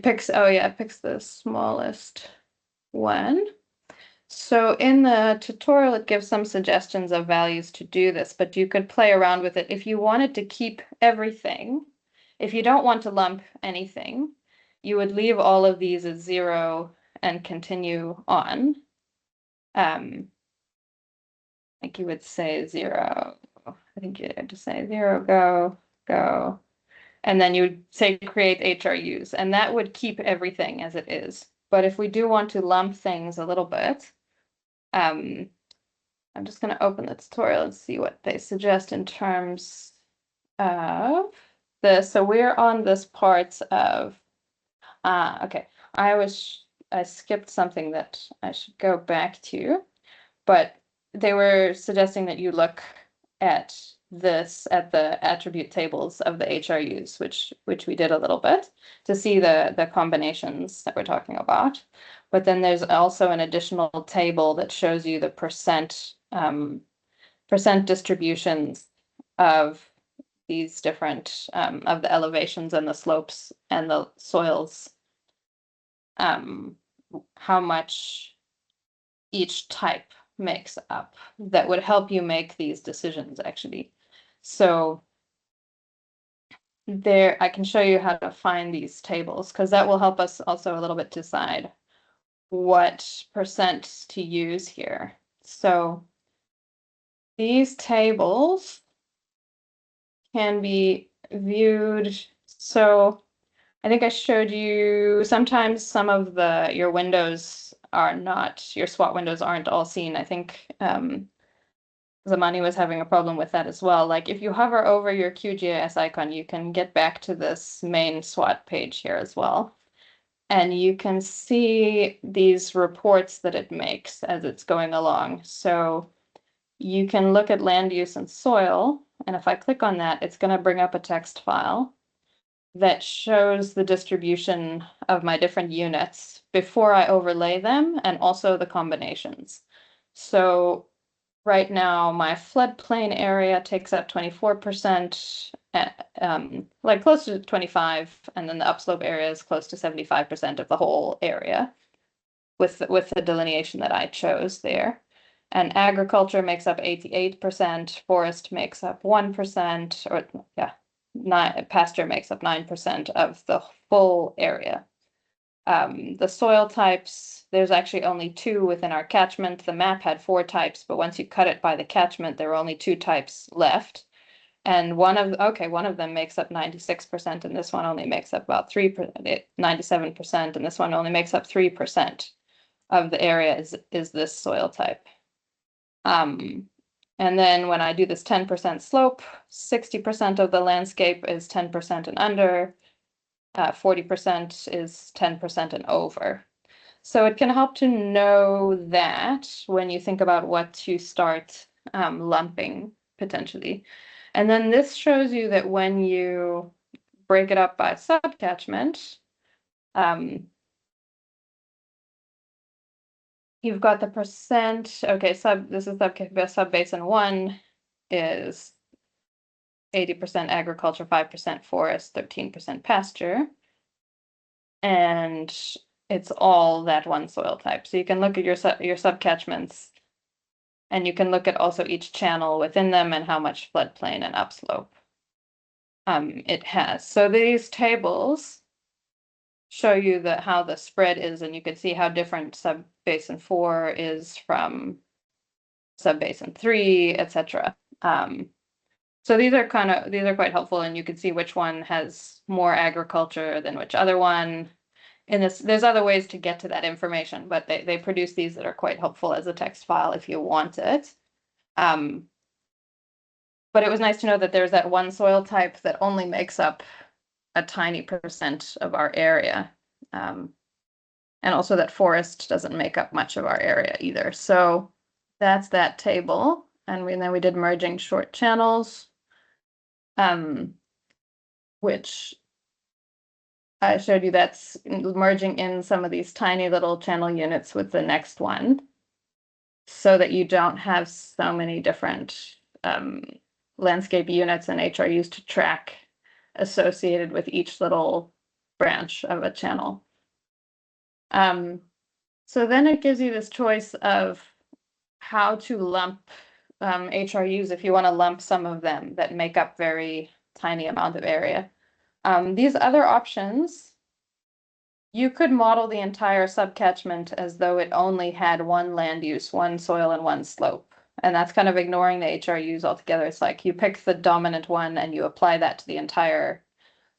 picks the smallest one. So in the tutorial, it gives some suggestions of values to do this, but you could play around with it if you wanted to keep everything. If you don't want to lump anything, you would leave all of these as 0 and continue on. Like you would say 0. I think you had to say 0, go. And then you would say create HRUs, and that would keep everything as it is. But if we do want to lump things a little bit, I'm just going to open the tutorial and see what they suggest in terms of this. So we're on this part of, okay, I skipped something that I should go back to, but they were suggesting that you look at the attribute tables of the HRUs, which we did a little bit to see the combinations that we're talking about. But then there's also an additional table that shows you the percent distributions of these different of the elevations and the slopes and the soils, how much each type makes up, that would help you make these decisions actually. So there, I can show you how to find these tables, because that will help us also a little bit decide what percent to use here. So these tables can be viewed. So I think I showed you sometimes some of your windows are not, your SWAT windows aren't all seen. I think Zamani was having a problem with that as well. Like if you hover over your QGIS icon, you can get back to this main SWAT page here as well. And you can see these reports that it makes as it's going along. So you can look at land use and soil. And if I click on that, it's going to bring up a text file that shows the distribution of my different units before I overlay them, and also the combinations. So right now, my floodplain area takes up 24%, like close to 25, and then the upslope area is close to 75% of the whole area, with the delineation that I chose there. And agriculture makes up 88%, forest makes up 1%, or yeah, pasture makes up 9% of the full area. The soil types, there's actually only 2 within our catchment. The map had 4 types, but once you cut it by the catchment, there were only 2 types left. And one of them makes up 96%, and this one only makes up about 97%, and this one only makes up 3% of the area is this soil type. And then when I do this 10% slope, 60% of the landscape is 10% and under, 40% is 10% and over. So it can help to know that when you think about what to start lumping potentially. And then this shows you that when you break it up by subcatchment, you've got the percent. Okay, this is sub-basin 1 is 80% agriculture, 5% forest, 13% pasture. And it's all that one soil type. So you can look at your subcatchments, and you can look at also each channel within them and how much floodplain and upslope it has. So these tables show you how the spread is, and you can see how different sub-basin 4 is from sub-basin 3, etc. So these are quite helpful, and you can see which one has more agriculture than which other one. And there's other ways to get to that information, but they produce these that are quite helpful as a text file if you want it. But it was nice to know that there's that one soil type that only makes up a tiny percent of our area. And also that forest doesn't make up much of our area either. So that's that table. And then we did merging short channels, which I showed you that's merging in some of these tiny little channel units with the next one, so that you don't have so many different landscape units and HRUs to track associated with each little branch of a channel. So then it gives you this choice of how to lump HRUs if you want to lump some of them that make up very tiny amount of area. These other options, you could model the entire subcatchment as though it only had one land use, one soil, and one slope. And that's kind of ignoring the HRUs altogether. It's like you pick the dominant one and you apply that to the entire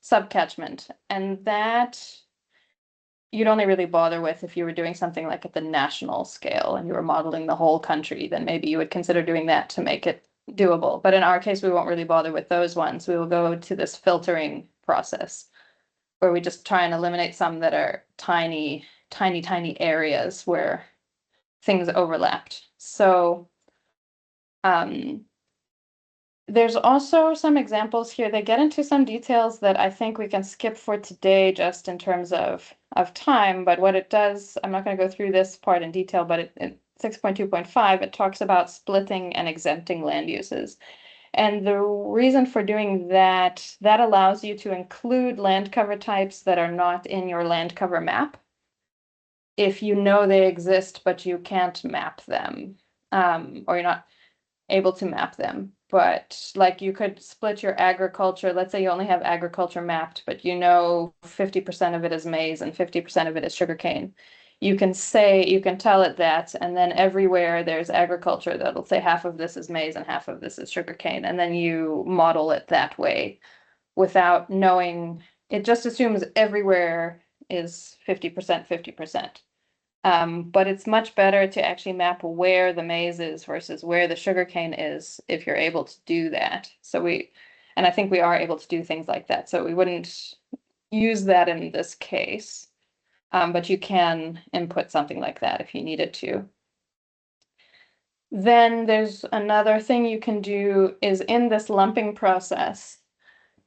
subcatchment. And that you'd only really bother with if you were doing something like at the national scale and you were modeling the whole country, then maybe you would consider doing that to make it doable. But in our case, we won't really bother with those ones. We will go to this filtering process where we just try and eliminate some that are tiny, tiny, tiny areas where things overlapped. So there's also some examples here. They get into some details that I think we can skip for today just in terms of time. But what it does, I'm not going to go through this part in detail, but in 6.2.5, it talks about splitting and exempting land uses. And the reason for doing that allows you to include land cover types that are not in your land cover map if you know they exist, but you can't map them, or you're not able to map them. But like you could split your agriculture. Let's say you only have agriculture mapped, but 50% of it is maize and 50% of it is sugarcane. You can tell it that, and then everywhere there's agriculture that'll say half of this is maize and half of this is sugarcane, and then you model it that way without knowing. It just assumes everywhere is 50%, 50%. But it's much better to actually map where the maize is versus where the sugarcane is if you're able to do that. And I think we are able to do things like that. So we wouldn't use that in this case, but you can input something like that if you needed to. Then there's another thing you can do is in this lumping process,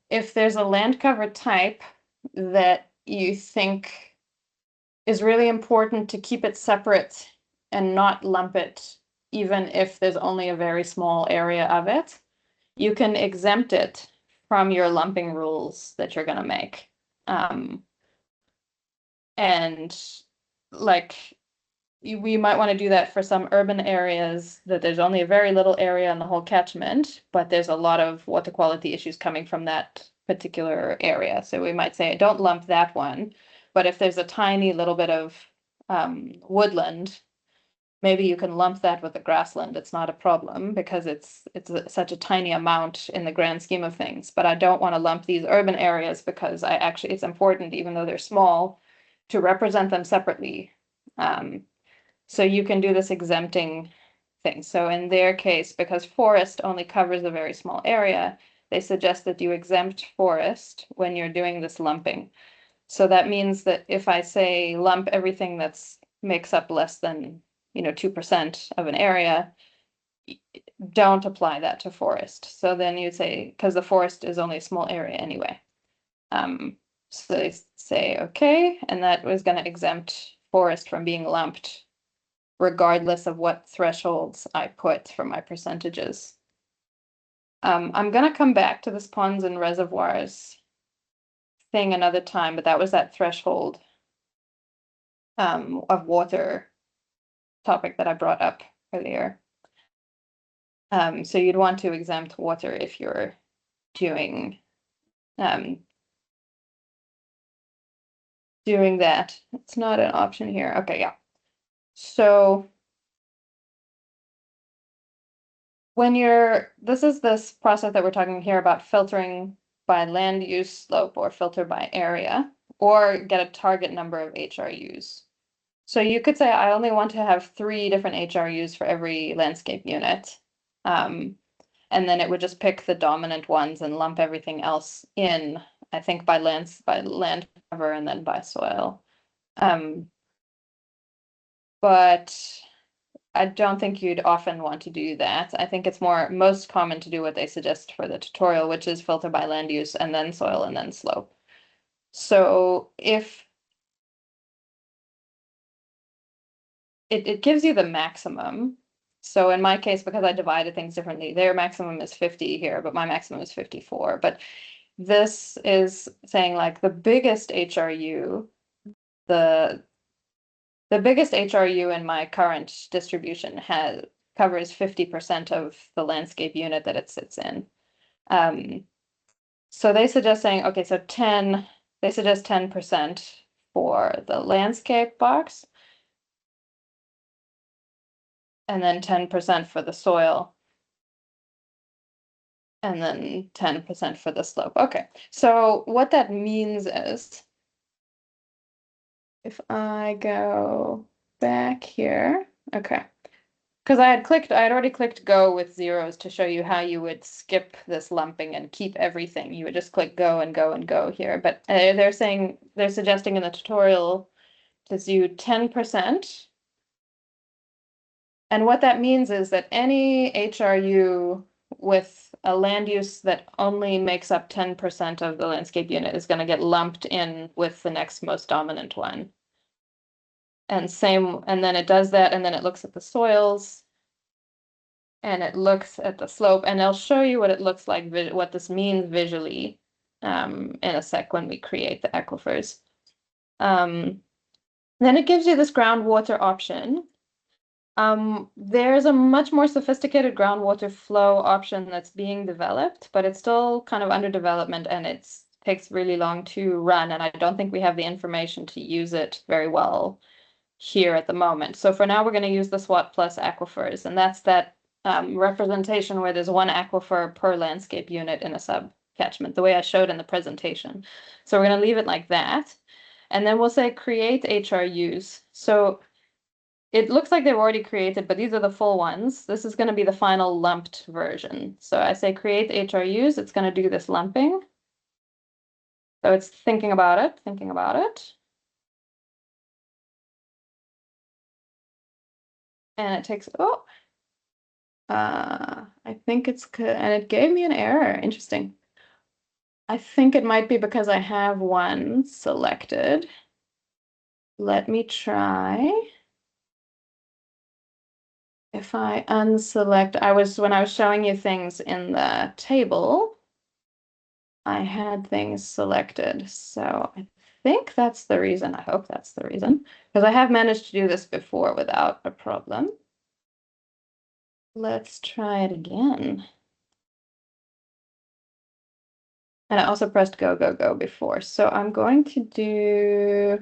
if there's a land cover type that you think is really important to keep it separate and not lump it, even if there's only a very small area of it, you can exempt it from your lumping rules that you're going to make. And like we might want to do that for some urban areas that there's only a very little area in the whole catchment, but there's a lot of water quality issues coming from that particular area. So we might say, don't lump that one. But if there's a tiny little bit of woodland, maybe you can lump that with the grassland. It's not a problem because it's such a tiny amount in the grand scheme of things. But I don't want to lump these urban areas because it's important, even though they're small, to represent them separately. So you can do this exempting thing. So in their case, because forest only covers a very small area, they suggest that you exempt forest when you're doing this lumping. So that means that if I say lump everything that's makes up less than 2% of an area, don't apply that to forest. So then you say, because the forest is only a small area anyway. So they say, okay, and that was going to exempt forest from being lumped regardless of what thresholds I put for my percentages. I'm going to come back to this ponds and reservoirs thing another time, but that was that threshold of water topic that I brought up earlier. So you'd want to exempt water if you're doing that. It's not an option here. Okay, yeah. So this is this process that we're talking here about filtering by land use slope or filter by area, or get a target number of HRUs. So you could say, I only want to have 3 different HRUs for every landscape unit. And then it would just pick the dominant ones and lump everything else in, I think by land cover and then by soil. But I don't think you'd often want to do that. I think it's most common to do what they suggest for the tutorial, which is filter by land use and then soil and then slope. So if it gives you the maximum. So in my case, because I divided things differently, their maximum is 50 here, but my maximum is 54. But this is saying like the biggest HRU, the biggest HRU in my current distribution covers 50% of the landscape unit that it sits in. So they suggest saying, okay, so they suggest 10% for the landscape box, and then 10% for the soil, and then 10% for the slope. Okay, so what that means is, if I go back here, okay, because I had already clicked go with zeros to show you how you would skip this lumping and keep everything. You would just click go and go and go here, but they're suggesting in the tutorial to do 10%. And what that means is that any HRU with a land use that only makes up 10% of the landscape unit is going to get lumped in with the next most dominant one. And then it does that, and then it looks at the soils, and it looks at the slope, and I'll show you what it looks like, what this means visually in a sec when we create the aquifers. Then it gives you this groundwater option. There's a much more sophisticated groundwater flow option that's being developed, but it's still kind of under development and it takes really long to run. And I don't think we have the information to use it very well here at the moment. So for now, we're going to use the SWAT plus aquifers, and that's that representation where there's one aquifer per landscape unit in a sub-catchment, the way I showed in the presentation. So we're going to leave it like that. And then we'll say create HRUs. So it looks like they've already created, but these are the full ones. This is going to be the final lumped version. So I say create HRUs, it's going to do this lumping. So it's thinking about it, thinking about it. And it takes, I think it's, and it gave me an error. Interesting. I think it might be because I have one selected. Let me try. If I unselect, when I was showing you things in the table, I had things selected. So I think that's the reason. I hope that's the reason, because I have managed to do this before without a problem. Let's try it again. And I also pressed go, go, go before. So I'm going to do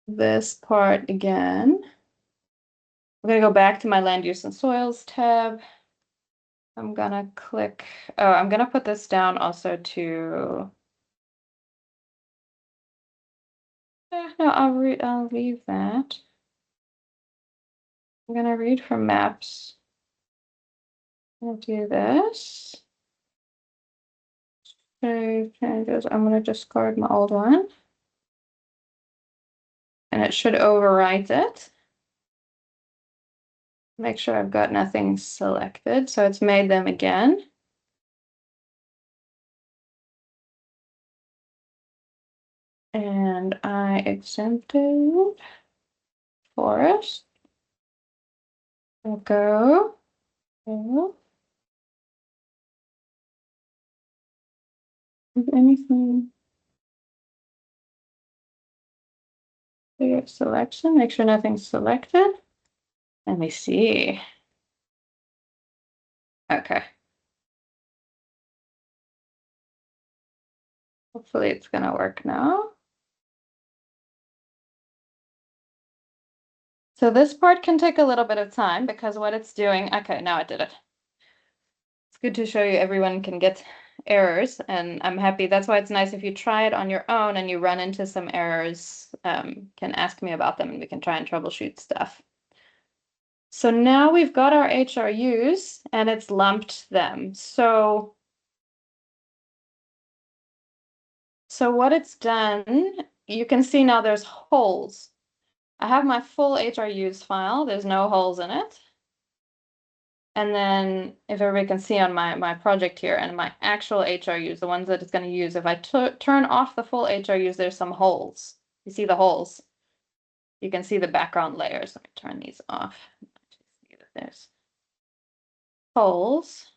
this part again. I'm going to go back to my land use and soils tab. I'm going to click, I'm going to put this down also to, no, I'll leave that. I'm going to read from maps. I'll do this. Save changes. I'm going to discard my old one. And it should overwrite it. Make sure I've got nothing selected. So it's made them again. And I exempted forest. We'll go. Is anything? Selection. Make sure nothing's selected. Let me see. Okay. Hopefully it's going to work now. So this part can take a little bit of time because what it's doing, okay, now it did it. It's good to show you everyone can get errors, and I'm happy. That's why it's nice if you try it on your own and you run into some errors, can ask me about them and we can try and troubleshoot stuff. So now we've got our HRUs and it's lumped them. So what it's done, you can see now there's holes. I have my full HRUs file. There's no holes in it. And then if everybody can see on my project here and my actual HRUs, the ones that it's going to use, if I turn off the full HRUs, there's some holes. You see the holes? You can see the background layers. Let me turn these off. See that there's holes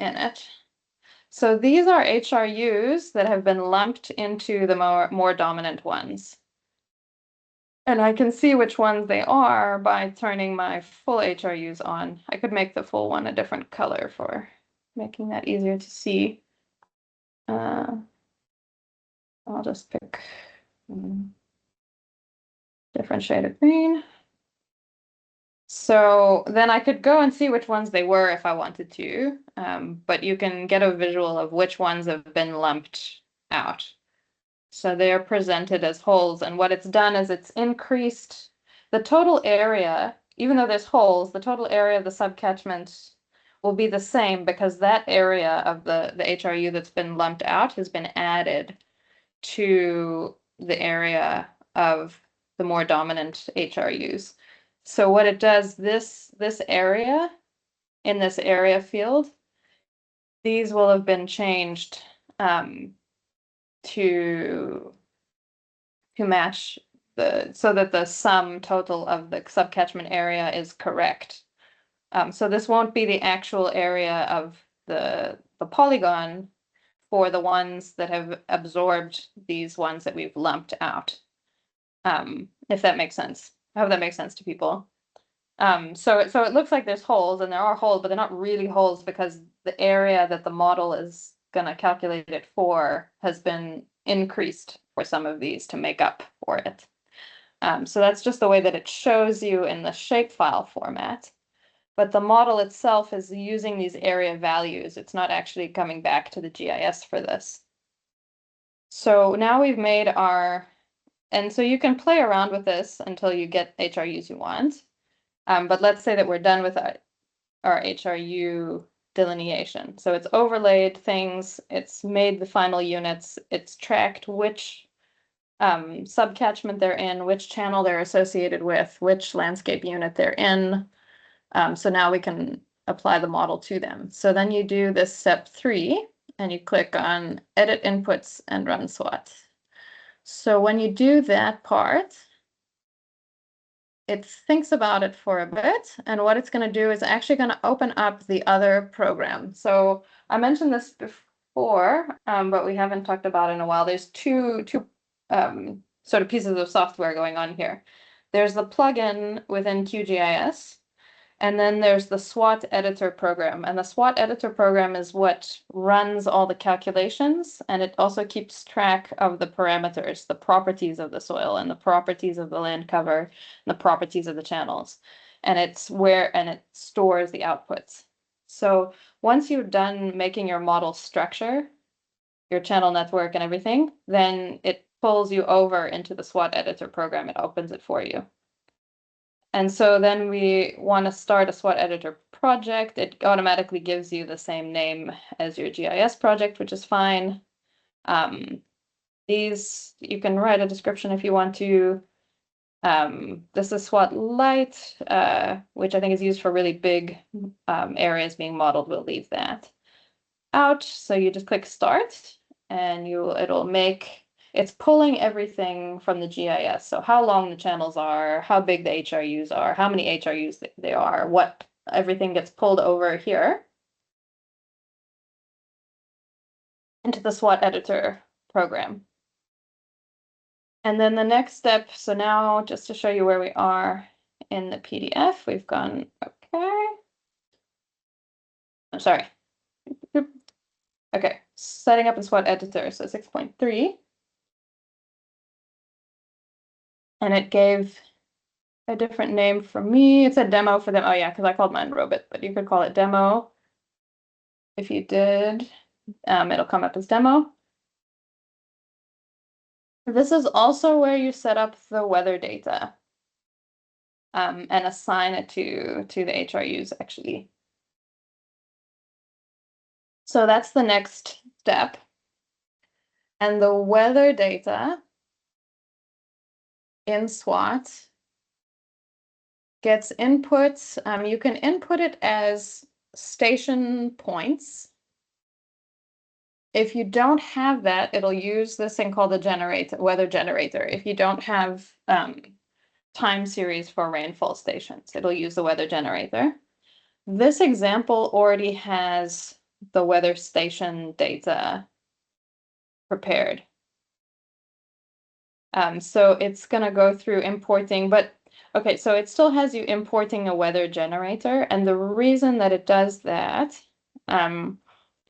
in it. So these are HRUs that have been lumped into the more dominant ones. And I can see which ones they are by turning my full HRUs on. I could make the full one a different color for making that easier to see. I'll just pick different shade of green. So then I could go and see which ones they were if I wanted to, but you can get a visual of which ones have been lumped out. So they're presented as holes, and what it's done is it's increased the total area, even though there's holes, the total area of the subcatchment will be the same because that area of the HRU that's been lumped out has been added to the area of the more dominant HRUs. So what it does, this area, in this area field, these will have been changed to match so that the sum total of the subcatchment area is correct. So this won't be the actual area of the polygon for the ones that have absorbed these ones that we've lumped out. if that makes sense. I hope that makes sense to people. So it looks like there's holes, and there are holes, but they're not really holes because the area that the model is going to calculate it for has been increased for some of these to make up for it. So that's just the way that it shows you in the shapefile format. But the model itself is using these area values. It's not actually coming back to the GIS for this. So now we've made our, and so you can play around with this until you get HRUs you want. But let's say that we're done with our HRU delineation. So it's overlaid things, it's made the final units, it's tracked which subcatchment they're in, which channel they're associated with, which landscape unit they're in. So now we can apply the model to them. So then you do this step 3 and you click on edit inputs and run SWAT. So when you do that part, it thinks about it for a bit, and what it's going to do is actually going to open up the other program. So I mentioned this before, but we haven't talked about it in a while. There's two sort of pieces of software going on here. There's the plugin within QGIS, and then there's the SWAT editor program. And the SWAT editor program is what runs all the calculations, and it also keeps track of the parameters, the properties of the soil and the properties of the land cover, and the properties of the channels. And it stores the outputs. So once you've done making your model structure, your channel network and everything, then it pulls you over into the SWAT editor program. It opens it for you. And so then we want to start a SWAT editor project. It automatically gives you the same name as your GIS project, which is fine. These, you can write a description if you want to. This is SWAT Lite, which I think is used for really big areas being modeled. We'll leave that out. So you just click start and it'll make, it's pulling everything from the GIS. So how long the channels are, how big the HRUs are, how many HRUs they are, what everything gets pulled over here into the SWAT editor program. And then the next step, so now just to show you where we are in the PDF, we've gone, okay. I'm sorry. Okay, setting up a SWAT editor, so 6.3. And it gave a different name for me. It said demo for them. Oh yeah, because I called mine Robot, but you could call it demo. If you did, it'll come up as demo. This is also where you set up the weather data and assign it to the HRUs actually. So that's the next step. And the weather data in SWAT gets inputs. You can input it as station points. If you don't have that, it'll use this thing called the weather generator. If you don't have time series for rainfall stations, it'll use the weather generator. This example already has the weather station data prepared. So it's going to go through importing, but okay, so it still has you importing a weather generator. And the reason that it does that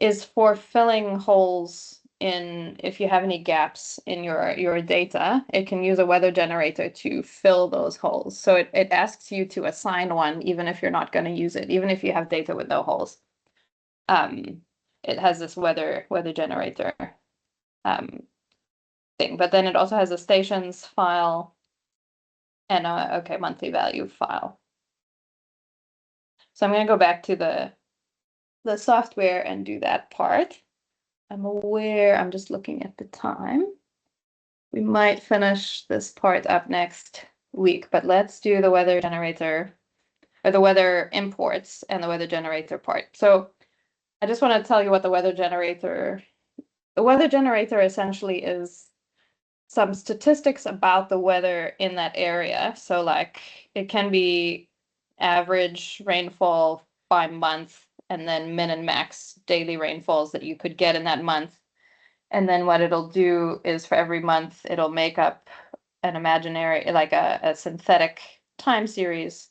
is for filling holes in, if you have any gaps in your data, it can use a weather generator to fill those holes. So it asks you to assign one, even if you're not going to use it, even if you have data with no holes. It has this weather generator thing, but then it also has a stations file and a monthly value file. So I'm going to go back to the software and do that part. I'm aware, I'm just looking at the time. We might finish this part up next week, but let's do the weather generator or the weather imports and the weather generator part. So I just want to tell you what the weather generator essentially is some statistics about the weather in that area. So like it can be average rainfall by month and then min and max daily rainfalls that you could get in that month. And then what it'll do is for every month, it'll make up an imaginary, like a synthetic time series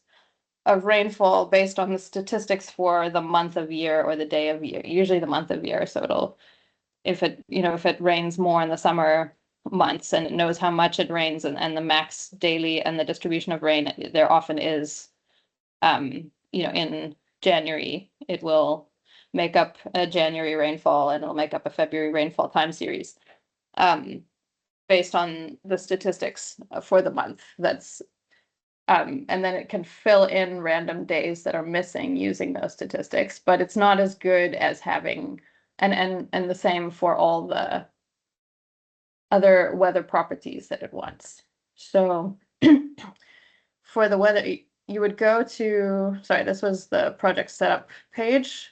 of rainfall based on the statistics for the month of year or the day of year, usually the month of year. So it'll, if it rains more in the summer months and it knows how much it rains and the max daily and the distribution of rain there often is, in January, it will make up a January rainfall and it'll make up a February rainfall time series, based on the statistics for the month. That's and then it can fill in random days that are missing using those statistics, but it's not as good as having, and the same for all the other weather properties that it wants. So for the weather, you would go to, sorry, this was the project setup page,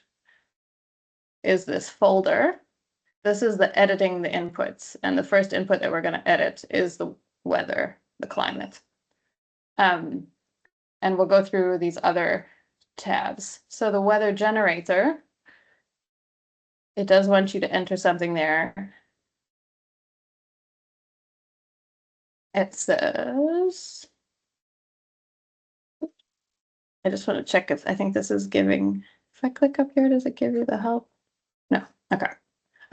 is this folder. This is the editing the inputs, and the first input that we're going to edit is the weather, the climate. And we'll go through these other tabs. So the weather generator, it does want you to enter something there. It says, I just want to check if, I think this is giving, if I click up here, does it give you the help? No, okay.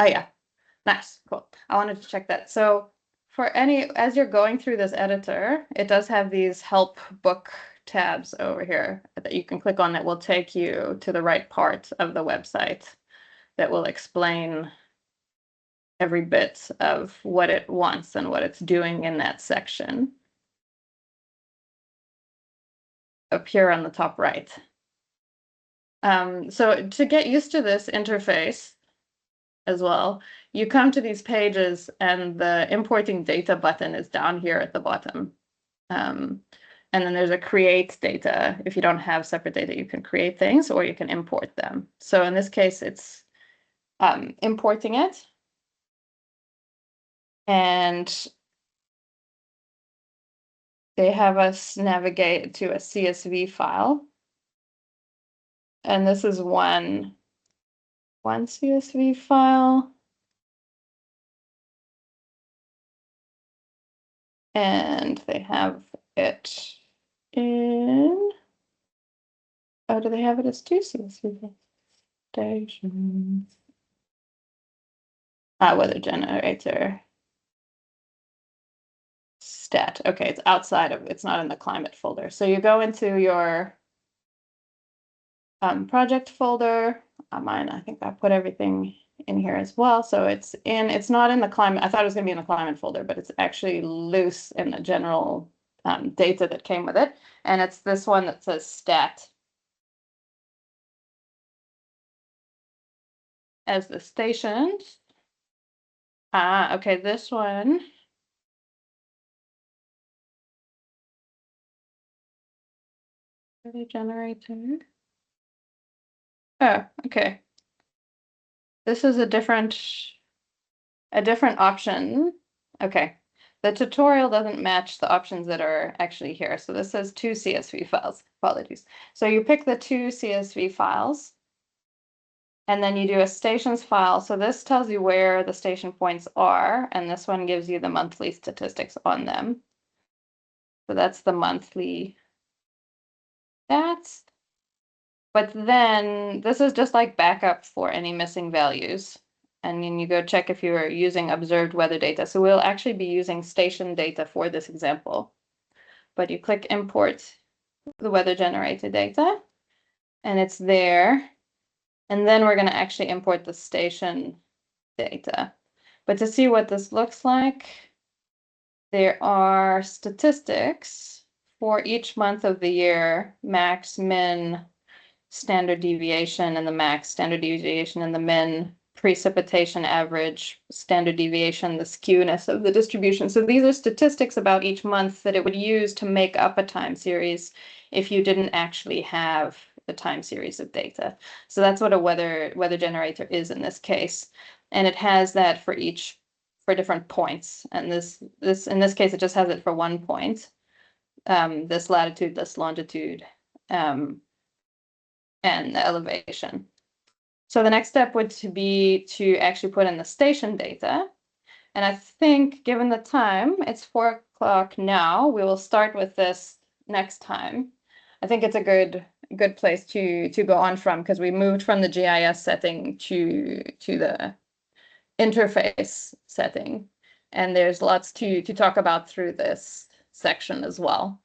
Oh yeah, nice, cool. I wanted to check that. So for as you're going through this editor, it does have these help book tabs over here that you can click on that will take you to the right part of the website that will explain every bit of what it wants and what it's doing in that section. Up here on the top right. So to get used to this interface as well, you come to these pages and the importing data button is down here at the bottom. And then there's a create data. If you don't have separate data, you can create things or you can import them. So in this case, it's importing it. And they have us navigate to a CSV file. And this is one CSV file. And they have it in, oh, do they have it as two CSV stations? Weather generator. Stat. Okay, it's outside of, it's not in the climate folder. So you go into your project folder. Mine, I think I put everything in here as well. So it's not in the climate. I thought it was going to be in the climate folder, but it's actually loose in the general data that came with it. And it's this one that says stat as the stations. Okay, this one. Weather generator. Oh, okay. This is a different option. Okay. The tutorial doesn't match the options that are actually here. So this says two CSV files. Apologies. So you pick the two CSV files and then you do a stations file. So this tells you where the station points are, and this one gives you the monthly statistics on them. So that's the monthly stats. But then this is just like backup for any missing values. And then you go check if you're using observed weather data. So we'll actually be using station data for this example. But you click import the weather generator data, and it's there. And then we're going to actually import the station data. But to see what this looks like, there are statistics for each month of the year, max, min, standard deviation, and the max, standard deviation, and the min, precipitation average, standard deviation, the skewness of the distribution. So these are statistics about each month that it would use to make up a time series if you didn't actually have a time series of data. So that's what a weather generator is in this case. And it has that for different points. And this in this case, it just has it for 1 point. This latitude, this longitude, and the elevation. So the next step would be to actually put in the station data. And I think, given the time, it's 4 o'clock now. We will start with this next time. I think it's a good place to go on from, because we moved from the GIS setting to the interface setting, and there's lots to talk about through this section as well.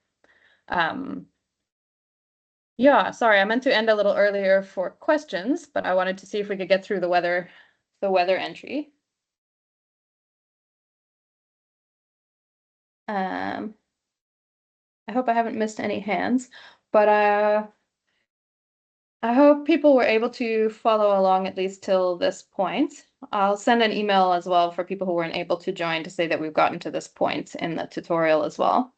Yeah, sorry, I meant to end a little earlier for questions, but I wanted to see if we could get through the weather entry. I hope I haven't missed any hands, but I hope people were able to follow along at least till this point. I'll send an email as well for people who weren't able to join to say that we've gotten to this point in the tutorial as well.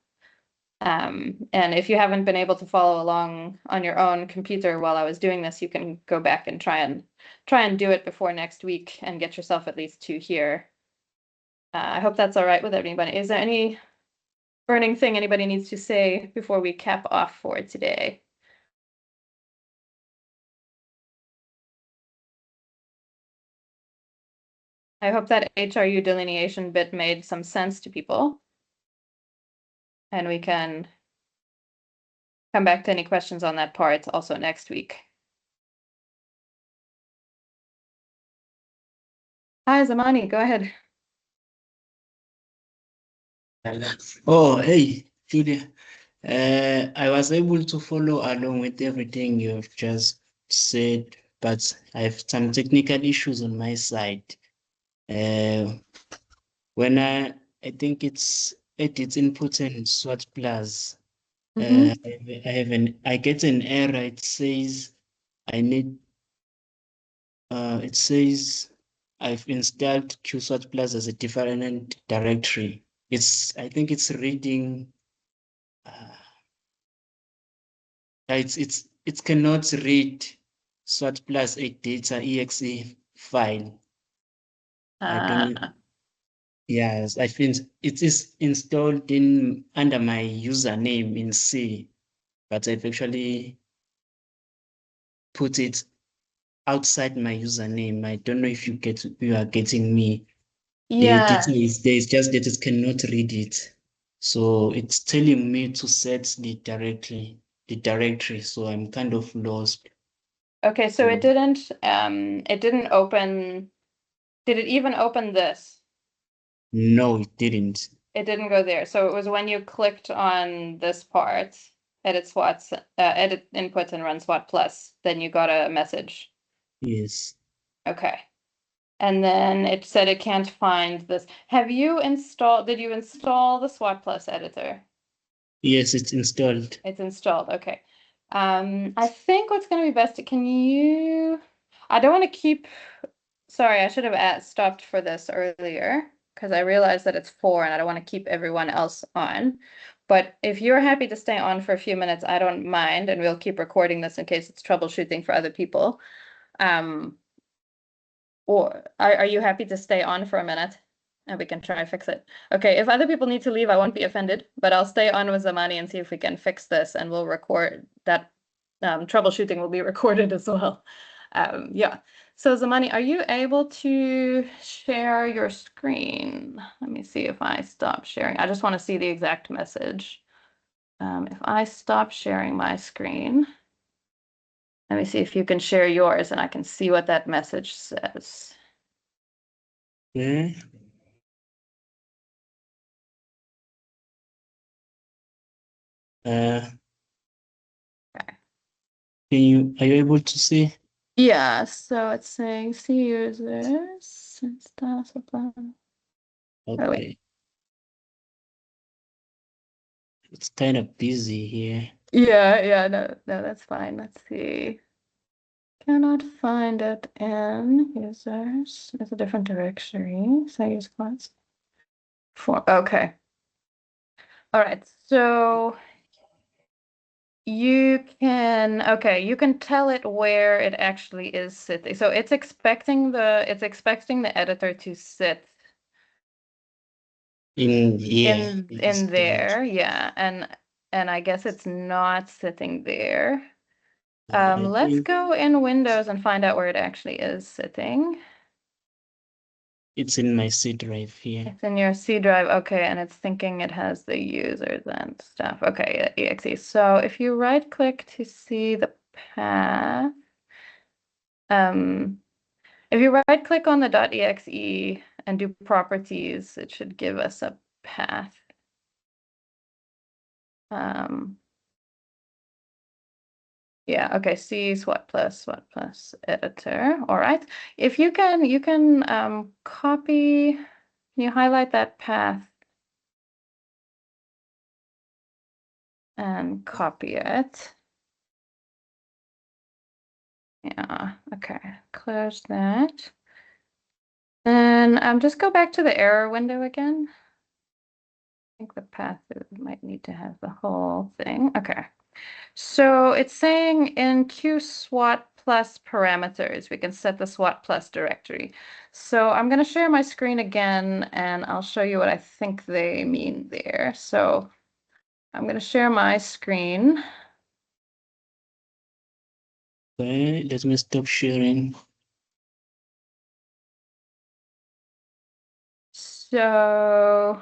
And if you haven't been able to follow along on your own computer while I was doing this, you can go back and try and do it before next week and get yourself at least to here. I hope that's all right with everybody. Is there any burning thing anybody needs to say before we cap off for today? I hope that HRU delineation bit made some sense to people. And we can come back to any questions on that part also next week. Hi, Zamani, go ahead. Oh, hey, Julia. I was able to follow along with everything you've just said, but I have some technical issues on my side. When I think it's edit input and SWAT plus, I get an error. It says I need. It says I've installed QSWAT plus as a different directory. I think it's reading. It cannot read SWAT plus a data exe file. I don't. Yes, I think it is installed under my username in C, but I've actually put it outside my username. I don't know if you are getting me. Yeah. The data is there, it's just that it cannot read it. So it's telling me to set the directory. So I'm kind of lost. Okay, so it didn't open. Did it even open this? No, it didn't. It didn't go there. So it was when you clicked on this part, edit SWATs, edit input and run SWAT plus, then you got a message. Yes. Okay. And then it said it can't find this. Did you install the SWAT plus editor? Yes, it's installed. It's installed, okay. I think what's gonna be best, I don't want to keep, sorry, I should have stopped for this earlier, because I realized that it's 4 and I don't want to keep everyone else on. But if you're happy to stay on for a few minutes, I don't mind, and we'll keep recording this in case it's troubleshooting for other people. Or are you happy to stay on for a minute? And we can try and fix it. Okay, if other people need to leave, I won't be offended, but I'll stay on with Zamani and see if we can fix this, and we'll record that. Troubleshooting will be recorded as well. Yeah. So Zamani, are you able to share your screen? Let me see if I stop sharing. I just want to see the exact message. If I stop sharing my screen, let me see if you can share yours and I can see what that message says. Yeah. Okay. Are you able to see? Yeah, so it's saying see users and stuff. Okay. Oh, wait. It's kind of busy here. Yeah, no, that's fine. Let's see. Cannot find it in users. It's a different directory. So use class. Okay. All right, so you can tell it where it actually is sitting. So it's expecting the editor to sit In there, yeah, and I guess it's not sitting there. Let's go in Windows and find out where it actually is sitting. It's in my C drive here. It's in your C drive, okay, and it's thinking it has the users and stuff. Okay, exe. So if you right click to see the path, if you right click on the .exe and do properties, it should give us a path. Yeah, okay, C SWAT plus editor. All right. If you can copy, can you highlight that path and copy it? Yeah, okay, close that. And just go back to the error window again. I think the path might need to have the whole thing. Okay. So it's saying in qSWAT plus parameters, we can set the SWAT plus directory. So I'm going to share my screen again, and I'll show you what I think they mean there. So I'm going to share my screen. Okay, let me stop sharing. So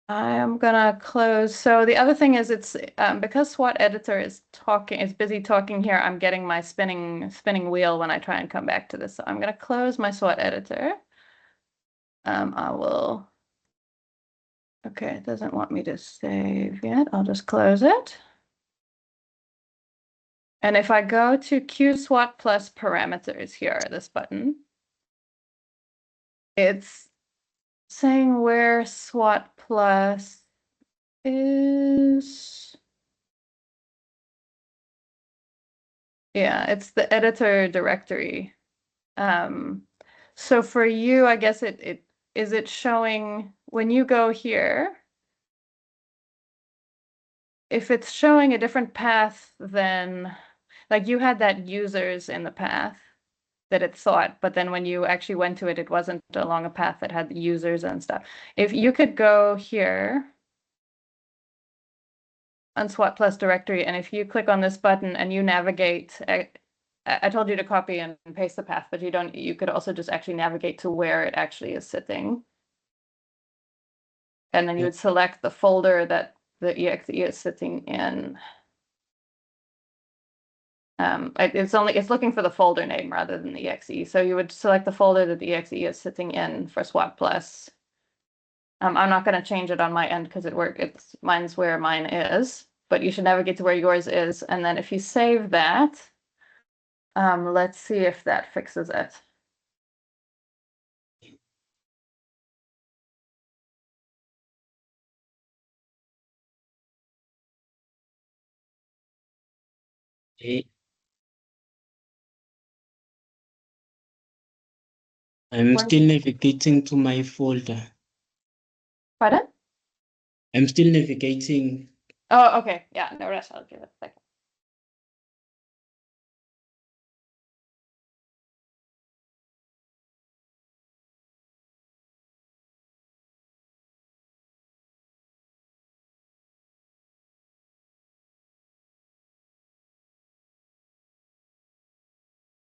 I am gonna close. So the other thing is it's because SWAT editor is busy talking here, I'm getting my spinning wheel when I try and come back to this. So I'm gonna close my SWAT editor. Okay, it doesn't want me to save yet. I'll just close it. And if I go to qSWAT plus parameters here, this button, it's saying where SWAT plus is. Yeah, it's the editor directory. So for you, I guess it showing when you go here, if it's showing a different path than, like you had that users in the path that it thought, but then when you actually went to it, it wasn't along a path that had the users and stuff. If you could go here on SWAT plus directory, and if you click on this button and you navigate, I told you to copy and paste the path, but you could also just actually navigate to where it actually is sitting. And then you would select the folder that the exe is sitting in. It's looking for the folder name rather than the exe. So you would select the folder that the exe is sitting in for SWAT plus. I'm not going to change it on my end because mine's where mine is, but you should navigate to where yours is. And then if you save that, let's see if that fixes it. Okay. I'm still navigating to my folder. Pardon? I'm still navigating. Oh, okay. Yeah, no rush. I'll give it a second.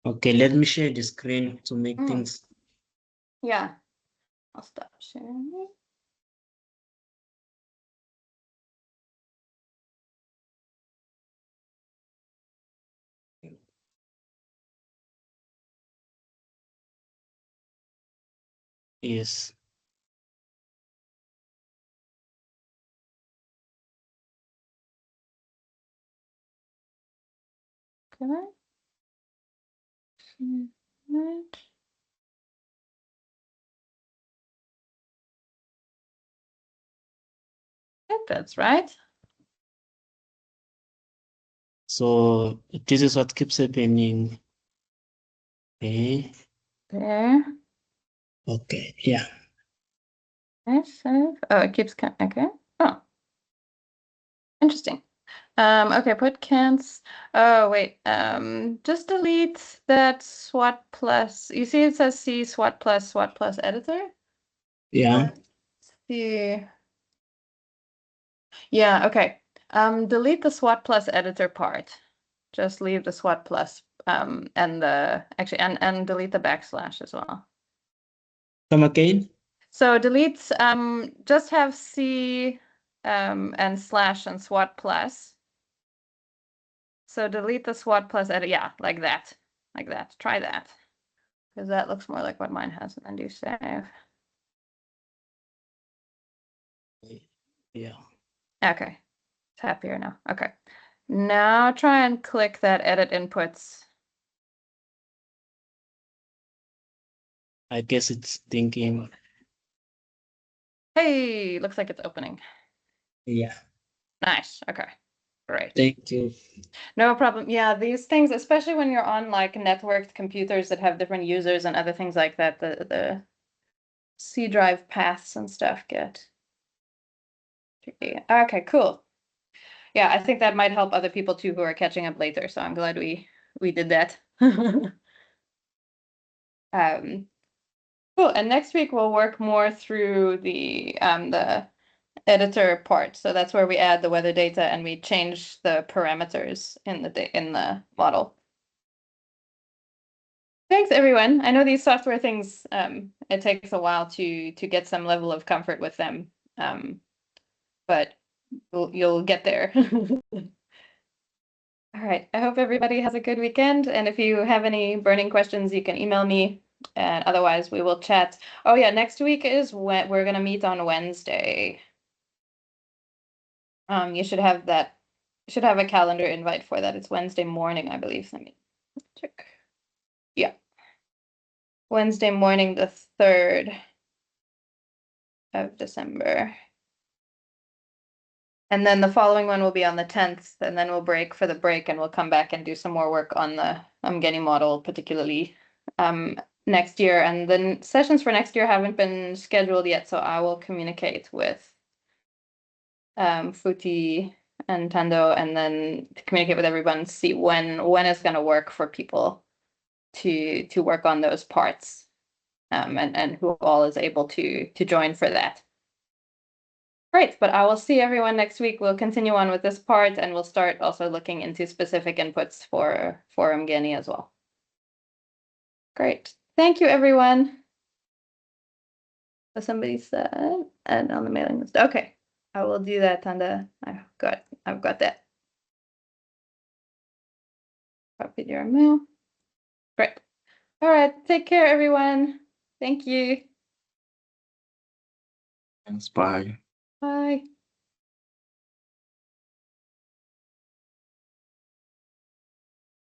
Okay, let me share the screen to make things. Yeah, I'll stop sharing. Yes. Can I? That's right. So this is what keeps happening. Okay. There. Okay. Yeah. Save. Oh, it keeps okay. Oh, interesting. Okay, put cans. Oh, wait. Just delete that SWAT plus. You see it says C SWAT plus editor? Yeah. See. Yeah, okay. Delete the SWAT plus editor part. Just leave the SWAT plus and delete the backslash as well. Come again? So delete, just have C and slash and SWAT plus. So delete the SWAT plus edit, yeah, like that. Try that. Because that looks more like what mine has, and then do save. Yeah. Okay, it's happier now. Okay. Now try and click that edit inputs. I guess it's thinking. Hey, looks like it's opening. Yeah. Nice. Okay. Great. Thank you. No problem. Yeah, these things, especially when you're on like networked computers that have different users and other things like that, the C drive paths and stuff get tricky. Okay, cool. Yeah, I think that might help other people too who are catching up later. So I'm glad we did that. Cool. And next week we'll work more through the editor part. So that's where we add the weather data and we change the parameters in the model. Thanks, everyone. I know these software things, it takes a while to get some level of comfort with them, but you'll get there. All right. I hope everybody has a good weekend. And if you have any burning questions, you can email me. And otherwise, we will chat. Oh, yeah. Next week is when we're going to meet on Wednesday. You should have that. Should have a calendar invite for that. It's Wednesday morning, I believe. Let me check. Yeah. Wednesday morning, the 3rd of December. And then the following one will be on the 10th, and then we'll break for the break and we'll come back and do some more work on the uMngeni model, particularly next year. And the sessions for next year haven't been scheduled yet, so I will communicate with Futi and Tando and then communicate with everyone, see when it's going to work for people to work on those parts, and who all is able to join for that. Great, but I will see everyone next week. We'll continue on with this part and we'll start also looking into specific inputs for uMngeni as well. Great. Thank you, everyone. Somebody said, and on the mailing list. Okay, I will do that on the, I've got that. Copied your mail. Great. All right, take care, everyone. Thank you. Thanks. Bye. Bye.